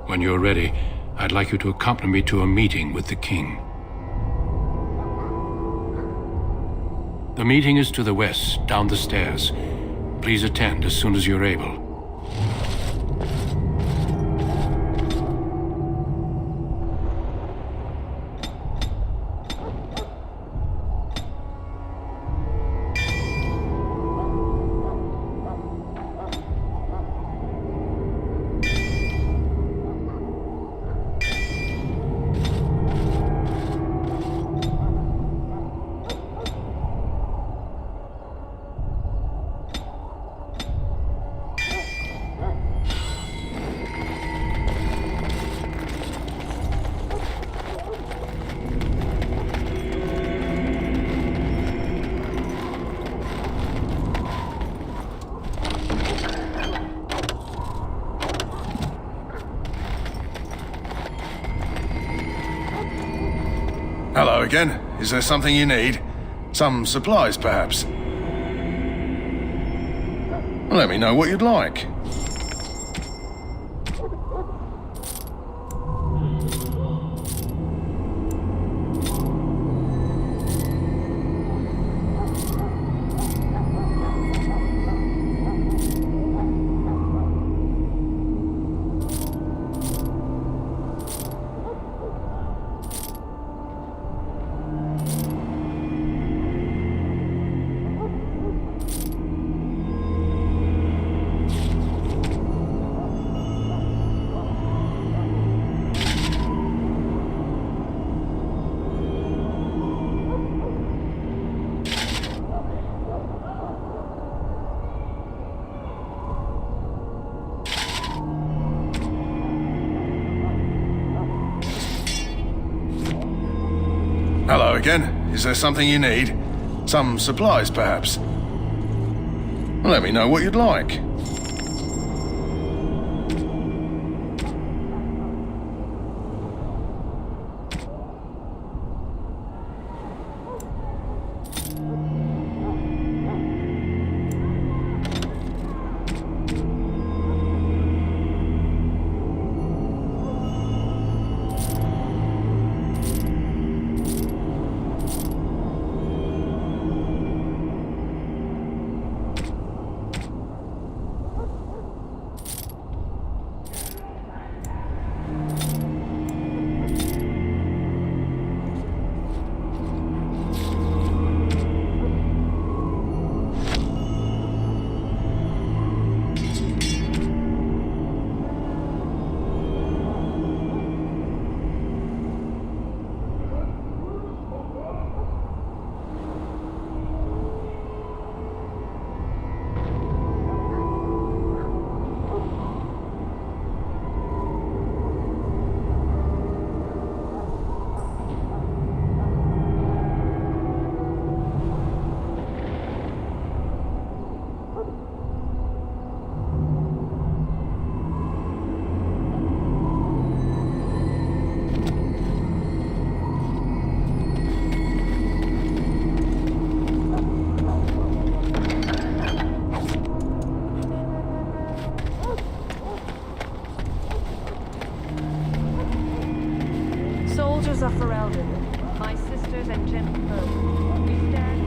Speaker 1: When you're ready, I'd like you to accompany me to a meeting with the king. The meeting is to the west, down the stairs. Please attend as soon as you're able.
Speaker 14: Hello again. Is there something you need? Some supplies, perhaps? Let me know what you'd like. Hello again. Is there something you need? Some supplies, perhaps? Let me know what you'd like.
Speaker 9: Soldiers of Ferelden, my sisters and gentlefolk, we stand.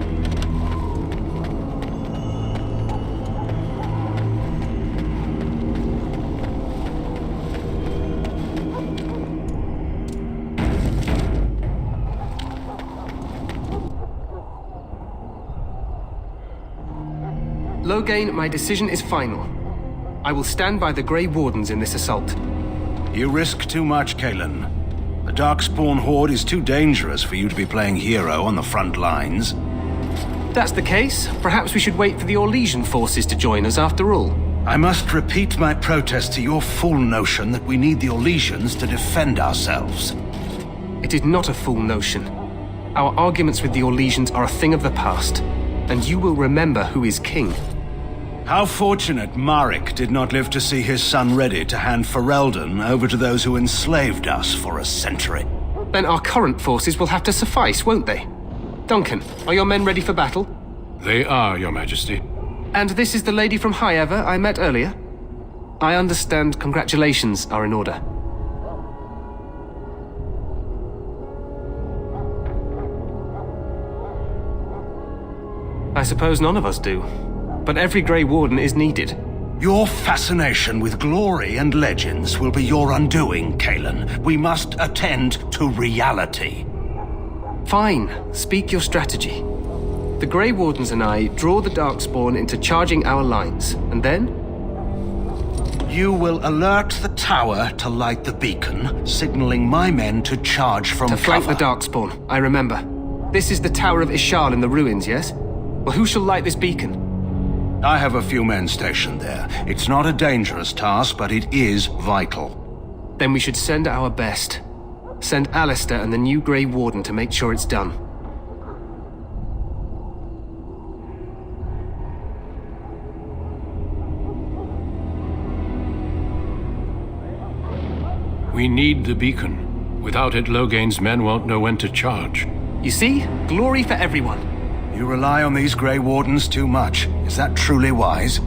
Speaker 21: Loghain, my decision is final. I will stand by the Grey Wardens in this assault.
Speaker 18: You risk too much, Kalen. The Darkspawn Horde is too dangerous for you to be playing hero on the front lines.
Speaker 21: If that's the case, perhaps we should wait for the Orlesian forces to join us after all.
Speaker 18: I must repeat my protest to your fool notion that we need the Orlesians to defend ourselves.
Speaker 21: It is not a fool notion. Our arguments with the Orlesians are a thing of the past, and you will remember who is king.
Speaker 18: How fortunate Marek did not live to see his son ready to hand Ferelden over to those who enslaved us for a century.
Speaker 21: Then our current forces will have to suffice, won't they? Duncan, are your men ready for battle?
Speaker 1: They are, Your Majesty.
Speaker 21: And this is the lady from High Ever I met earlier? I understand congratulations are in order. I suppose none of us do. But every Grey Warden is needed.
Speaker 18: Your fascination with glory and legends will be your undoing, Kalen. We must attend to reality.
Speaker 21: Fine. Speak your strategy. The Grey Wardens and I draw the Darkspawn into charging our lines, and then?
Speaker 18: You will alert the tower to light the beacon, signaling my men to charge from cover.
Speaker 21: To flank the Darkspawn, I remember. This is the Tower of Ishal in the ruins, yes? Well, who shall light this beacon?
Speaker 18: I have a few men stationed there. It's not a dangerous task, but it is vital.
Speaker 21: Then we should send our best. Send Alistair and the new Grey Warden to make sure it's done.
Speaker 1: We need the beacon. Without it, Loghain's men won't know when to charge.
Speaker 21: You see? Glory for everyone.
Speaker 18: You rely on these Grey Wardens too much. Is that truly wise?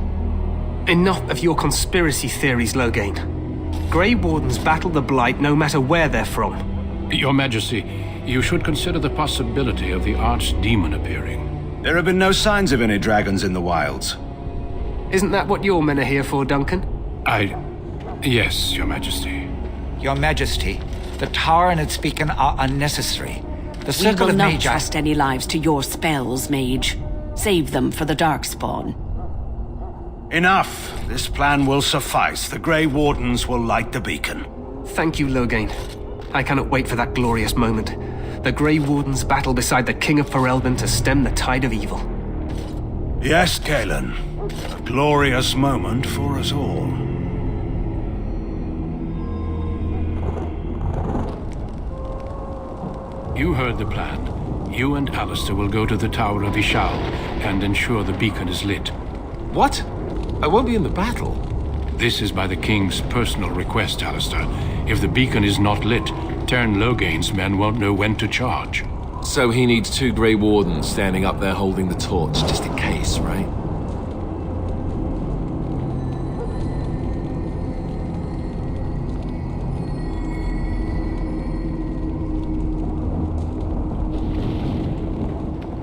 Speaker 21: Enough of your conspiracy theories, Loghain. Grey Wardens battle the Blight no matter where they're from.
Speaker 1: Your Majesty, you should consider the possibility of the Archdemon appearing.
Speaker 18: There have been no signs of any dragons in the wilds.
Speaker 21: Isn't that what your men are here for, Duncan?
Speaker 1: Yes, Your Majesty.
Speaker 19: Your Majesty, the tower and its beacon are unnecessary. The circle
Speaker 2: we will
Speaker 19: of
Speaker 2: not
Speaker 19: mage
Speaker 2: trust any lives to your spells, mage. Save them for the Darkspawn.
Speaker 18: Enough! This plan will suffice. The Grey Wardens will light the beacon.
Speaker 21: Thank you, Loghain. I cannot wait for that glorious moment. The Grey Wardens battle beside the King of Ferelden to stem the tide of evil.
Speaker 18: Yes, Kalen. A glorious moment for us all.
Speaker 1: You heard the plan. You and Alistair will go to the Tower of Ishal and ensure the beacon is lit.
Speaker 22: What? I won't be in the battle.
Speaker 1: This is by the King's personal request, Alistair. If the beacon is not lit, Tern Loghain's men won't know when to charge.
Speaker 22: So he needs 2 Grey Wardens standing up there holding the torch, just in case, right?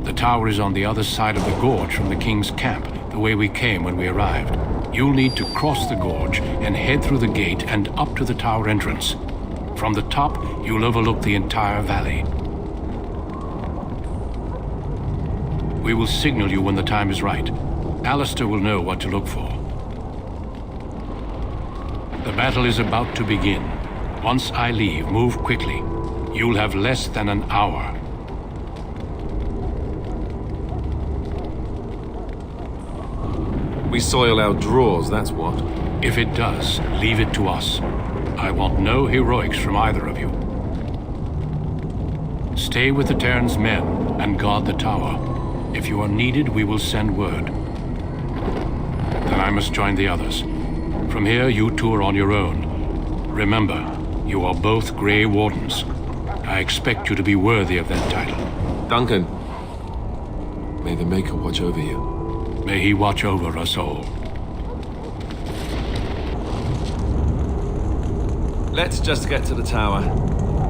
Speaker 1: The tower is on the other side of the gorge from the King's camp, the way we came when we arrived. You'll need to cross the gorge and head through the gate and up to the tower entrance. From the top, you'll overlook the entire valley. We will signal you when the time is right. Alistair will know what to look for. The battle is about to begin. Once I leave, move quickly. You'll have less than an hour.
Speaker 22: We soil our drawers, that's what.
Speaker 1: If it does, leave it to us. I want no heroics from either of you. Stay with the Terran's men and guard the tower. If you are needed, we will send word. Then I must join the others. From here, you two are on your own. Remember, you are both Grey Wardens. I expect you to be worthy of that title.
Speaker 22: Duncan, may the Maker watch over you.
Speaker 1: May he watch over us all.
Speaker 22: Let's just get to the tower.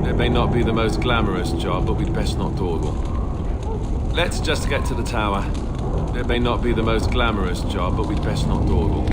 Speaker 22: It may not be the most glamorous job, but we'd best not dawdle. Let's just get to the tower. It may not be the most glamorous job, but we'd best not dawdle.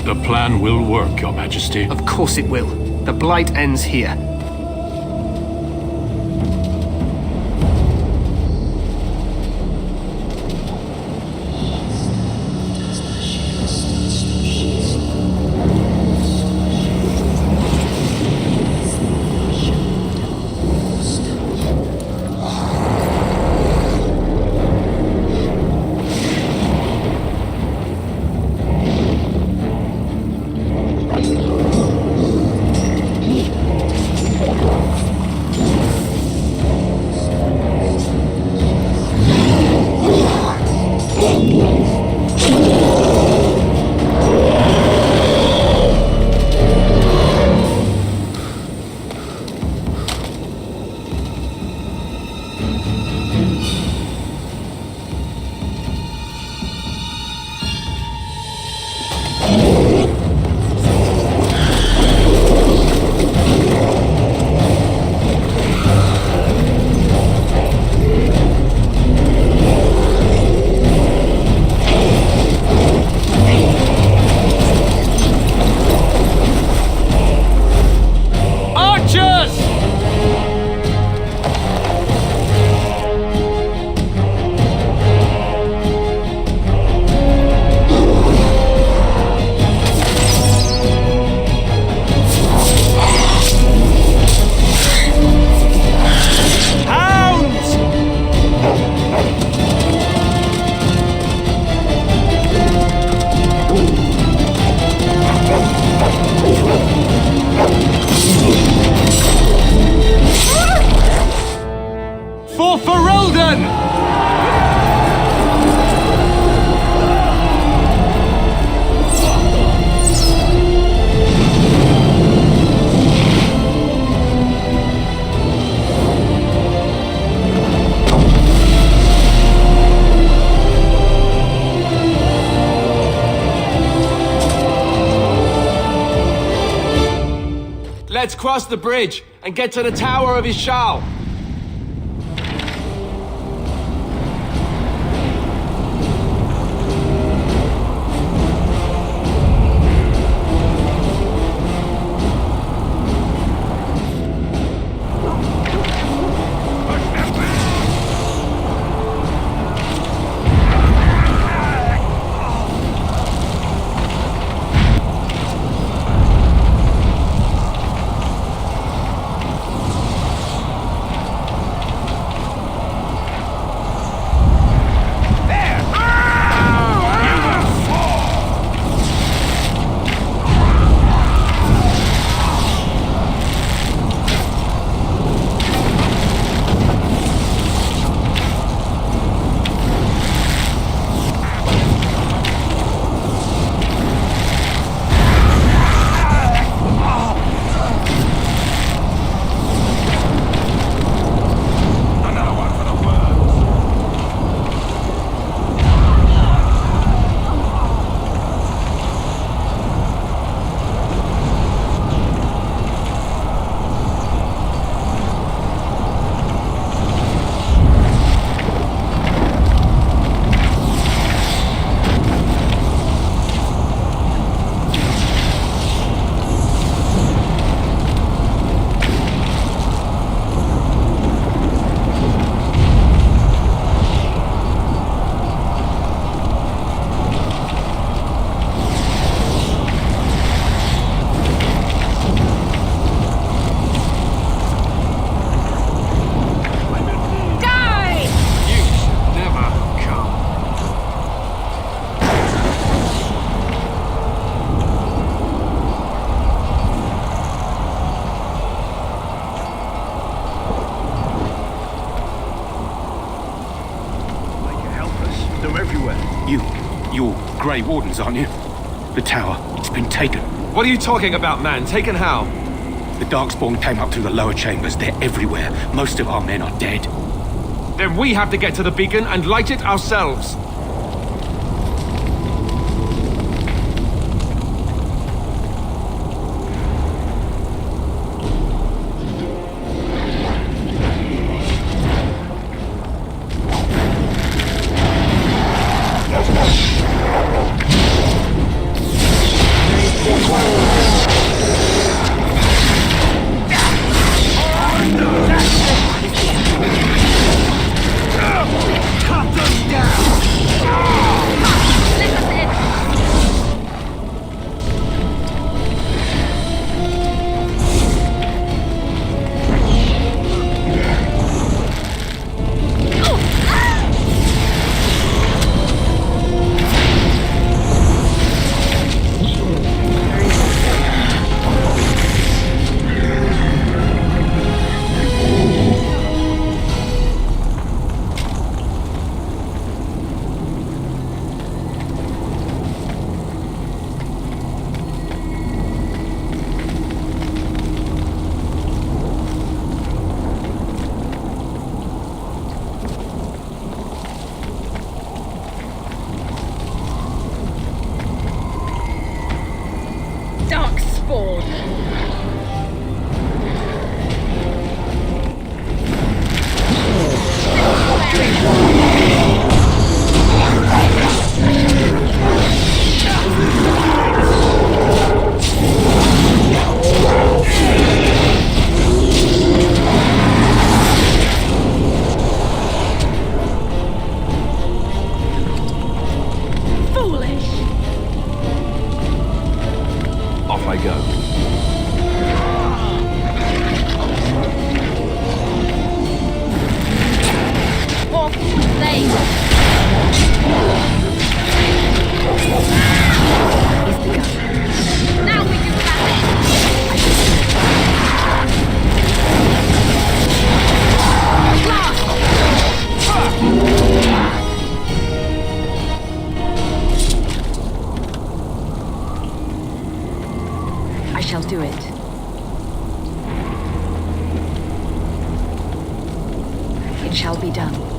Speaker 1: The plan will work, Your Majesty.
Speaker 21: Of course it will. The Blight ends here.
Speaker 22: Let's cross the bridge and get to the Tower of Ishal.
Speaker 23: You're Grey Wardens, aren't you? The tower, it's been taken.
Speaker 22: What are you talking about, man? Taken how?
Speaker 23: The Darkspawn came up through the lower chambers. They're everywhere. Most of our men are dead.
Speaker 22: Then we have to get to the beacon and light it ourselves.
Speaker 13: dark spawn!
Speaker 22: Off I go.
Speaker 13: Walk lane! He's begun. Now we do
Speaker 2: I shall do it. It shall be done.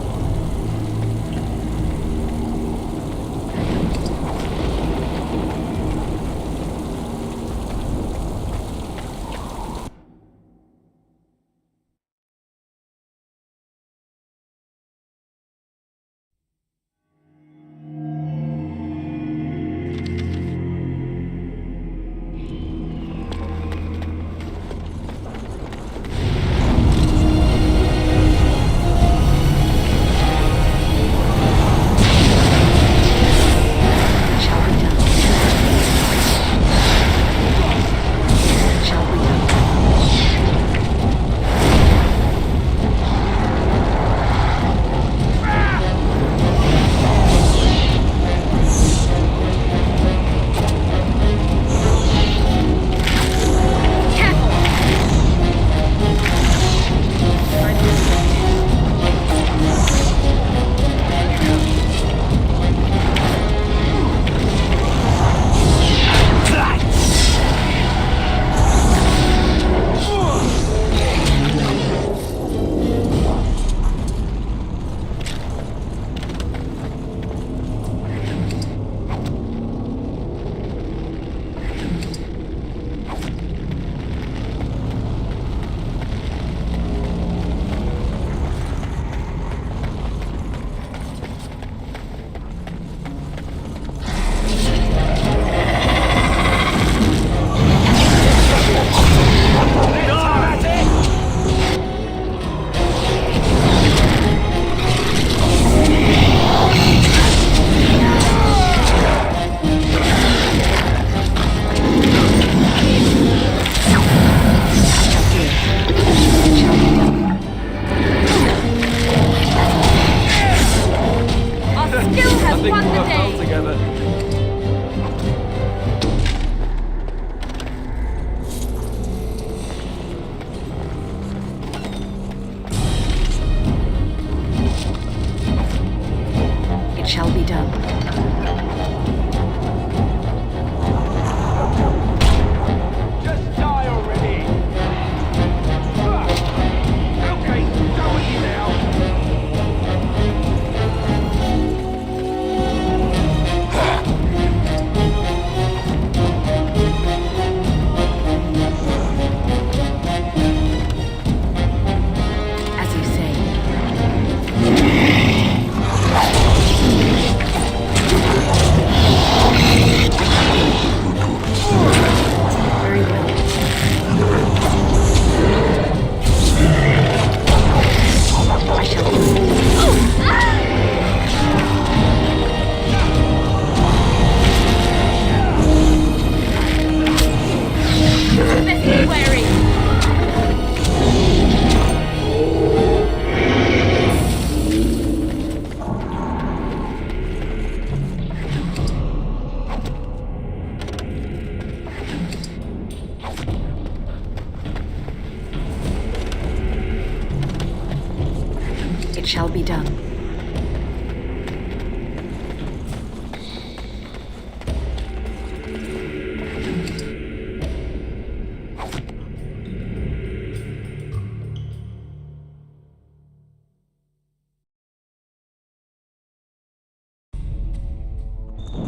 Speaker 2: It shall be done.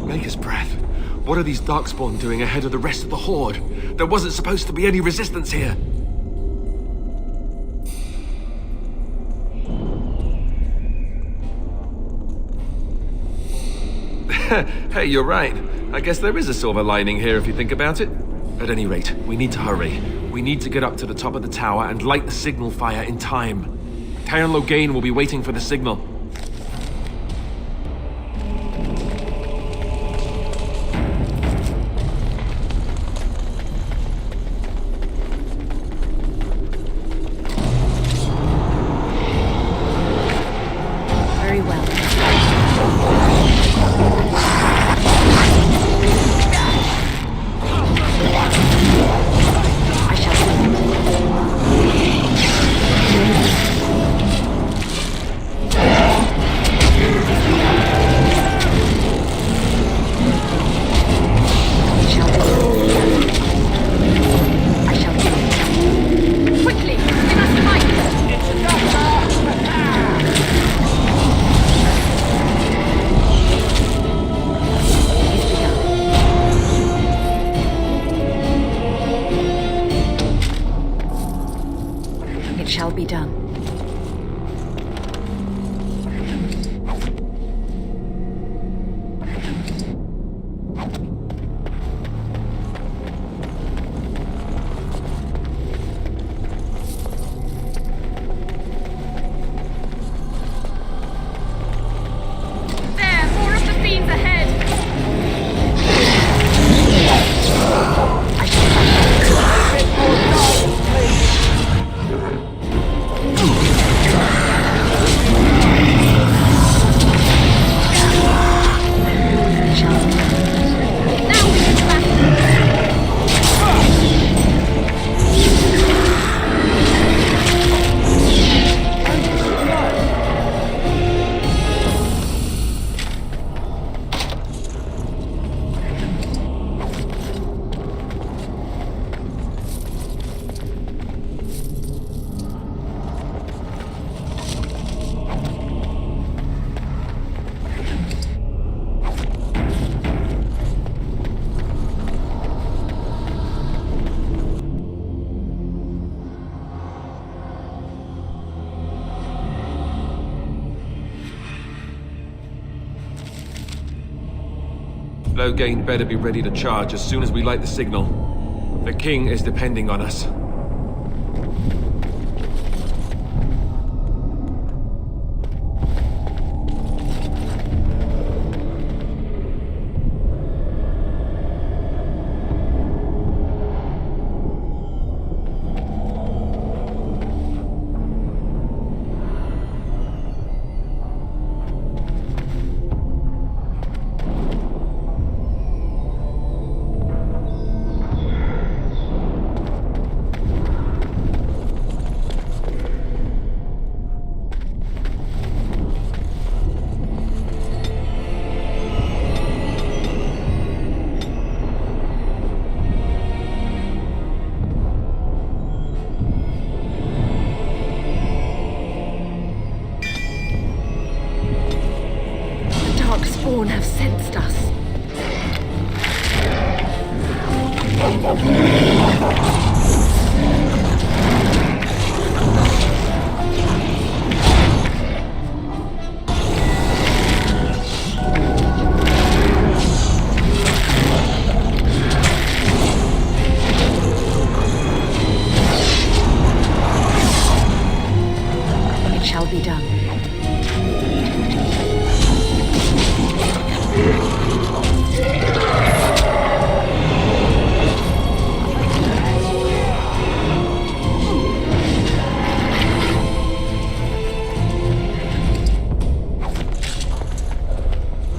Speaker 14: Maker's breath.
Speaker 22: What are these Darkspawn doing ahead of the rest of the Horde? There wasn't supposed to be any resistance here. Hey, you're right. I guess there is a silver lining here if you think about it. At any rate, we need to hurry. We need to get up to the top of the tower and light the signal fire in time. Taron Logain will be waiting for the signal.
Speaker 13: Very well. It shall be done.
Speaker 3: There! More of the fiends ahead!
Speaker 22: Logain better be ready to charge as soon as we light the signal. The king is depending on us.
Speaker 13: Darkspawn have sensed us. It shall be done.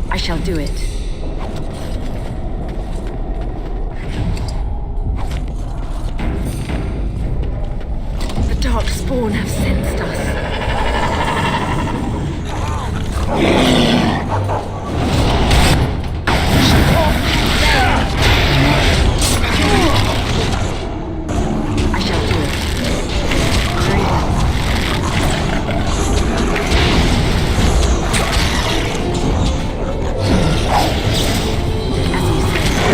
Speaker 13: I shall do it. The Darkspawn have sensed us. I shall do it. Very well. As you say.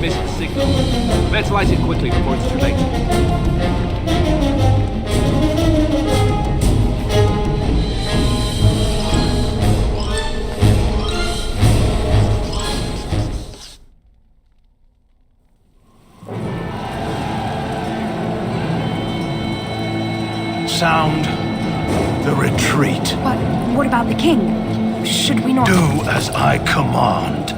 Speaker 4: missed the signal. Let's light it quickly before it's too late.
Speaker 18: Sound the retreat.
Speaker 13: But what about the king? Should we not...
Speaker 18: Do as I command.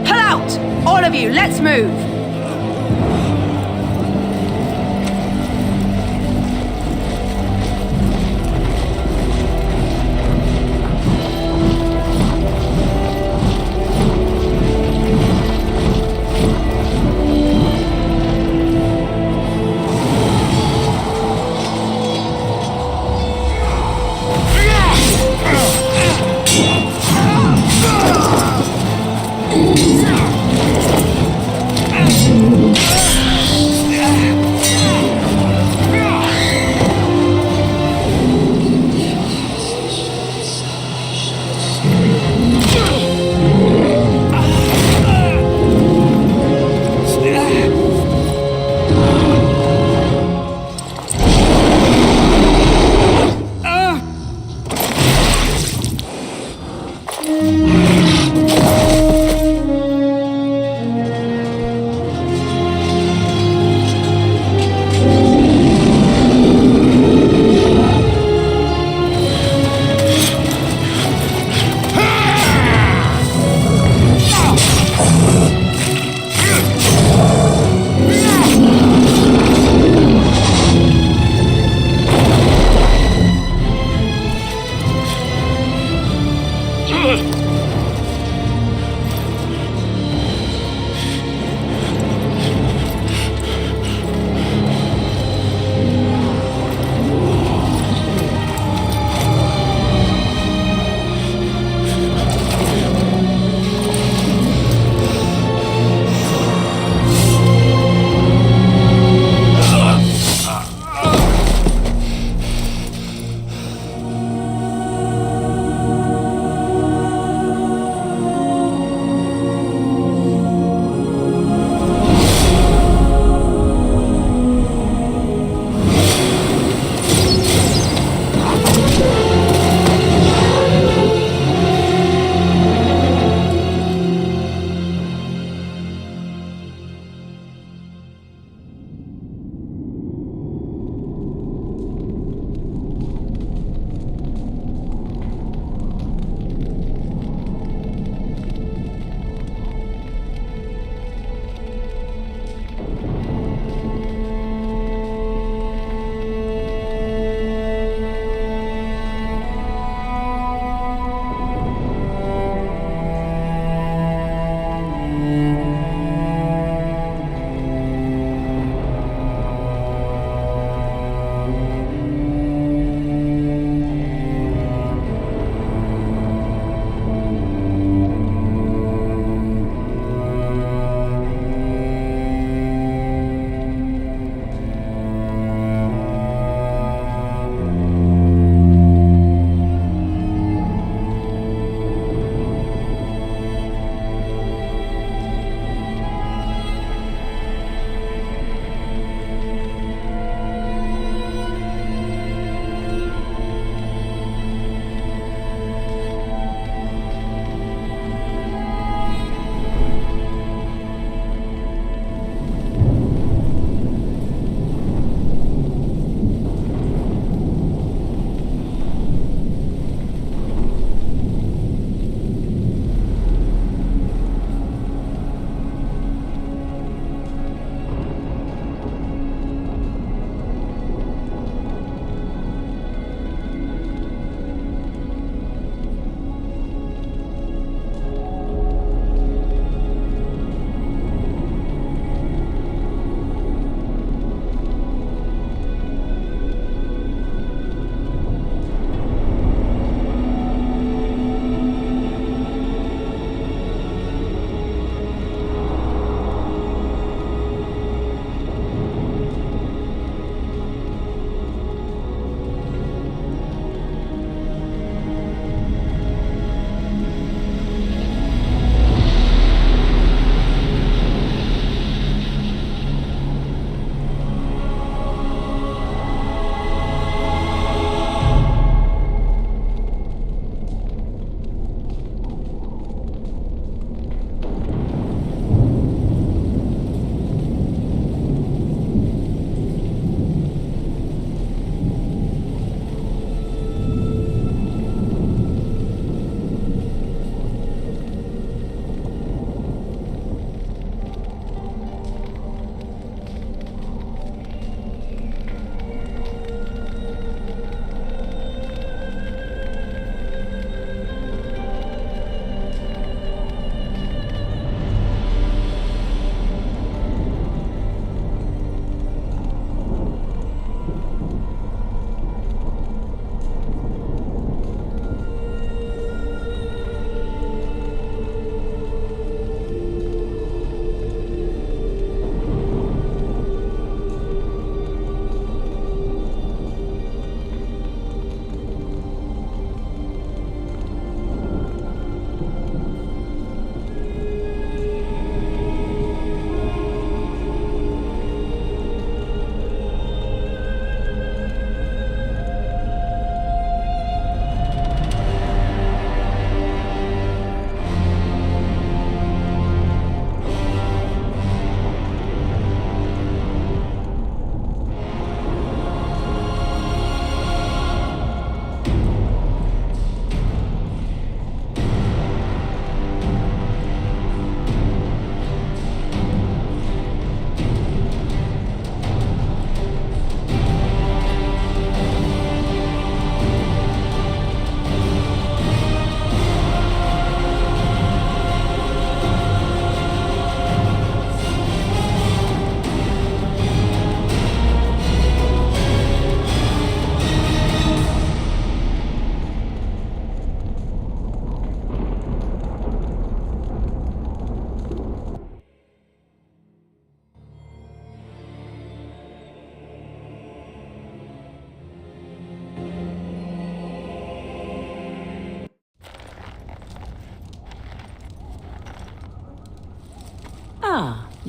Speaker 7: Pull out! All of you, let's move!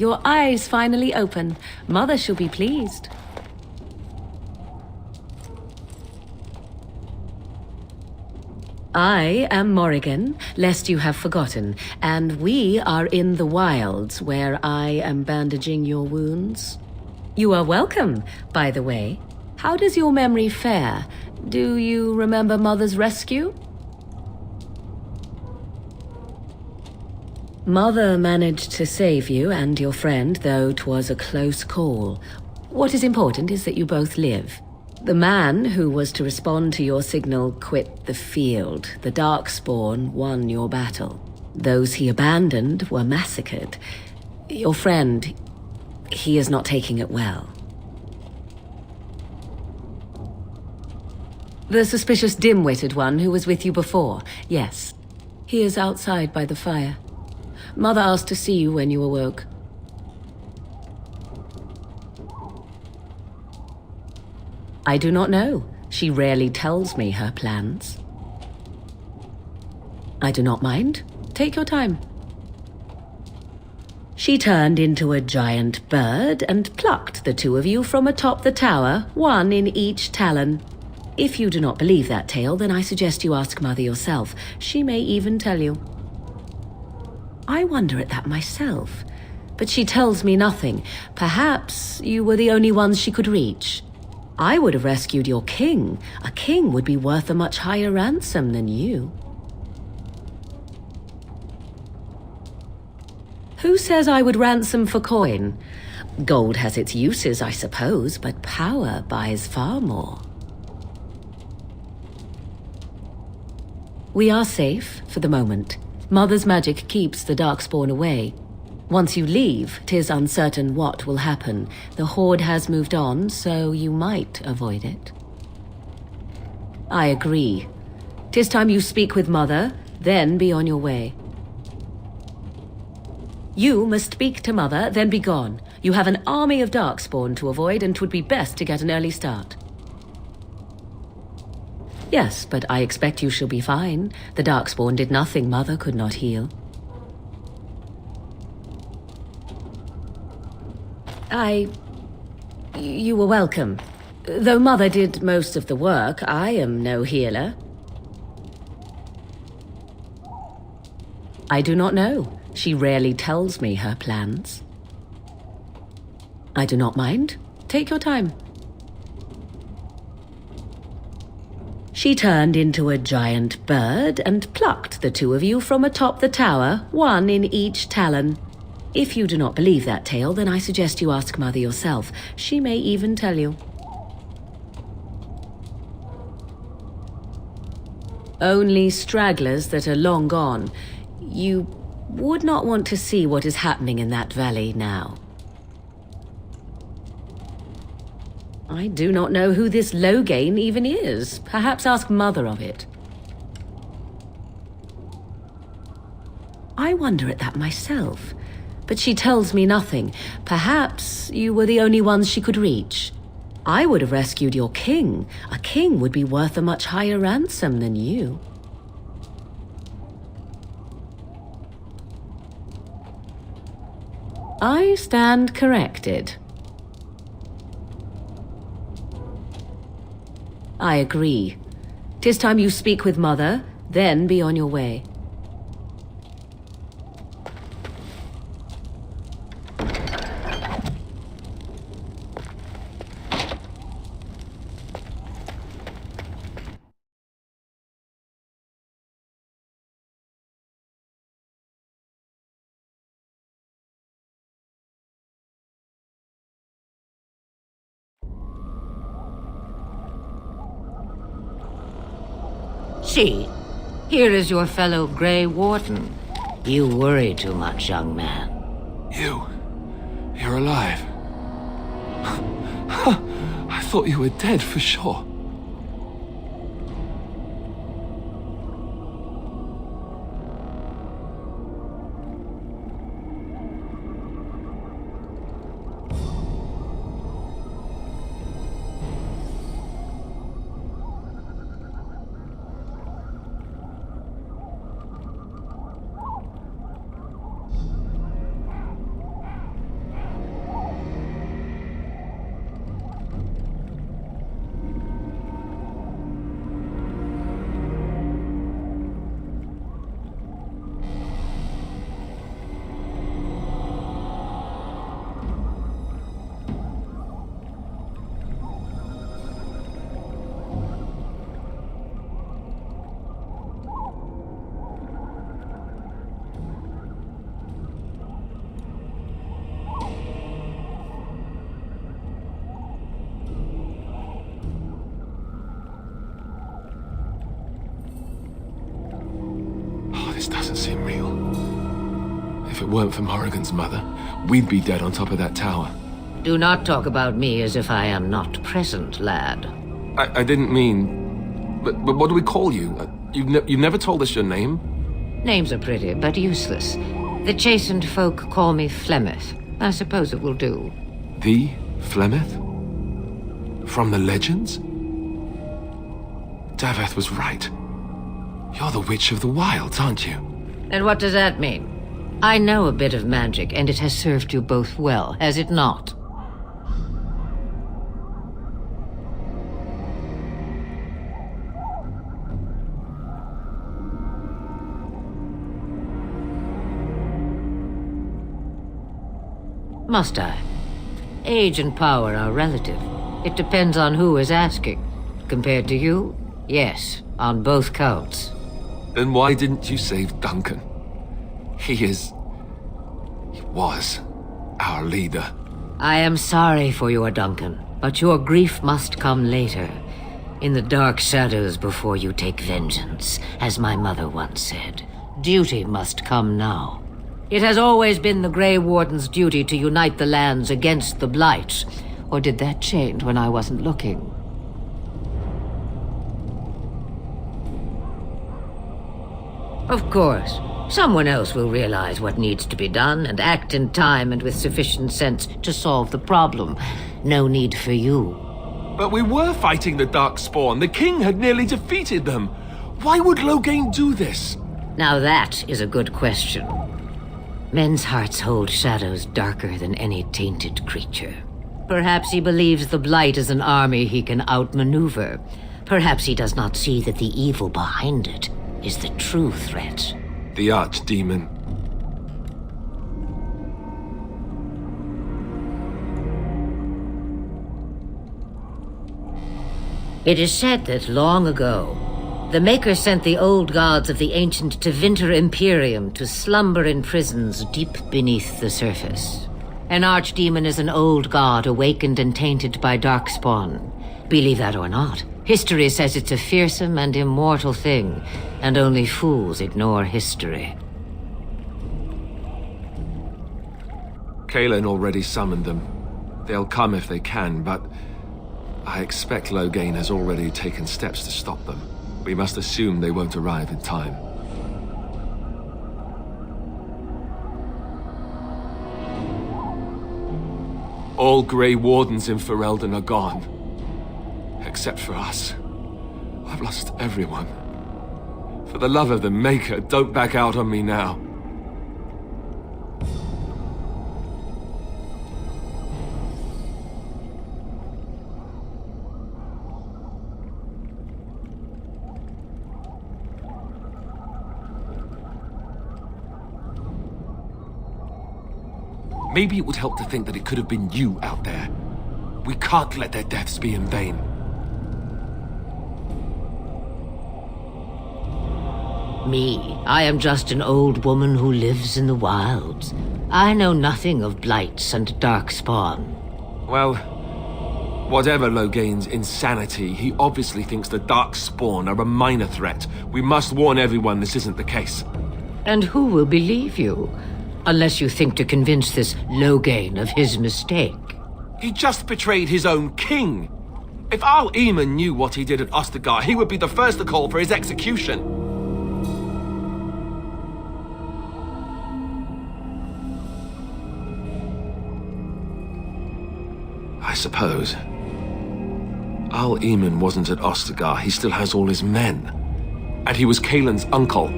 Speaker 2: your eyes finally open. Mother shall be pleased. I am Morrigan, lest you have forgotten, and we are in the wilds where I am bandaging your wounds. You are welcome, by the way. How does your memory fare? Do you remember Mother's rescue? Mother managed to save you and your friend, though 'twas a close call. What is important is that you both live. The man who was to respond to your signal quit the field. The Darkspawn won your battle. Those he abandoned were massacred. Your friend, he is not taking it well. The suspicious dim-witted one who was with you before, yes. He is outside by the fire. Mother asked to see you when you awoke. I do not know. She rarely tells me her plans. I do not mind. Take your time. She turned into a giant bird and plucked the two of you from atop the tower, one in each talon. If you do not believe that tale, then I suggest you ask Mother yourself. She may even tell you. I wonder at that myself, but she tells me nothing. Perhaps you were the only ones she could reach. I would have rescued your king. A king would be worth a much higher ransom than you. Who says I would ransom for coin? Gold has its uses, I suppose, but power buys far more. We are safe for the moment. Mother's magic keeps the Darkspawn away. Once you leave, 'tis uncertain what will happen. The Horde has moved on, so you might avoid it. I agree. 'Tis time you speak with Mother, then be on your way. You must speak to Mother, then be gone. You have an army of Darkspawn to avoid, and 'twould be best to get an early start. Yes, but I expect you shall be fine. The Darkspawn did nothing Mother could not heal. You were welcome. Though Mother did most of the work, I am no healer. I do not know. She rarely tells me her plans. I do not mind. Take your time. She turned into a giant bird and plucked the two of you from atop the tower, one in each talon. If you do not believe that tale, then I suggest you ask Mother yourself. She may even tell you. Only stragglers that are long gone. You would not want to see what is happening in that valley now. I do not know who this Loghain even is. Perhaps ask Mother of it. I wonder at that myself. But she tells me nothing. Perhaps you were the only ones she could reach. I would have rescued your king. A king would be worth a much higher ransom than you. I stand corrected. I agree. 'Tis time you speak with Mother, then be on your way.
Speaker 5: See, here is your fellow Grey Warden. You worry too much, young man.
Speaker 11: You're alive. I thought you were dead for sure. doesn't seem real. If it weren't for Morrigan's mother, we'd be dead on top of that tower.
Speaker 5: Do not talk about me as if I am not present, lad.
Speaker 11: I didn't mean... But what do we call you? You've never told us your name?
Speaker 5: Names are pretty, but useless. The chastened folk call me Flemeth. I suppose it will do.
Speaker 11: The Flemeth? From the legends? Daveth was right. You're the Witch of the Wilds, aren't you?
Speaker 5: And what does that mean? I know a bit of magic, and it has served you both well, has it not? Must I? Age and power are relative. It depends on who is asking. Compared to you, yes, on both counts.
Speaker 11: Then why didn't you save Duncan? He was our leader.
Speaker 5: I am sorry for your Duncan, but your grief must come later. In the dark shadows before you take vengeance, as my mother once said. Duty must come now. It has always been the Grey Warden's duty to unite the lands against the Blight. Or did that change when I wasn't looking? Of course. Someone else will realize what needs to be done and act in time and with sufficient sense to solve the problem. No need for you.
Speaker 11: But we were fighting the Darkspawn. The king had nearly defeated them. Why would Loghain do this?
Speaker 5: Now that is a good question. Men's hearts hold shadows darker than any tainted creature. Perhaps he believes the Blight is an army he can outmaneuver. Perhaps he does not see that the evil behind it is the true threat.
Speaker 11: The Archdemon.
Speaker 5: It is said that long ago, the Maker sent the old gods of the ancient Tevinter Imperium to slumber in prisons deep beneath the surface. An archdemon is an old god awakened and tainted by Darkspawn. Believe that or not, history says it's a fearsome and immortal thing, and only fools ignore history.
Speaker 11: Kaelin already summoned them. They'll come if they can, but I expect Loghain has already taken steps to stop them. We must assume they won't arrive in time. All Grey Wardens in Ferelden are gone. Except for us. I've lost everyone. For the love of the Maker, don't back out on me now. Maybe it would help to think that it could have been you out there. We can't let their deaths be in vain.
Speaker 5: Me? I am just an old woman who lives in the wilds. I know nothing of blights and darkspawn.
Speaker 11: Well, whatever Loghain's insanity, he obviously thinks the Darkspawn are a minor threat. We must warn everyone this isn't the case.
Speaker 5: And who will believe you? Unless you think to convince this Loghain of his mistake.
Speaker 11: He just betrayed his own king. If Arl Eamon knew what he did at Ostagar, he would be the first to call for his execution. I suppose. Arl Eamon wasn't at Ostagar. He still has all his men. And he was Kaelin's uncle.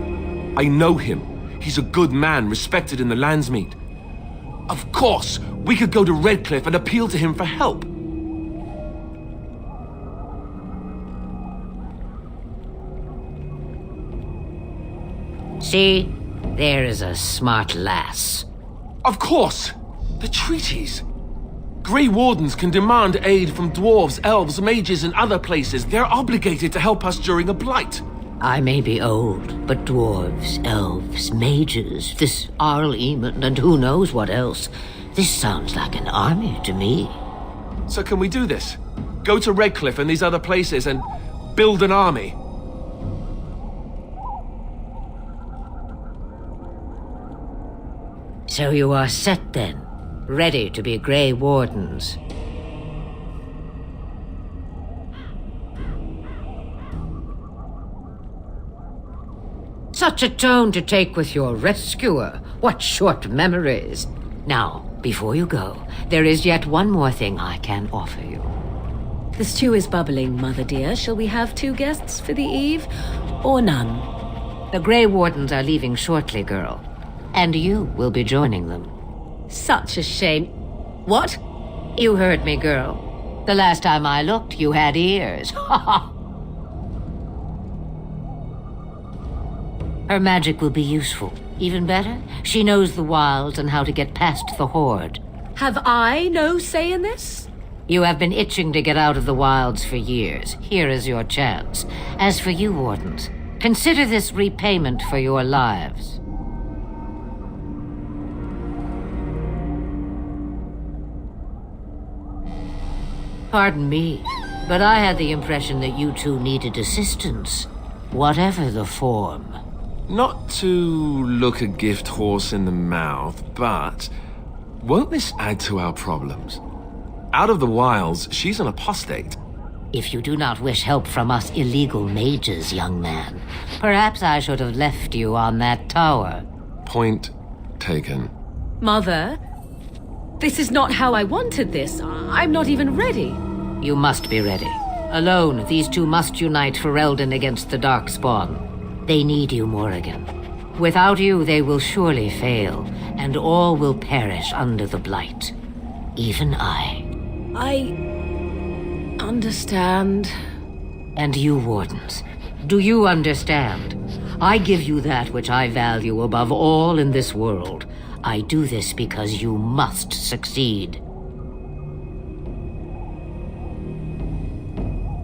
Speaker 11: I know him. He's a good man, respected in the Landsmeet. Of course, we could go to Redcliffe and appeal to him for help.
Speaker 5: See? There is a smart lass.
Speaker 11: Of course! The treaties. Grey Wardens can demand aid from dwarves, elves, mages, and other places. They're obligated to help us during a blight.
Speaker 5: I may be old, but dwarves, elves, mages, this Arl Eamon, and who knows what else. This sounds like an army to me.
Speaker 11: So can we do this? Go to Redcliffe and these other places and build an army?
Speaker 5: So you are set then, ready to be Grey Wardens. Such a tone to take with your rescuer. What short memories. Now, before you go, there is yet one more thing I can offer you.
Speaker 2: The stew is bubbling, Mother dear. Shall we have 2 guests for the eve, or none?
Speaker 5: The Grey Wardens are leaving shortly, girl. And you will be joining them.
Speaker 2: Such a shame. What?
Speaker 5: You heard me, girl. The last time I looked, you had ears. Ha ha! Her magic will be useful. Even better, she knows the wilds and how to get past the Horde.
Speaker 2: Have I no say in this?
Speaker 5: You have been itching to get out of the wilds for years. Here is your chance. As for you, Wardens, consider this repayment for your lives. Pardon me, but I had the impression that you two needed assistance, whatever the form.
Speaker 22: Not to look a gift horse in the mouth, but won't this add to our problems? Out of the wilds, she's an apostate.
Speaker 5: If you do not wish help from us illegal mages, young man, perhaps I should have left you on that tower.
Speaker 22: Point taken.
Speaker 2: Mother, this is not how I wanted this. I'm not even ready.
Speaker 5: You must be ready. Alone, these two must unite Ferelden against the Darkspawn. They need you, Morrigan. Without you, they will surely fail, and all will perish under the Blight. Even I.
Speaker 2: I understand.
Speaker 5: And you, Wardens, do you understand? I give you that which I value above all in this world. I do this because you must succeed.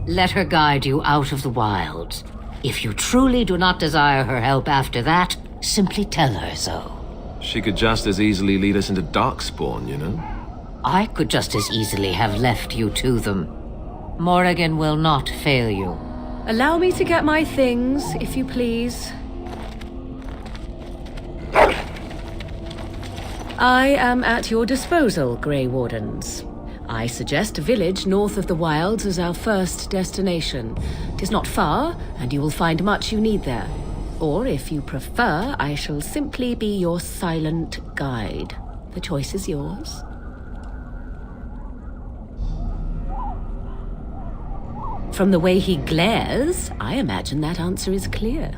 Speaker 5: Let her guide you out of the wilds. If you truly do not desire her help after that, simply tell her so.
Speaker 22: She could just as easily lead us into Darkspawn, you know?
Speaker 5: I could just as easily have left you to them. Morrigan will not fail you.
Speaker 2: Allow me to get my things, if you please. I am at your disposal, Grey Wardens. I suggest a village north of the wilds as our first destination. 'Tis not far, and you will find much you need there. Or, if you prefer, I shall simply be your silent guide. The choice is yours. From the way he glares, I imagine that answer is clear.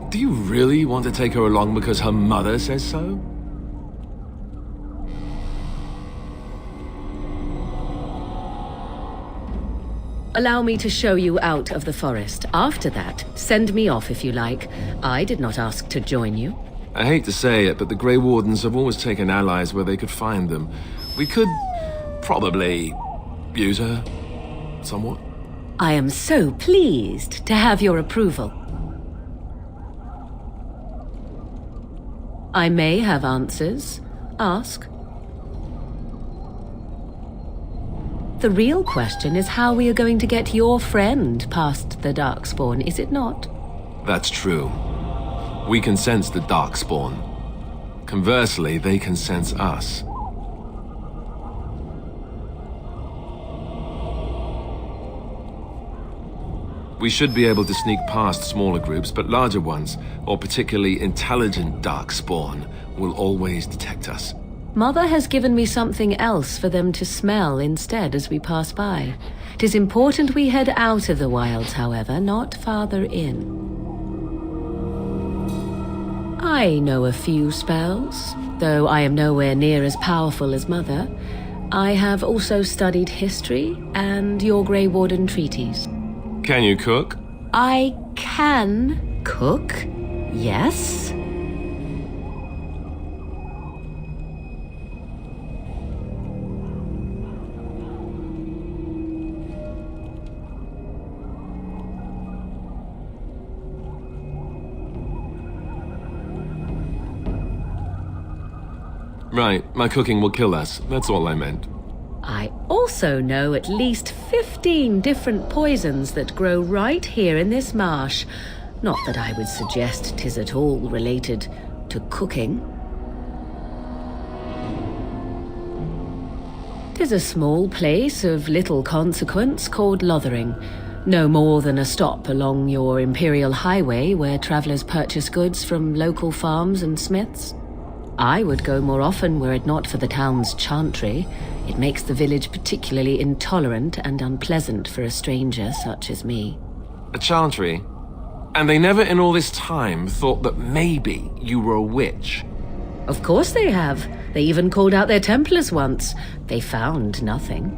Speaker 22: Do you really want to take her along because her mother says so?
Speaker 2: Allow me to show you out of the forest. After that, send me off if you like. I did not ask to join you.
Speaker 22: I hate to say it, but the Grey Wardens have always taken allies where they could find them. We could probably use her somewhat.
Speaker 2: I am so pleased to have your approval. I may have answers. Ask. The real question is how we are going to get your friend past the Darkspawn, is it not?
Speaker 22: That's true. We can sense the Darkspawn. Conversely, they can sense us. We should be able to sneak past smaller groups, but larger ones, or particularly intelligent Darkspawn, will always detect us.
Speaker 2: Mother has given me something else for them to smell instead as we pass by. 'Tis important we head out of the wilds, however, not farther in. I know a few spells, though I am nowhere near as powerful as Mother. I have also studied history and your Grey Warden treaties.
Speaker 22: Can you cook?
Speaker 2: I can cook, yes.
Speaker 22: Right, my cooking will kill us. That's all I meant.
Speaker 2: I also know at least 15 different poisons that grow right here in this marsh. Not that I would suggest 'tis at all related
Speaker 13: to cooking. 'Tis a small place of little consequence called Lothering. No more than a stop along your imperial highway where travellers purchase goods from local farms and smiths. I would go more often were it not for the town's chantry. It makes the village particularly intolerant and unpleasant for a stranger such as me.
Speaker 22: A chantry? And they never in all this time thought that maybe you were a witch?
Speaker 13: Of course they have. They even called out their Templars once. They found nothing.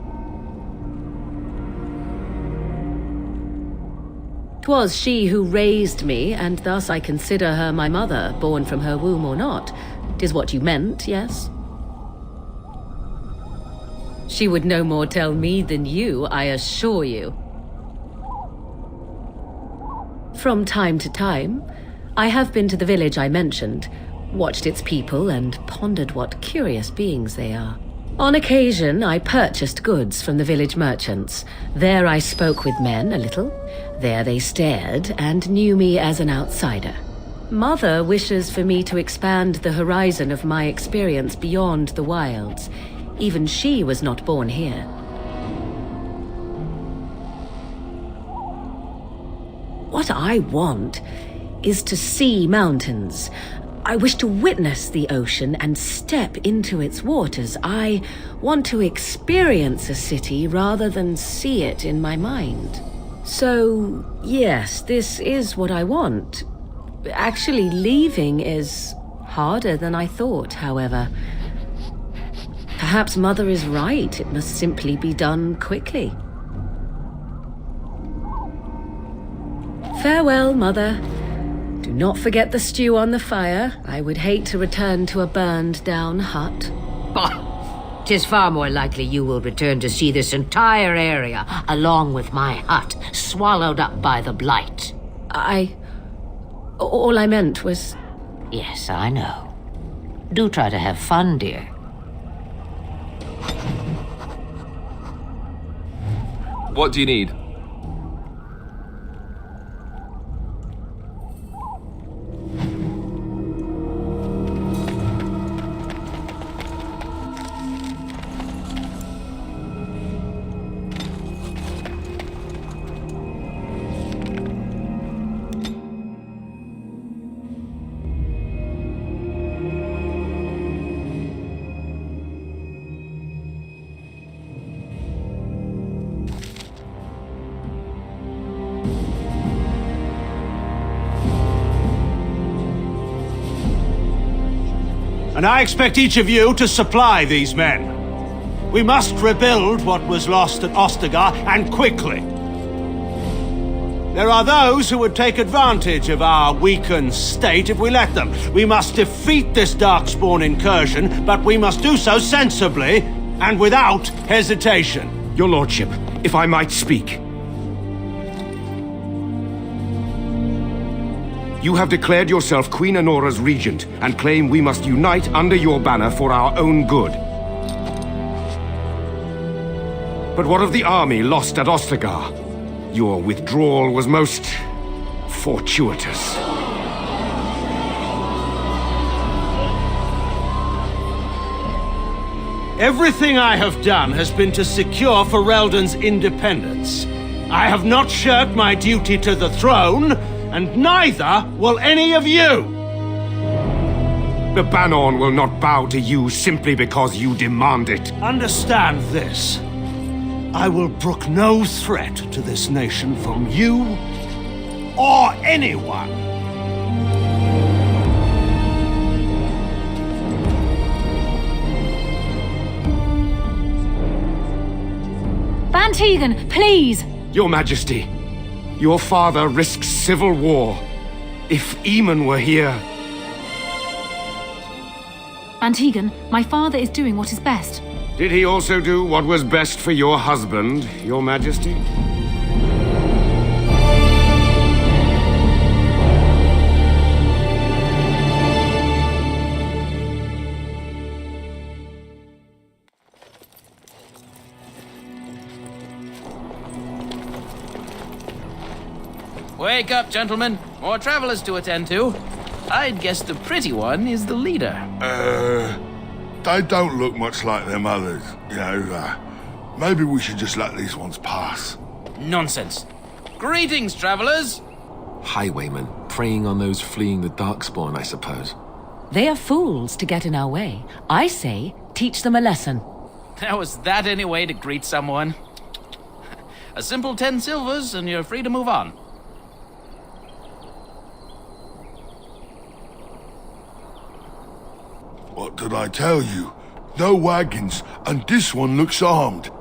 Speaker 13: 'Twas she who raised me, and thus I consider her my mother, born from her womb or not. 'Tis what you meant, yes? She would no more tell me than you, I assure you. From time to time, I have been to the village I mentioned, watched its people, and pondered what curious beings they are. On occasion, I purchased goods from the village merchants. There I spoke with men a little. There they stared and knew me as an outsider. Mother wishes for me to expand the horizon of my experience beyond the wilds. Even she was not born here. What I want is to see mountains. I wish to witness the ocean and step into its waters. I want to experience a city rather than see it in my mind. So, yes, this is what I want. Actually, leaving is harder than I thought, however. Perhaps Mother is right. It must simply be done quickly. Farewell, Mother. Do not forget the stew on the fire. I would hate to return to a burned-down hut.
Speaker 5: Bah! 'Tis far more likely you will return to see this entire area, along with my hut, swallowed up by the blight.
Speaker 13: All I meant was...
Speaker 5: Yes, I know. Do try to have fun, dear.
Speaker 22: What do you need?
Speaker 18: And I expect each of you to supply these men. We must rebuild what was lost at Ostagar, and quickly. There are those who would take advantage of our weakened state if we let them. We must defeat this Darkspawn incursion, but we must do so sensibly and without hesitation.
Speaker 10: Your Lordship, if I might speak. You have declared yourself Queen Anora's regent and claim we must unite under your banner for our own good. But what of the army lost at Ostagar? Your withdrawal was most fortuitous.
Speaker 18: Everything I have done has been to secure Ferelden's independence. I have not shirked my duty to the throne, and neither will any of you!
Speaker 10: The Banorn will not bow to you simply because you demand it.
Speaker 18: Understand this. I will brook no threat to this nation from you or anyone.
Speaker 13: Van Tegan, please!
Speaker 10: Your Majesty, your father risks civil war. If Eamon were here...
Speaker 13: Van Tegan, my father is doing what is best.
Speaker 10: Did he also do what was best for your husband, Your Majesty?
Speaker 15: Wake up, gentlemen. More travelers to attend to. I'd guess the pretty one is the leader.
Speaker 16: They don't look much like them others, you know. Maybe we should just let these ones pass.
Speaker 15: Nonsense. Greetings, travelers.
Speaker 22: Highwaymen, preying on those fleeing the Darkspawn, I suppose.
Speaker 13: They are fools to get in our way. I say, teach them a lesson.
Speaker 15: Now, is that any way to greet someone? A simple 10 silvers and you're free to move on.
Speaker 16: What did I tell you? No wagons, and this one looks armed.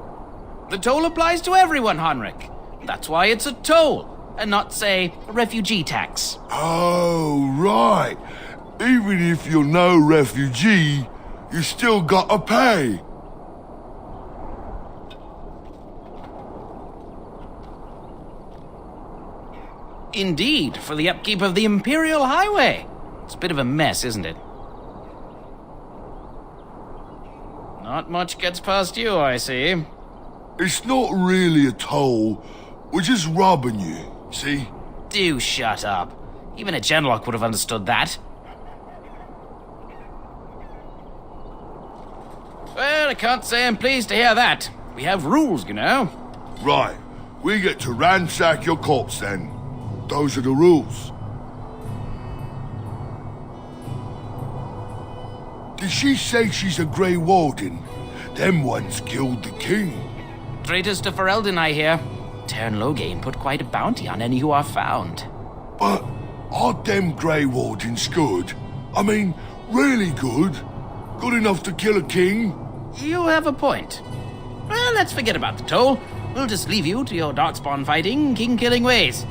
Speaker 15: The toll applies to everyone, Henrik. That's why it's a toll, and not, say, a refugee tax.
Speaker 16: Oh, right. Even if you're no refugee, you still gotta pay.
Speaker 15: Indeed, for the upkeep of the Imperial Highway. It's a bit of a mess, isn't it? Not much gets past you, I see.
Speaker 16: It's not really a toll. We're just robbing you, see?
Speaker 15: Do shut up. Even a Genlock would have understood that. Well, I can't say I'm pleased to hear that. We have rules, you know.
Speaker 16: Right. We get to ransack your corpse then. Those are the rules. Did she say she's a Grey Warden? Them ones killed the king.
Speaker 15: Traitors to Ferelden, I hear. Tern Loghain put quite a bounty on any who are found.
Speaker 16: But are them Grey Wardens good? I mean, really good? Good enough to kill a king?
Speaker 15: You have a point. Well, let's forget about the toll. We'll just leave you to your Darkspawn fighting, king-killing ways.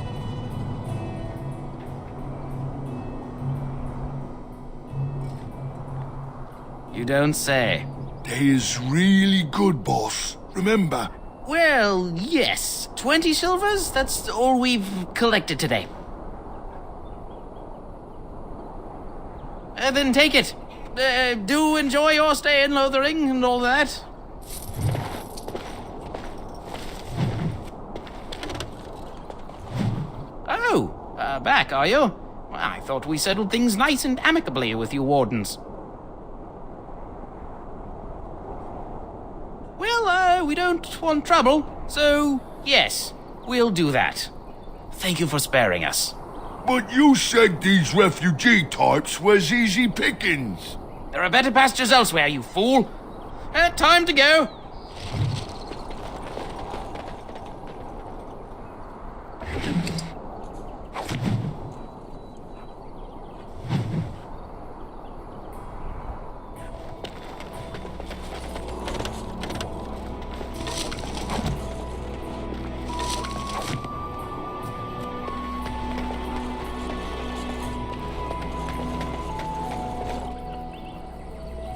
Speaker 15: You don't say.
Speaker 16: They is really good, boss. Remember?
Speaker 15: Well, yes. 20 silvers? That's all we've collected today. Then take it. Do enjoy your stay in Lothering and all that. Oh, back, are you? Well, I thought we settled things nice and amicably with you wardens. Well, we don't want trouble, so yes, we'll do that. Thank you for sparing us.
Speaker 16: But you said these refugee types was easy pickings.
Speaker 15: There are better pastures elsewhere, you fool. Time to go.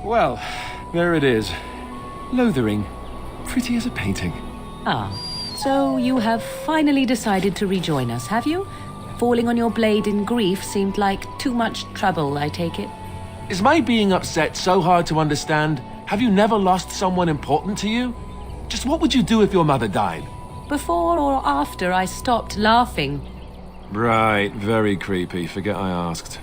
Speaker 22: Well, there it is. Lothering. Pretty as a painting.
Speaker 13: Ah, so you have finally decided to rejoin us, have you? Falling on your blade in grief seemed like too much trouble, I take it.
Speaker 22: Is my being upset so hard to understand? Have you never lost someone important to you? Just what would you do if your mother died?
Speaker 13: Before or after I stopped laughing.
Speaker 22: Right, very creepy. Forget I asked.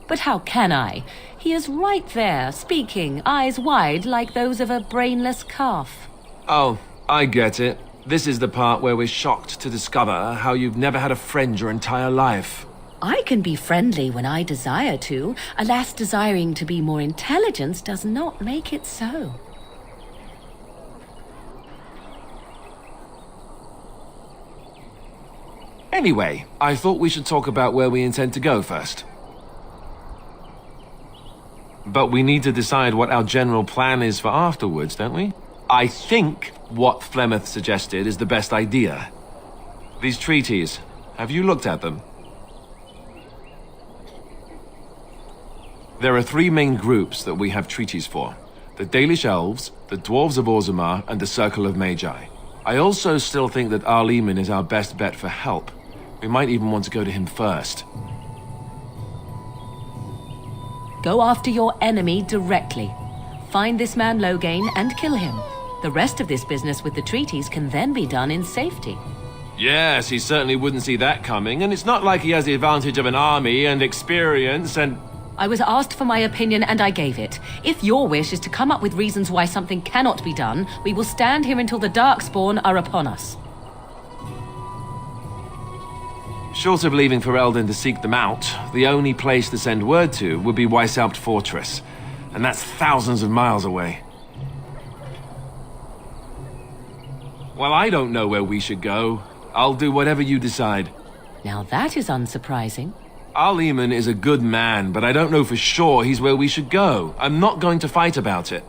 Speaker 13: But how can I? He is right there, speaking, eyes wide like those of a brainless calf.
Speaker 22: Oh, I get it. This is the part where we're shocked to discover how you've never had a friend your entire life.
Speaker 13: I can be friendly when I desire to. Alas, desiring to be more intelligent does not make it so.
Speaker 22: Anyway, I thought we should talk about where we intend to go first. But we need to decide what our general plan is for afterwards, don't we? I think what Flemeth suggested is the best idea. These treaties, have you looked at them? There are three main groups that we have treaties for. The Dalish Elves, the Dwarves of Orzammar, and the Circle of Magi. I also still think that Arleman is our best bet for help. We might even want to go to him first.
Speaker 13: Go after your enemy directly. Find this man Loghain and kill him. The rest of this business with the treaties can then be done in safety.
Speaker 22: Yes, he certainly wouldn't see that coming, and it's not like he has the advantage of an army and experience and...
Speaker 13: I was asked for my opinion and I gave it. If your wish is to come up with reasons why something cannot be done, we will stand here until the Darkspawn are upon us.
Speaker 22: Short of leaving Ferelden to seek them out, the only place to send word to would be Weishaupt Fortress, and that's thousands of miles away. Well, I don't know where we should go. I'll do whatever you decide.
Speaker 13: Now that is unsurprising.
Speaker 22: Al-Eamon is a good man, but I don't know for sure he's where we should go. I'm not going to fight about it.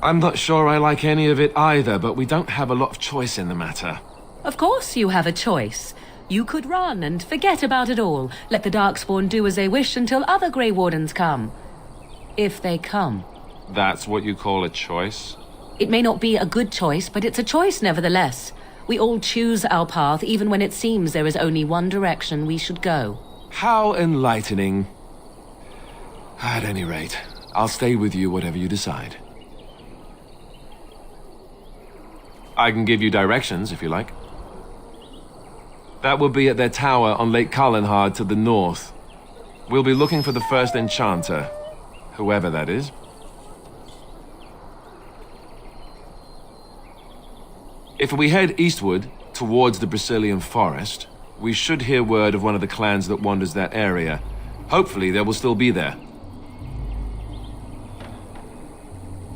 Speaker 22: I'm not sure I like any of it either, but we don't have a lot of choice in the matter.
Speaker 13: Of course you have a choice. You could run and forget about it all. Let the Darkspawn do as they wish until other Grey Wardens come. If they come.
Speaker 22: That's what you call a choice?
Speaker 13: It may not be a good choice, but it's a choice nevertheless. We all choose our path, even when it seems there is only one direction we should go.
Speaker 22: How enlightening. At any rate, I'll stay with you whatever you decide. I can give you directions, if you like. That will be at their tower on Lake Carlinhard to the north. We'll be looking for the first enchanter, whoever that is. If we head eastward, towards the Brazilian forest, we should hear word of one of the clans that wanders that area. Hopefully they will still be there.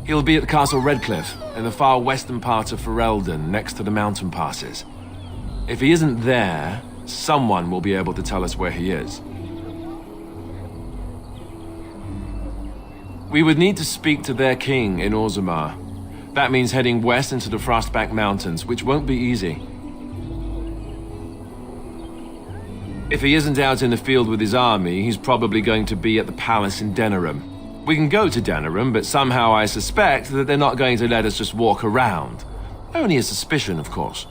Speaker 22: He'll be at Castle Redcliffe, in the far western part of Ferelden, next to the mountain passes. If he isn't there, someone will be able to tell us where he is. We would need to speak to their king in Orzammar. That means heading west into the Frostback Mountains, which won't be easy. If he isn't out in the field with his army, he's probably going to be at the palace in Denerim. We can go to Denerim, but somehow I suspect that they're not going to let us just walk around. Only a suspicion, of course.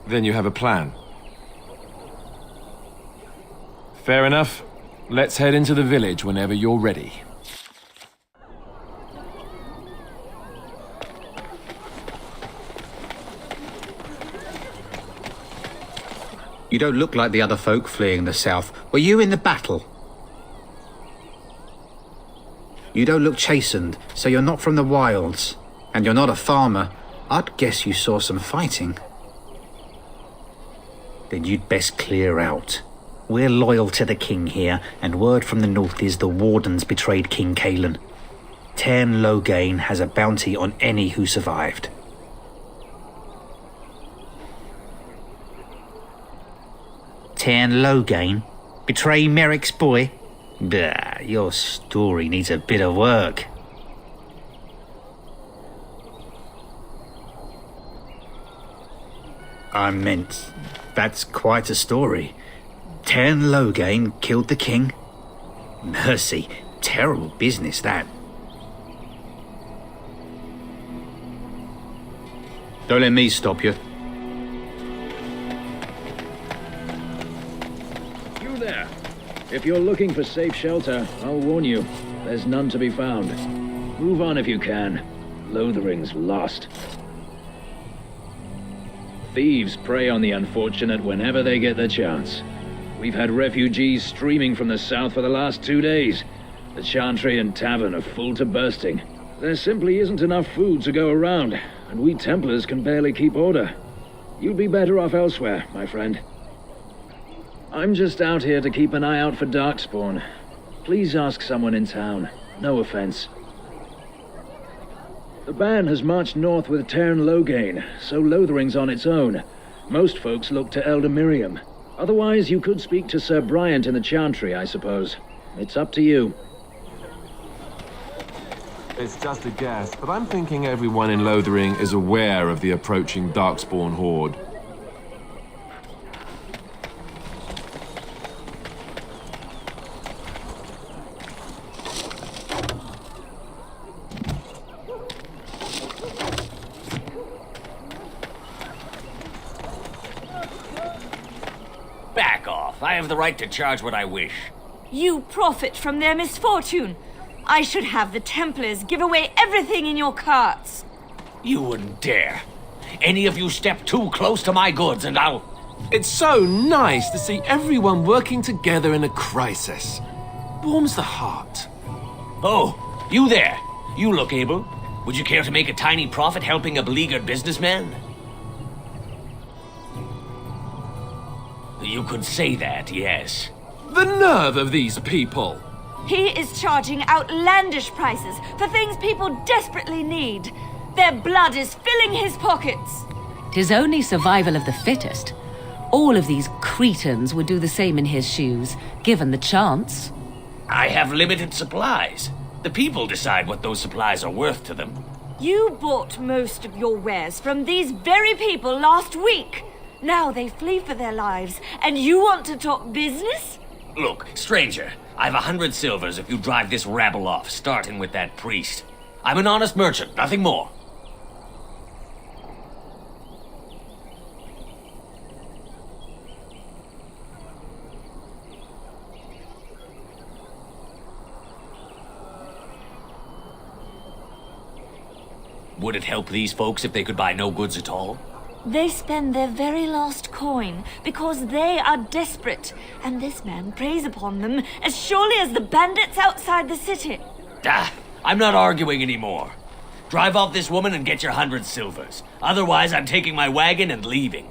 Speaker 22: Then you have a plan. Fair enough. Let's head into the village whenever you're ready.
Speaker 6: You don't look like the other folk fleeing the south. Were you in the battle? You don't look chastened, so you're not from the wilds. And you're not a farmer. I'd guess you saw some fighting. Then you'd best clear out. We're loyal to the king here, and word from the north is the Wardens betrayed King Cailan. Tairn Loghain has a bounty on any who survived. Tairn Loghain? Betray Merrick's boy? Bah, your story needs a bit of work. I meant, that's quite a story. Tairn Loghain killed the king? Mercy, terrible business that. Don't let me stop you.
Speaker 8: There. If you're looking for safe shelter, I'll warn you, there's none to be found. Move on if you can. Lothering's lost. Thieves prey on the unfortunate whenever they get the chance. We've had refugees streaming from the south for the last 2 days. The Chantry and Tavern are full to bursting. There simply isn't enough food to go around, and we Templars can barely keep order. You'd be better off elsewhere, my friend. I'm just out here to keep an eye out for Darkspawn. Please ask someone in town. No offense. The band has marched north with Tairn Loghain, so Lothering's on its own. Most folks look to Elder Miriam. Otherwise, you could speak to Sir Bryant in the Chantry, I suppose. It's up to you.
Speaker 22: It's just a guess, but I'm thinking everyone in Lothering is aware of the approaching Darkspawn horde.
Speaker 20: Back off. I have the right to charge what I wish.
Speaker 3: You profit from their misfortune. I should have the Templars give away everything in your carts.
Speaker 12: You wouldn't dare. Any of you step too close to my goods and I'll...
Speaker 11: It's so nice to see everyone working together in a crisis. Warms the heart.
Speaker 12: Oh, you there. You look able. Would you care to make a tiny profit helping a beleaguered businessman? You could say that, yes.
Speaker 11: The nerve of these people!
Speaker 3: He is charging outlandish prices for things people desperately need. Their blood is filling his pockets.
Speaker 13: 'Tis only survival of the fittest. All of these cretins would do the same in his shoes, given the chance.
Speaker 12: I have limited supplies. The people decide what those supplies are worth to them.
Speaker 3: You bought most of your wares from these very people last week. Now they flee for their lives, and you want to talk business?
Speaker 12: Look, stranger, I've 100 silvers if you drive this rabble off, starting with that priest. I'm an honest merchant, nothing more. Would it help these folks if they could buy no goods at all?
Speaker 3: They spend their very last coin because they are desperate, and this man preys upon them as surely as the bandits outside the city.
Speaker 12: Ah, I'm not arguing anymore. Drive off this woman and get your 100 silvers. Otherwise, I'm taking my wagon and leaving.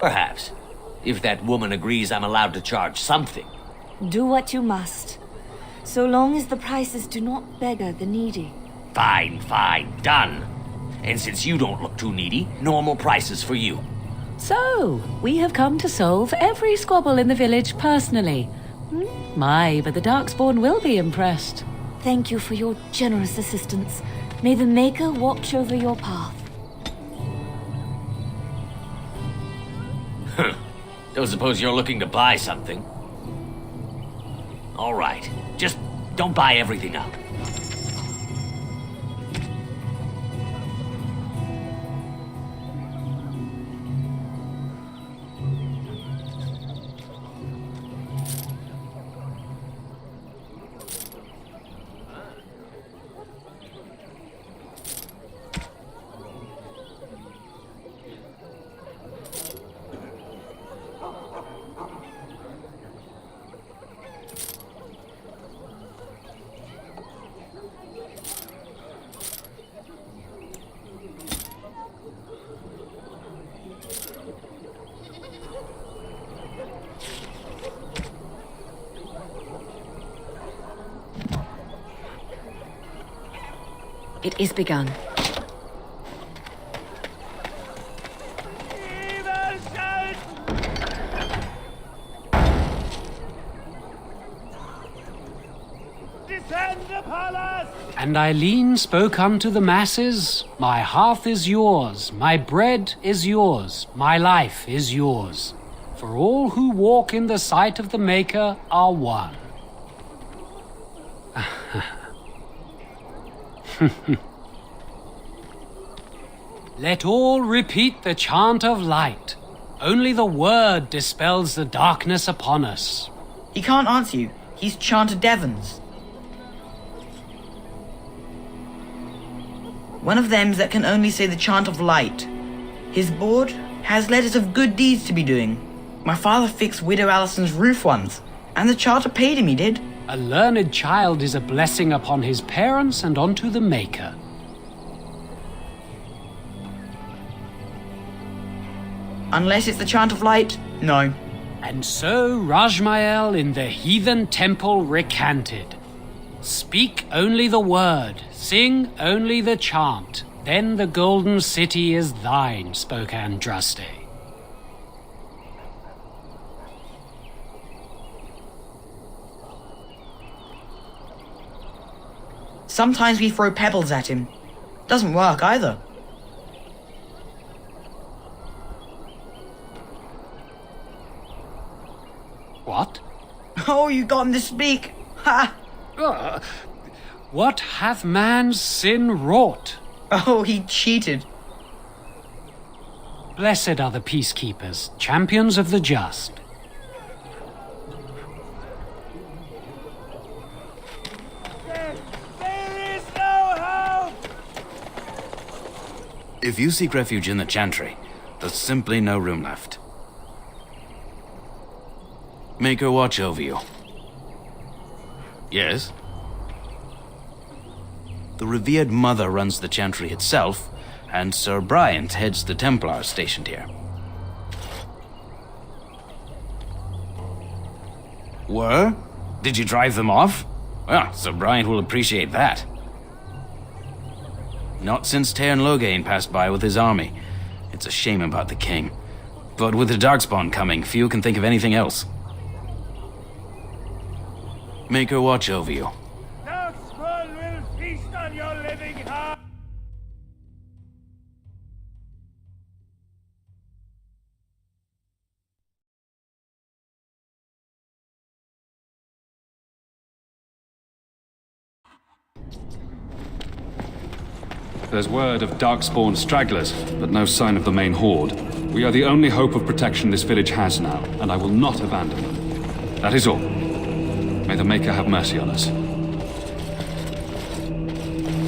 Speaker 12: Perhaps. If that woman agrees I'm allowed to charge something.
Speaker 3: Do what you must, so long as the prices do not beggar the needy.
Speaker 12: Fine, done. And since you don't look too needy, normal prices for you.
Speaker 13: So, we have come to solve every squabble in the village personally. My, but the Darkspawn will be impressed.
Speaker 3: Thank you for your generous assistance. May the Maker watch over your path.
Speaker 12: Don't suppose you're looking to buy something? All right, just don't buy everything up.
Speaker 13: It is begun.
Speaker 17: And Eileen spoke unto the masses, my hearth is yours, my bread is yours, my life is yours. For all who walk in the sight of the Maker are one. Let all repeat the chant of light. Only the word dispels the darkness upon us.
Speaker 7: He can't answer you. He's chanted Devons. One of them's that can only say the chant of light. His board has letters of good deeds to be doing. My father fixed Widow Allison's roof once, and the charter paid him, he did.
Speaker 17: A learned child is a blessing upon his parents and onto the Maker.
Speaker 7: Unless it's the chant of light, no.
Speaker 17: And so Rajmael in the heathen temple recanted. Speak only the word, sing only the chant, then the golden city is thine, spoke Andraste.
Speaker 7: Sometimes we throw pebbles at him. Doesn't work either.
Speaker 17: What?
Speaker 7: Oh, you got him to speak! Ha!
Speaker 17: What hath man's sin wrought?
Speaker 7: Oh, he cheated.
Speaker 17: Blessed are the peacekeepers, champions of the just.
Speaker 15: There is no hope! If you seek refuge in the Chantry, there's simply no room left. Make her watch over you. Yes? The revered mother runs the Chantry itself, and Sir Bryant heads the Templars stationed here. Were? Did you drive them off? Well, Sir Bryant will appreciate that. Not since Tairn Logain passed by with his army. It's a shame about the king. But with the Darkspawn coming, few can think of anything else. Make her watch over you.
Speaker 9: Darkspawn will feast on your living heart!
Speaker 19: There's word of Darkspawn stragglers, but no sign of the main horde. We are the only hope of protection this village has now, and I will not abandon them. That is all. May the Maker have mercy on us.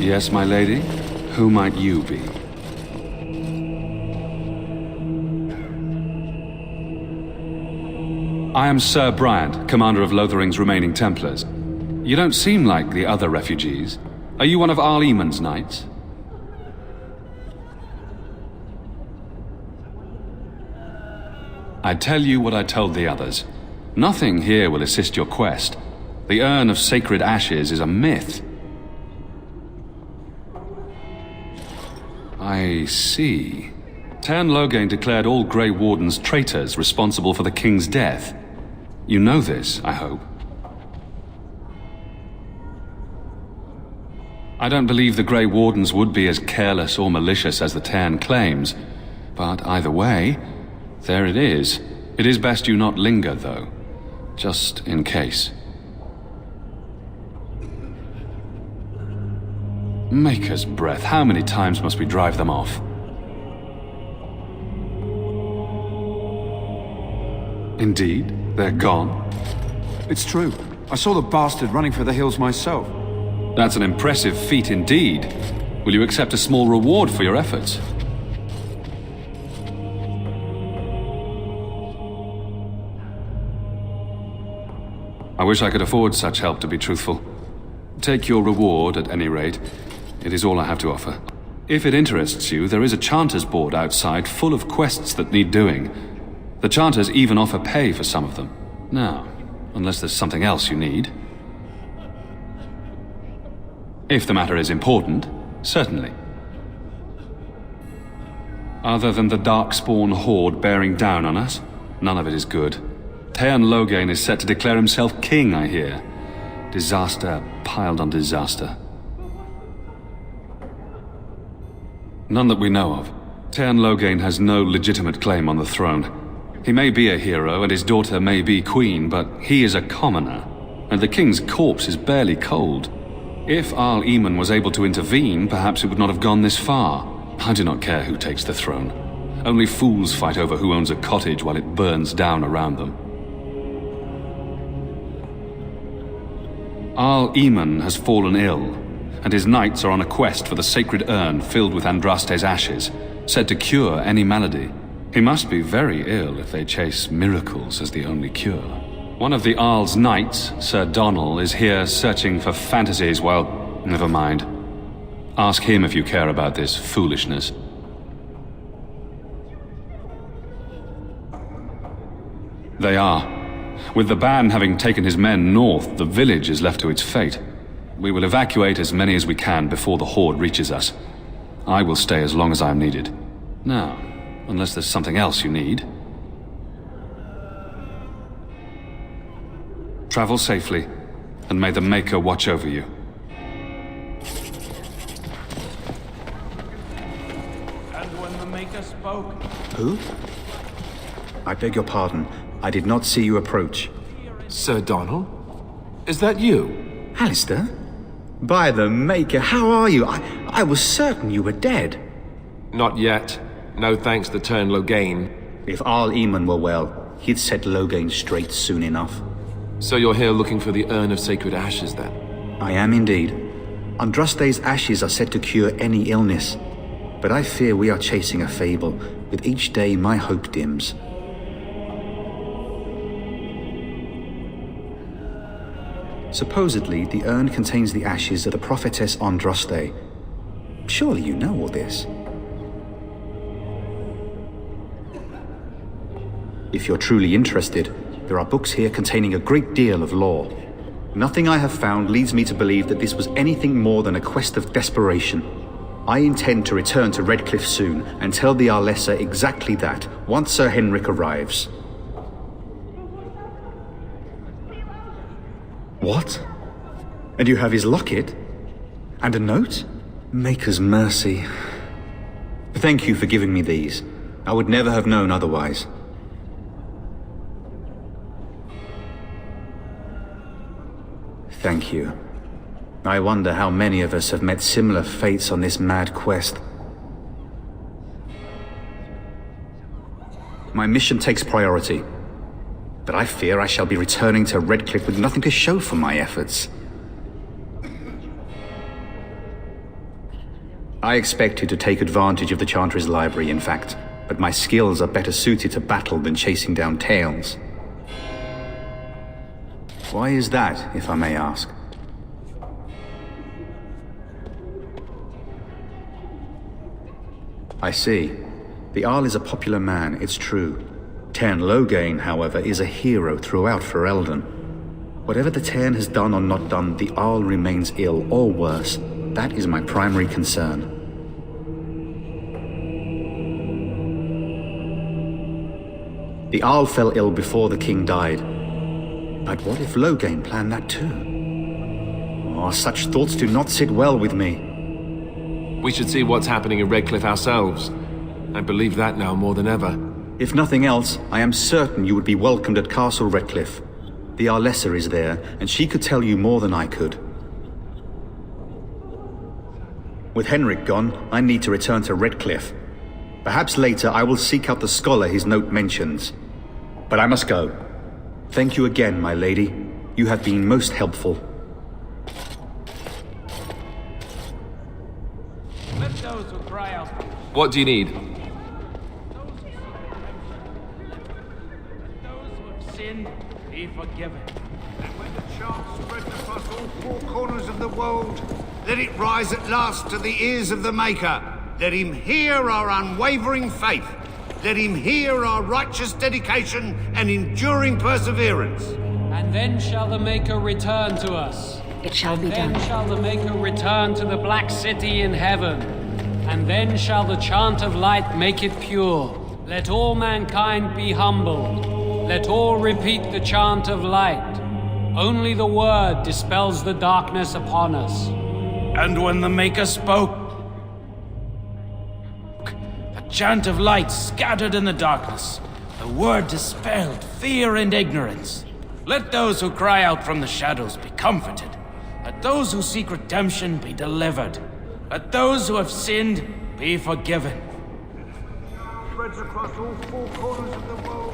Speaker 19: Yes, my lady? Who might you be? I am Sir Bryant, commander of Lothering's remaining Templars. You don't seem like the other refugees. Are you one of Arl Eamon's knights? I tell you what I told the others. Nothing here will assist your quest. The urn of sacred ashes is a myth. I see. Tairn Logain declared all Grey Wardens traitors responsible for the king's death. You know this, I hope. I don't believe the Grey Wardens would be as careless or malicious as the Tairn claims. But either way, there it is. It is best you not linger, though. Just in case. Maker's breath, how many times must we drive them off? Indeed, they're gone.
Speaker 20: It's true. I saw the bastard running for the hills myself.
Speaker 19: That's an impressive feat indeed. Will you accept a small reward for your efforts? I wish I could afford such help, to be truthful. Take your reward, at any rate. It is all I have to offer. If it interests you, there is a Chanters board outside full of quests that need doing. The Chanters even offer pay for some of them. Now, unless there's something else you need. If the matter is important, certainly. Other than the Darkspawn horde bearing down on us, none of it is good. Tairn Logain is set to declare himself king, I hear. Disaster piled on disaster. None that we know of. Tairn Logain has no legitimate claim on the throne. He may be a hero and his daughter may be queen, but he is a commoner, and the king's corpse is barely cold. If Arl Eamon was able to intervene, perhaps it would not have gone this far. I do not care who takes the throne. Only fools fight over who owns a cottage while it burns down around them. Arl Eamon has fallen ill, and his knights are on a quest for the sacred urn filled with Andraste's ashes, said to cure any malady. He must be very ill if they chase miracles as the only cure. One of the Arl's knights, Sir Donnell, is here searching for fantasies while... Never mind. Ask him if you care about this foolishness. They are. With the ban having taken his men north, the village is left to its fate. We will evacuate as many as we can before the horde reaches us. I will stay as long as I am needed. Now, unless there's something else you need. Travel safely, and may the Maker watch over you.
Speaker 20: And when the Maker spoke...
Speaker 6: Who? I beg your pardon. I did not see you approach.
Speaker 11: Sir Donald? Is that you?
Speaker 6: Alistair? By the Maker, how are you? I was certain you were dead.
Speaker 11: Not yet. No thanks to Tern Loghain.
Speaker 6: If Arl Eamon were well, he'd set Loghain straight soon enough.
Speaker 11: So you're here looking for the Urn of Sacred Ashes, then?
Speaker 6: I am indeed. Andraste's ashes are said to cure any illness. But I fear we are chasing a fable. With each day, my hope dims. Supposedly, the urn contains the ashes of the prophetess Andraste. Surely you know all this. If you're truly interested, there are books here containing a great deal of lore. Nothing I have found leads me to believe that this was anything more than a quest of desperation. I intend to return to Redcliffe soon and tell the Arlessa exactly that, once Sir Henrik arrives. What? And you have his locket? And a note? Maker's mercy. Thank you for giving me these. I would never have known otherwise. Thank you. I wonder how many of us have met similar fates on this mad quest. My mission takes priority, but I fear I shall be returning to Redcliffe with nothing to show for my efforts. I expected to take advantage of the Chantry's library, in fact, but my skills are better suited to battle than chasing down tales. Why is that, if I may ask? I see. The Arl is a popular man, it's true. Tern Loghain, however, is a hero throughout Ferelden. Whatever the Tern has done or not done, the Arl remains ill, or worse. That is my primary concern. The Arl fell ill before the king died. But what if Loghain planned that too? Oh, such thoughts do not sit well with me.
Speaker 11: We should see what's happening in Redcliffe ourselves. I believe that now more than ever.
Speaker 6: If nothing else, I am certain you would be welcomed at Castle Redcliffe. The Arlessa is there, and she could tell you more than I could. With Henrik gone, I need to return to Redcliffe. Perhaps later I will seek out the scholar his note mentions. But I must go. Thank you again, my lady. You have been most helpful.
Speaker 17: Let those who cry out.
Speaker 11: What do you need?
Speaker 9: Those who have sinned be forgiven. And when the chant spreads across all four corners of the world, let it rise at last to the ears of the Maker. Let him hear our unwavering faith. Let him hear our righteous dedication and enduring perseverance.
Speaker 17: And then shall the Maker return to us.
Speaker 13: It shall be done.
Speaker 17: Then shall the Maker return to the Black City in heaven. And then shall the chant of light make it pure. Let all mankind be humbled. Let all repeat the chant of light. Only the word dispels the darkness upon us.
Speaker 12: And when the Maker spoke, a chant of light scattered in the darkness. The word dispelled fear and ignorance. Let those who cry out from the shadows be comforted. Let those who seek redemption be delivered. Let those who have sinned be forgiven.
Speaker 9: Spreads across all four corners of the world.